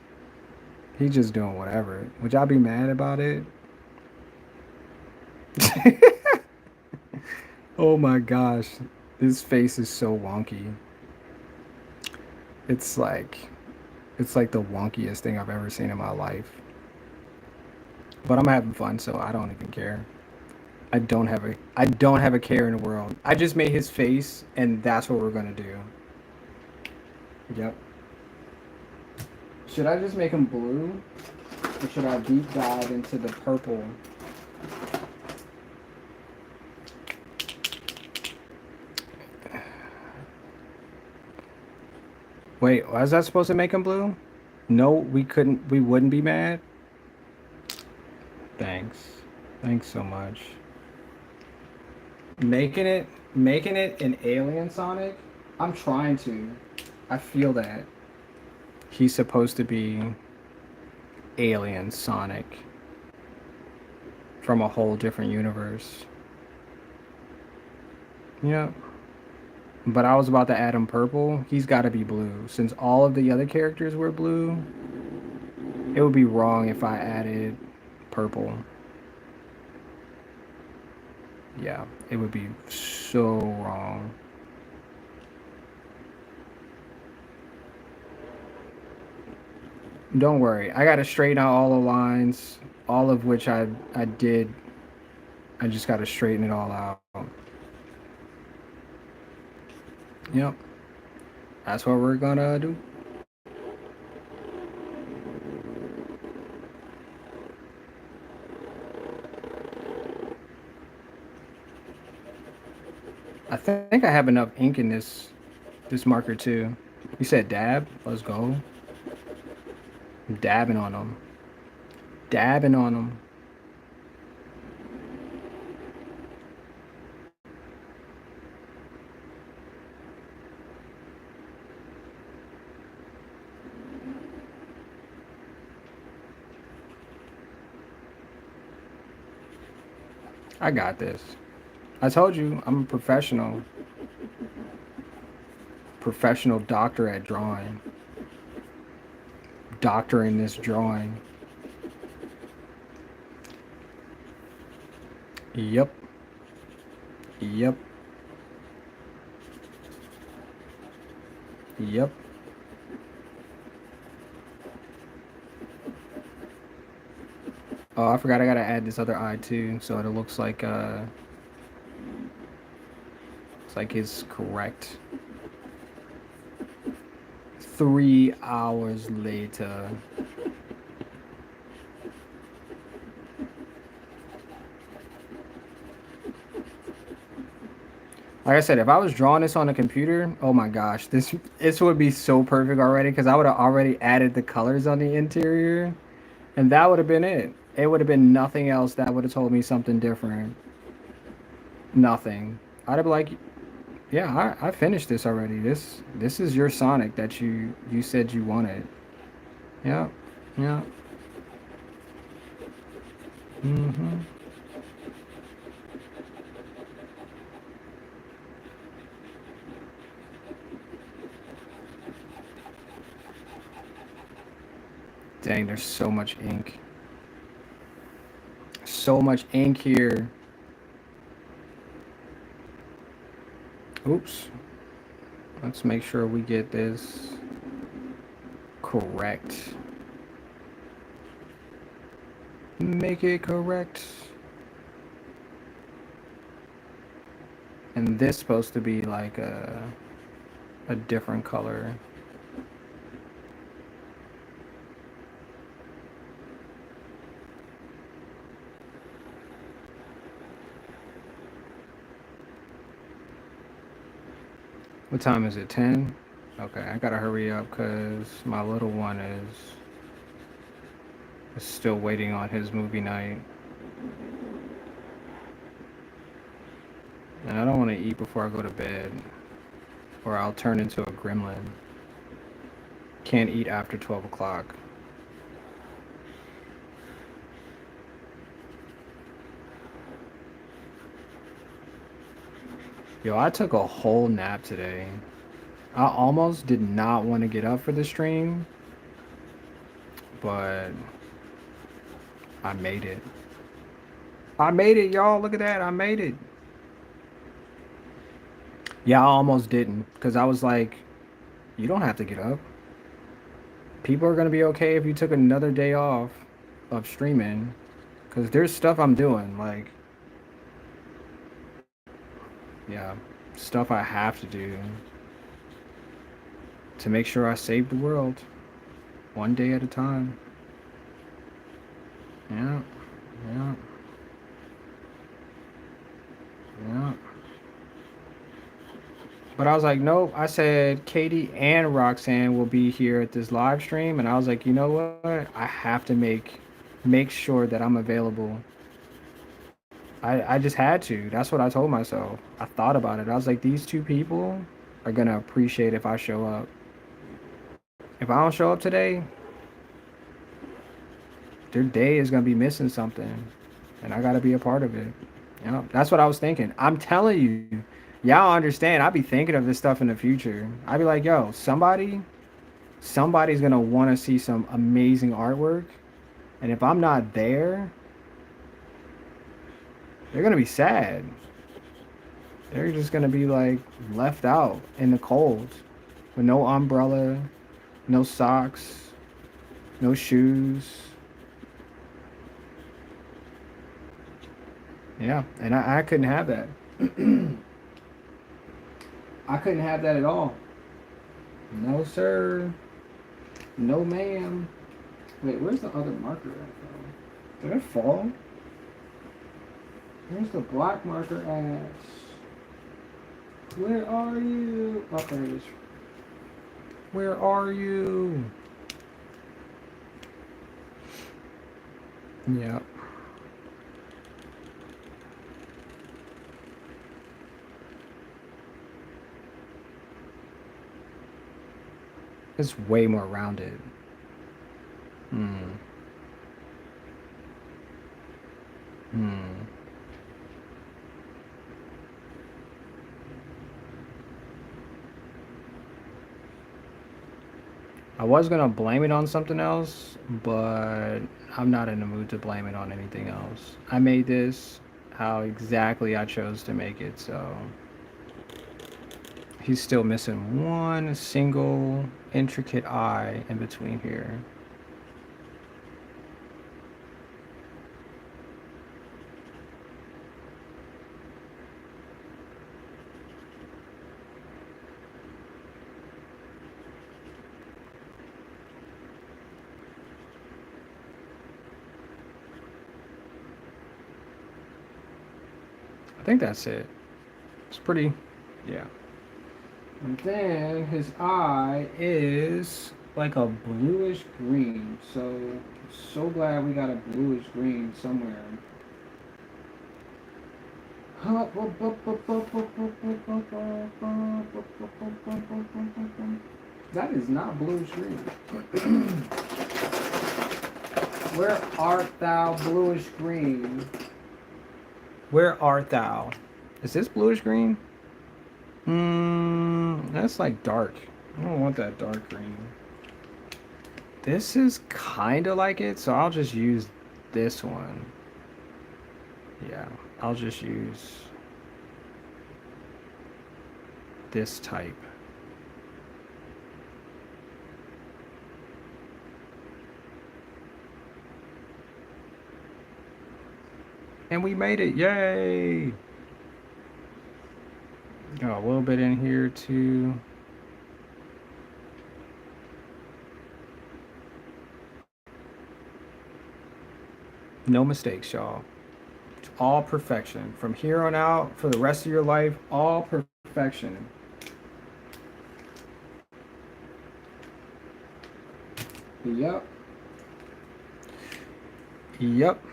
doing whatever. Would y'all be mad about it? Oh my gosh. His face is so wonky. It's like it's like the wonkiest thing I've ever seen in my life. But I'm having fun, so I don't even care. I don't have a care in the world. I just made his face and that's what we're gonna do. Yep. Should I just make him blue? Or should I deep dive into the purple? Wait, was that supposed to make him blue? No, we wouldn't be mad. Thanks. Thanks so much. Making it an alien Sonic? I'm trying to. I feel that. He's supposed to be alien Sonic from a whole different universe. Yep. But I was about to add him purple. He's got to be blue. Since all of the other characters were blue, it would be wrong if I added purple. Yeah, it would be so wrong. Don't worry. I got to straighten out all the lines, all of which I did. I just got to straighten it all out. Yep. That's what we're gonna do. I think I have enough ink in this marker too. You said dab. Let's go. I'm dabbing on them. Dabbing on them. I got this. I told you I'm a professional. Professional doctor at drawing. Doctoring this drawing. Yep. Yep. Yep. Oh, I forgot I gotta add this other eye too, so it looks like it's like it's correct. 3 hours later. Like I said, if I was drawing this on a computer, oh my gosh, this would be so perfect already because I would have already added the colors on the interior, and that would have been it. It would have been nothing else that would have told me something different. Nothing. I'd have been like, yeah, I finished this already. This is your Sonic that you said you wanted. Yeah, yeah. Mm-hmm. Dang, there's so much ink. So much ink here. Oops. Let's make sure we get this correct. Make it correct. And this supposed to be like a different color. What time is it? 10? Okay, I gotta hurry up because my little one is still waiting on his movie night. And I don't want to eat before I go to bed, or I'll turn into a gremlin. Can't eat after 12 o'clock. Yo, I took a whole nap today. I almost did not want to get up for the stream, but I made it. I made it, y'all. Look at that. I made it. Yeah, I almost didn't because I was like, you don't have to get up. People are going to be okay if you took another day off of streaming because there's stuff I'm doing. Like, yeah, stuff I have to do to make sure I save the world one day at a time. Yeah, yeah, yeah. But I was like, nope. I said Katie and Roxanne will be here at this live stream, and I was like, you know what? I have to make sure that I'm available. I just had to. That's what I told myself. I thought about it. I was like, these two people are gonna appreciate if I show up. If I don't show up today, their day is gonna be missing something, and I gotta be a part of it. Yeah, that's what I was thinking. I'm telling you, y'all understand. I be thinking of this stuff in the future. I'd be like, yo, somebody's gonna want to see some amazing artwork, and if I'm not there, they're gonna be sad. They're just gonna be like left out in the cold with no umbrella, no socks, no shoes. Yeah, and I couldn't have that. I couldn't have that at all. No, sir. No, ma'am. Wait, where's the other marker at, though? Did it fall? Where's the black marker at? Where are you? Oh, there it is. Where are you? Yeah. It's way more rounded. Hmm. Hmm. I was gonna blame it on something else, but I'm not in the mood to blame it on anything else. I made this how exactly I chose to make it, so he's still missing one single intricate eye in between here. I think that's it. It's pretty, yeah. And then his eye is like a bluish green. So glad we got a bluish green somewhere. That is not bluish green. Where art thou, bluish green? Where art thou? Is this bluish green? That's like dark. I don't want that dark green. This is kind of like it, so I'll just use this one. Yeah, I'll just use this type. And we made it, yay! Got a little bit in here too. No mistakes, y'all. It's all perfection. From here on out, for the rest of your life, all perfection. Yep. Yep.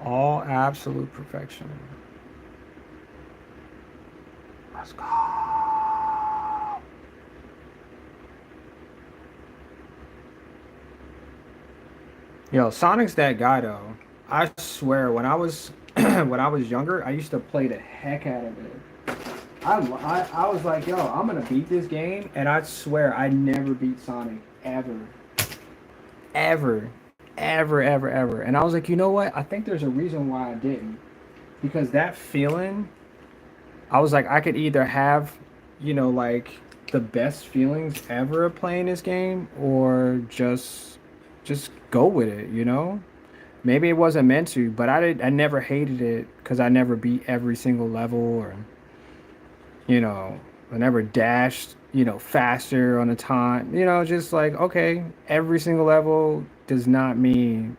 All absolute perfection. Let's go. Yo, Sonic's that guy though. I swear, when I was when I was younger, I used to play the heck out of it. I was like, yo, I'm gonna beat this game, and I swear I never beat Sonic ever, ever, ever. And I was like, you know what? I think there's a reason why I didn't, because that feeling, I was like, I could either have, like the best feelings ever playing this game, or just go with it. Maybe it wasn't meant to, but I never hated it because I never beat every single level, or you know, I never dashed, faster on the time. Just like, okay, every single level does not mean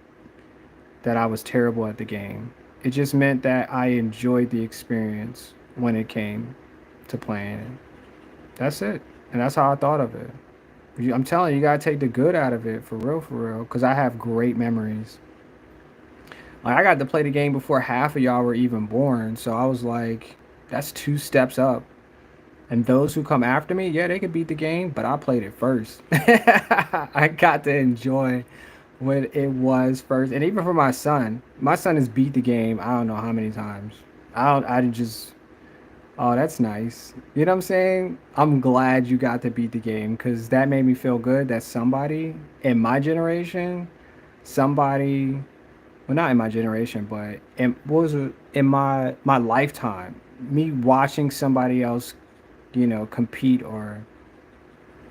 that I was terrible at the game. It just meant that I enjoyed the experience when it came to playing it. That's it. And that's how I thought of it. I'm telling you, you gotta take the good out of it for real. Because I have great memories. Like, I got to play the game before half of y'all were even born. So I was like, that's two steps up. And those who come after me, yeah, they could beat the game, but I played it first. I got to enjoy when it was first. And even for my son has beat the game, I don't know how many times. I just, oh, that's nice. You know what I'm saying? I'm glad you got to beat the game because that made me feel good that somebody in my generation, somebody, well, not in my generation, but in, what was it, in my lifetime, me watching somebody else, compete or,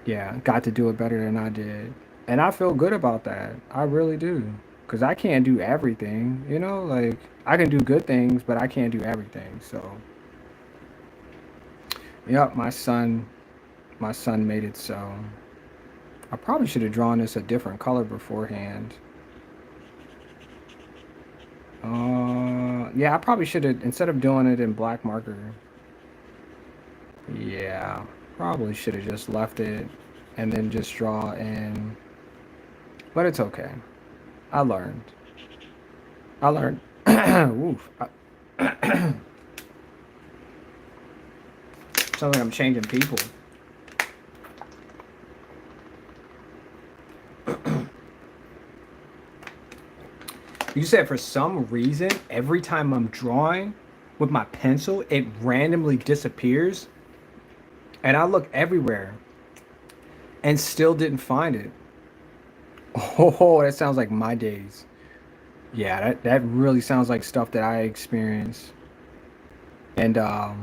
yeah, got to do it better than I did. And I feel good about that. I really do. Because I can't do everything, like I can do good things, but I can't do everything. So, yep, my son made it so. I probably should have drawn this a different color beforehand. Yeah, I probably should have, instead of doing it in black marker, yeah, probably should have just left it and then just draw in. But it's okay. I learned. I learned. Oof. Sounds like I'm changing people. You said for some reason, every time I'm drawing with my pencil, it randomly disappears. And I look everywhere and still didn't find it. Oh, that sounds like my days. Yeah, that really sounds like stuff that I experience. And I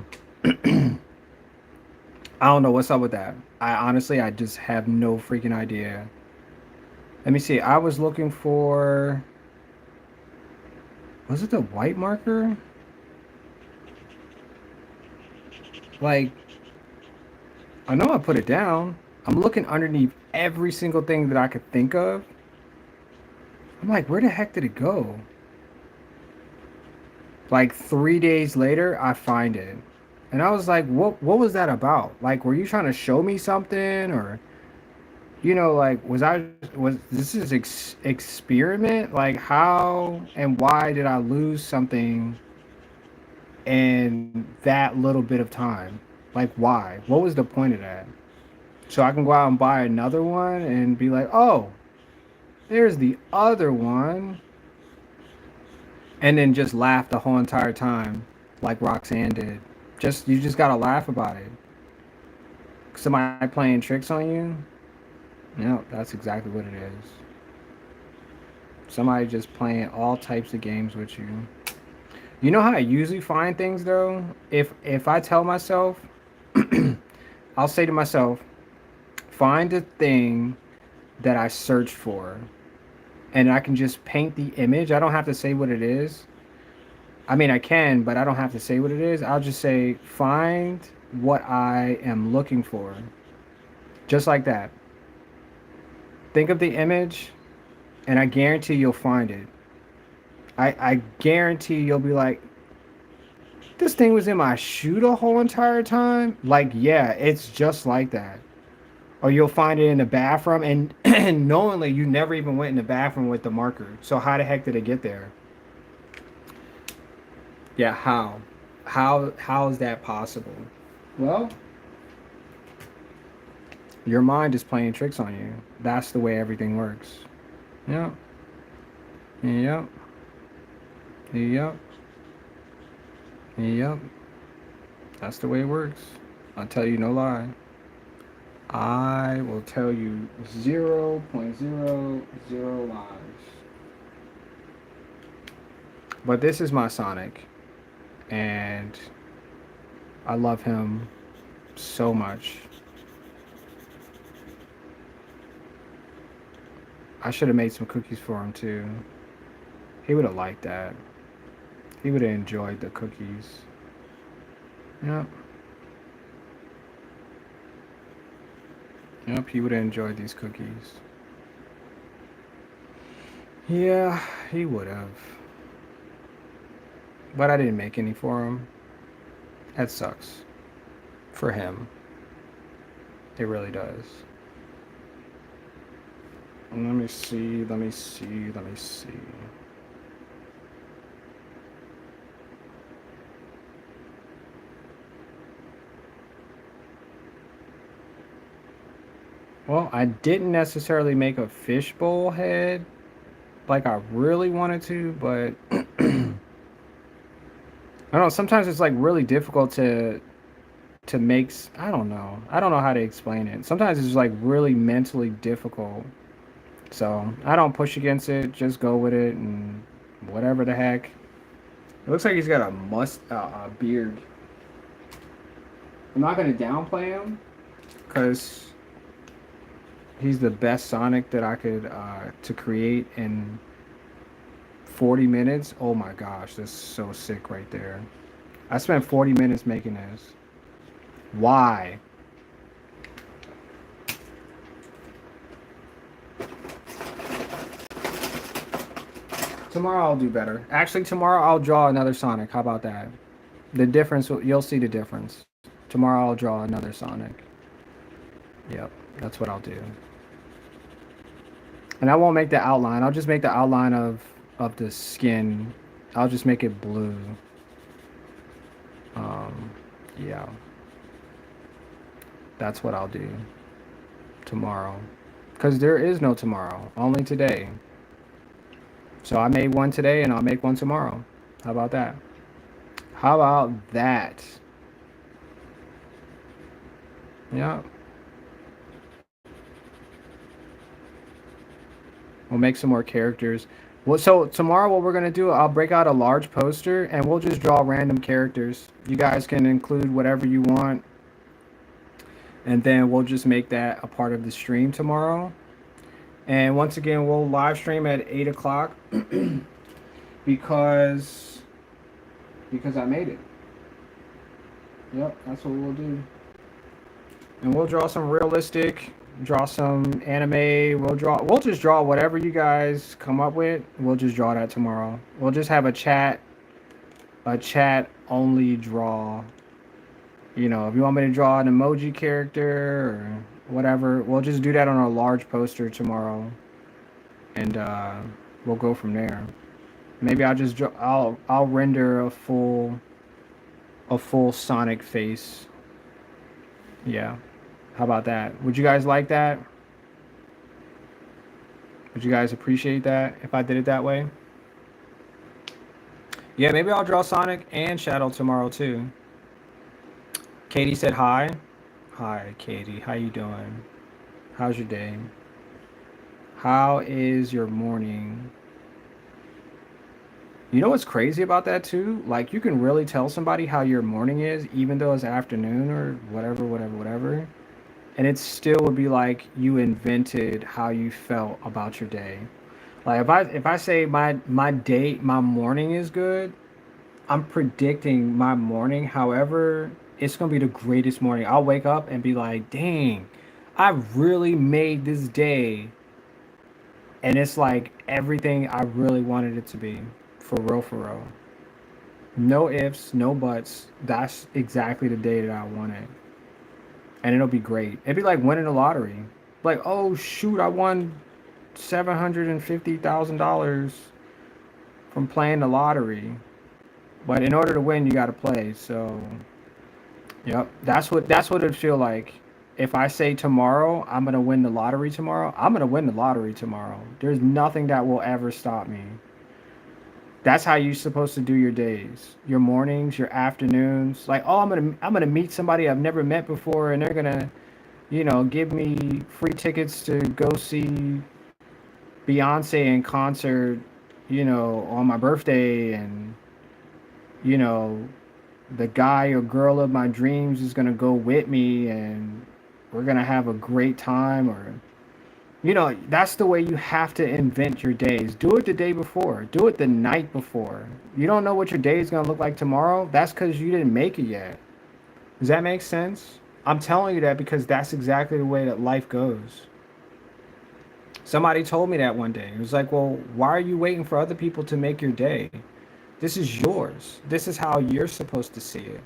don't know what's up with that. I just have no freaking idea. Let me see. I was looking for, was it the white marker? Like, I know I put it down. I'm looking underneath every single thing that I could think of. I'm like, where the heck did it go? Like 3 days later, I find it. And I was like, what was that about? Like, were you trying to show me something, or like, was this is experiment? Like, how and why did I lose something in that little bit of time? Like, why? What was the point of that? So I can go out and buy another one and be like, oh, there's the other one, and then just laugh the whole entire time, like Roxanne did. You just gotta laugh about it. Somebody playing tricks on you. No, that's exactly what it is. Somebody just playing all types of games with you. You know how I usually find things though? If I tell myself, I'll say to myself, find the thing that I searched for, and I can just paint the image. I don't have to say what it is. I mean, I can, but I don't have to say what it is. I'll just say, find what I am looking for. Just like that. Think of the image, and I guarantee you'll find it. I guarantee you'll be like, this thing was in my shoe the whole entire time? Like, yeah, it's just like that. Or you'll find it in the bathroom, and, and knowingly, you never even went in the bathroom with the marker. So how the heck did it get there? Yeah, how? How is that possible? Well, your mind is playing tricks on you. That's the way everything works. Yep. Yep. Yep. Yep, that's the way it works. I'll tell you no lie. I will tell you 0.00 lies. But this is my Sonic, and I love him so much. I should have made some cookies for him too. He would have liked that. He would have enjoyed the cookies. Yep. Yep, he would have enjoyed these cookies. Yeah, he would have. But I didn't make any for him. That sucks. For him. It really does. Let me see, let me see, let me see. Well, I didn't necessarily make a fishbowl head like I really wanted to, but I don't know, sometimes it's like really difficult to make I don't know. I don't know how to explain it. Sometimes it's like really mentally difficult. So, I don't push against it, just go with it and whatever the heck. It looks like he's got a beard. I'm not going to downplay him cuz he's the best Sonic that I could to create in 40 minutes. Oh my gosh, that's so sick right there. I spent 40 minutes making this. Why? Tomorrow I'll do better. Actually, tomorrow I'll draw another Sonic. How about that? The difference, you'll see the difference. Tomorrow I'll draw another Sonic. Yep, that's what I'll do. And I won't make the outline. I'll just make the outline of the skin. I'll just make it blue. Um, yeah. That's what I'll do tomorrow. Because there is no tomorrow, only today. So I made one today and I'll make one tomorrow. How about that? How about that? Yeah. We'll make some more characters. Well, so tomorrow what we're going to do, I'll break out a large poster and we'll just draw random characters. You guys can include whatever you want. And then we'll just make that a part of the stream tomorrow. And once again, we'll live stream at 8 o'clock because I made it. Yep, that's what we'll do. And we'll draw some realistic, draw some anime. We'll just draw whatever you guys come up with. We'll just draw that tomorrow. We'll just have a chat only draw. You know, if you want me to draw an emoji character or whatever, we'll just do that on a large poster tomorrow, and we'll go from there. Maybe I'll just I'll render a full Sonic face. Yeah, how about that? Would you guys like that? Would you guys appreciate that if I did it that way? Yeah, maybe I'll draw Sonic and Shadow tomorrow too. Katie said hi. Hi, Katie. How you doing? How's your day? How is your morning? You know what's crazy about that too? Like you can really tell somebody how your morning is, even though it's afternoon or whatever. And it still would be like you invented how you felt about your day. Like if I say my morning is good, I'm predicting my morning. However, it's gonna be the greatest morning. I'll wake up and be like, dang, I really made this day. And it's like everything I really wanted it to be. For real, for real. No ifs, no buts. That's exactly the day that I wanted. And it'll be great. It'd be like winning the lottery. Like, oh shoot, I won $750,000 from playing the lottery. But in order to win, you got to play. So, yep, that's what it'd feel like. If I say tomorrow I'm gonna win the lottery tomorrow, I'm gonna win the lottery tomorrow. There's nothing that will ever stop me. That's how you're supposed to do your days, your mornings, your afternoons. Like, oh, I'm gonna meet somebody I've never met before, and they're gonna, give me free tickets to go see Beyonce in concert, on my birthday, and you know, the guy or girl of my dreams is gonna go with me, and we're gonna have a great time, or that's the way you have to invent your days. Do it the day before. Do it the night before. You don't know what your day is going to look like tomorrow. That's because you didn't make it yet. Does that make sense? I'm telling you that because that's exactly the way that life goes. Somebody told me that one day. It was like, well, why are you waiting for other people to make your day? This is yours. This is how you're supposed to see it.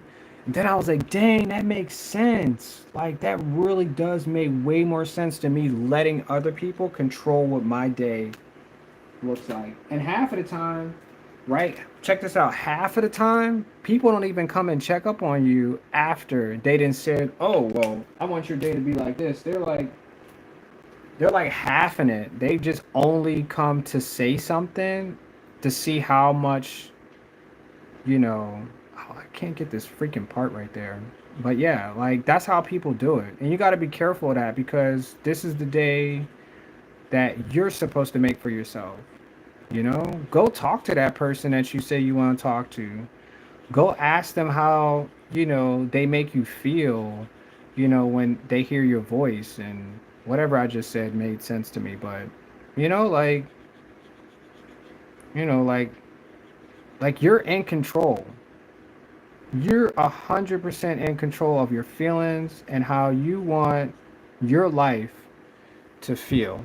And then I was like, dang, that makes sense. Like, that really does make way more sense to me letting other people control what my day looks like. And half of the time, right? Check this out. Half of the time, people don't even come and check up on you after they didn't said, "Oh, well, I want your day to be like this." They're like half in it. They just only come to say something to see how much, you know, oh, I can't get this freaking part right there. But yeah, like that's how people do it. And you got to be careful of that because this is the day that you're supposed to make for yourself. Go talk to that person that you say you want to talk to. Go ask them how, they make you feel, when they hear your voice. And whatever I just said made sense to me. But, you know, like, you know, like, like you're in control. You're 100% in control of your feelings and how you want your life to feel.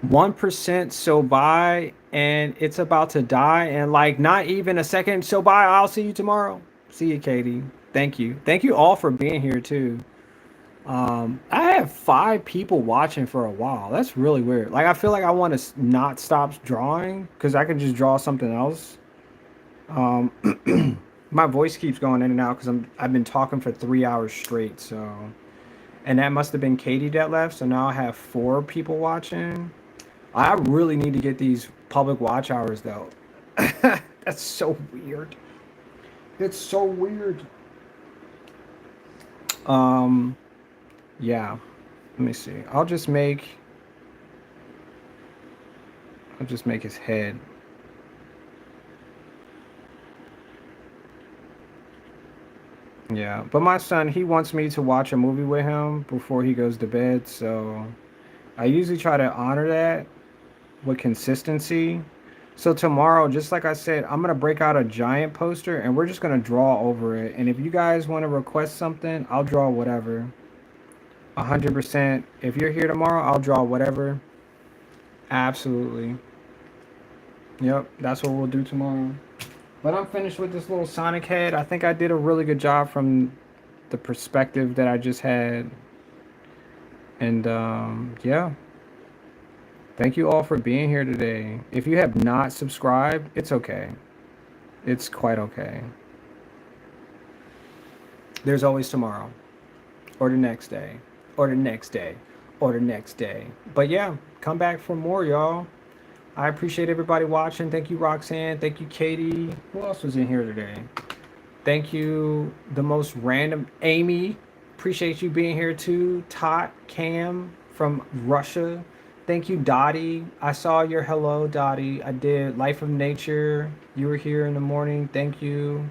1% so by and it's about to die and like not even a second so by. I'll see you tomorrow. See you, Katie. Thank you all for being here too. I have 5 people watching for a while. That's really weird. Like I feel like I want to not stop drawing because I can just draw something else. um my voice keeps going in and out because I've been talking for 3 hours straight. So, and that must have been Katie that left, so now I have 4 people watching. I really need to get these public watch hours though. That's so weird. It's so weird. Um, yeah. Let me see. I'll just make his head. Yeah. But my son, he wants me to watch a movie with him before he goes to bed, so I usually try to honor that with consistency. So tomorrow, just like I said, I'm gonna break out a giant poster and we're just gonna draw over it. And if you guys want to request something, I'll draw whatever. 100%. If you're here tomorrow, I'll draw whatever. Absolutely. Yep, that's what we'll do tomorrow. But I'm finished with this little Sonic head. I think I did a really good job from the perspective that I just had. And yeah. Thank you all for being here today. If you have not subscribed, it's okay. It's quite okay. There's always tomorrow, or the next day, or the next day, or the next day. But yeah, come back for more, y'all. I appreciate everybody watching. Thank you, Roxanne. Thank you, Katie. Who else was in here today? Thank you, the most random Amy. Appreciate you being here too. Tot Cam from Russia. Thank you, Dottie. I saw your hello, Dottie. I did. Life of Nature. You were here in the morning. Thank you.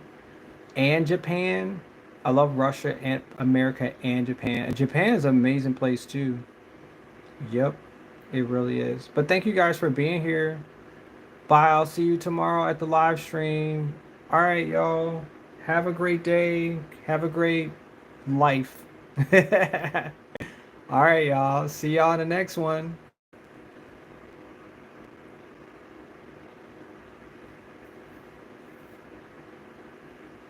And Japan. I love Russia and America and Japan. Japan is an amazing place too. Yep, it really is. But thank you guys for being here. Bye. I'll see you tomorrow at the live stream. All right, y'all. Have a great day. Have a great life. All right, y'all. See y'all in the next one.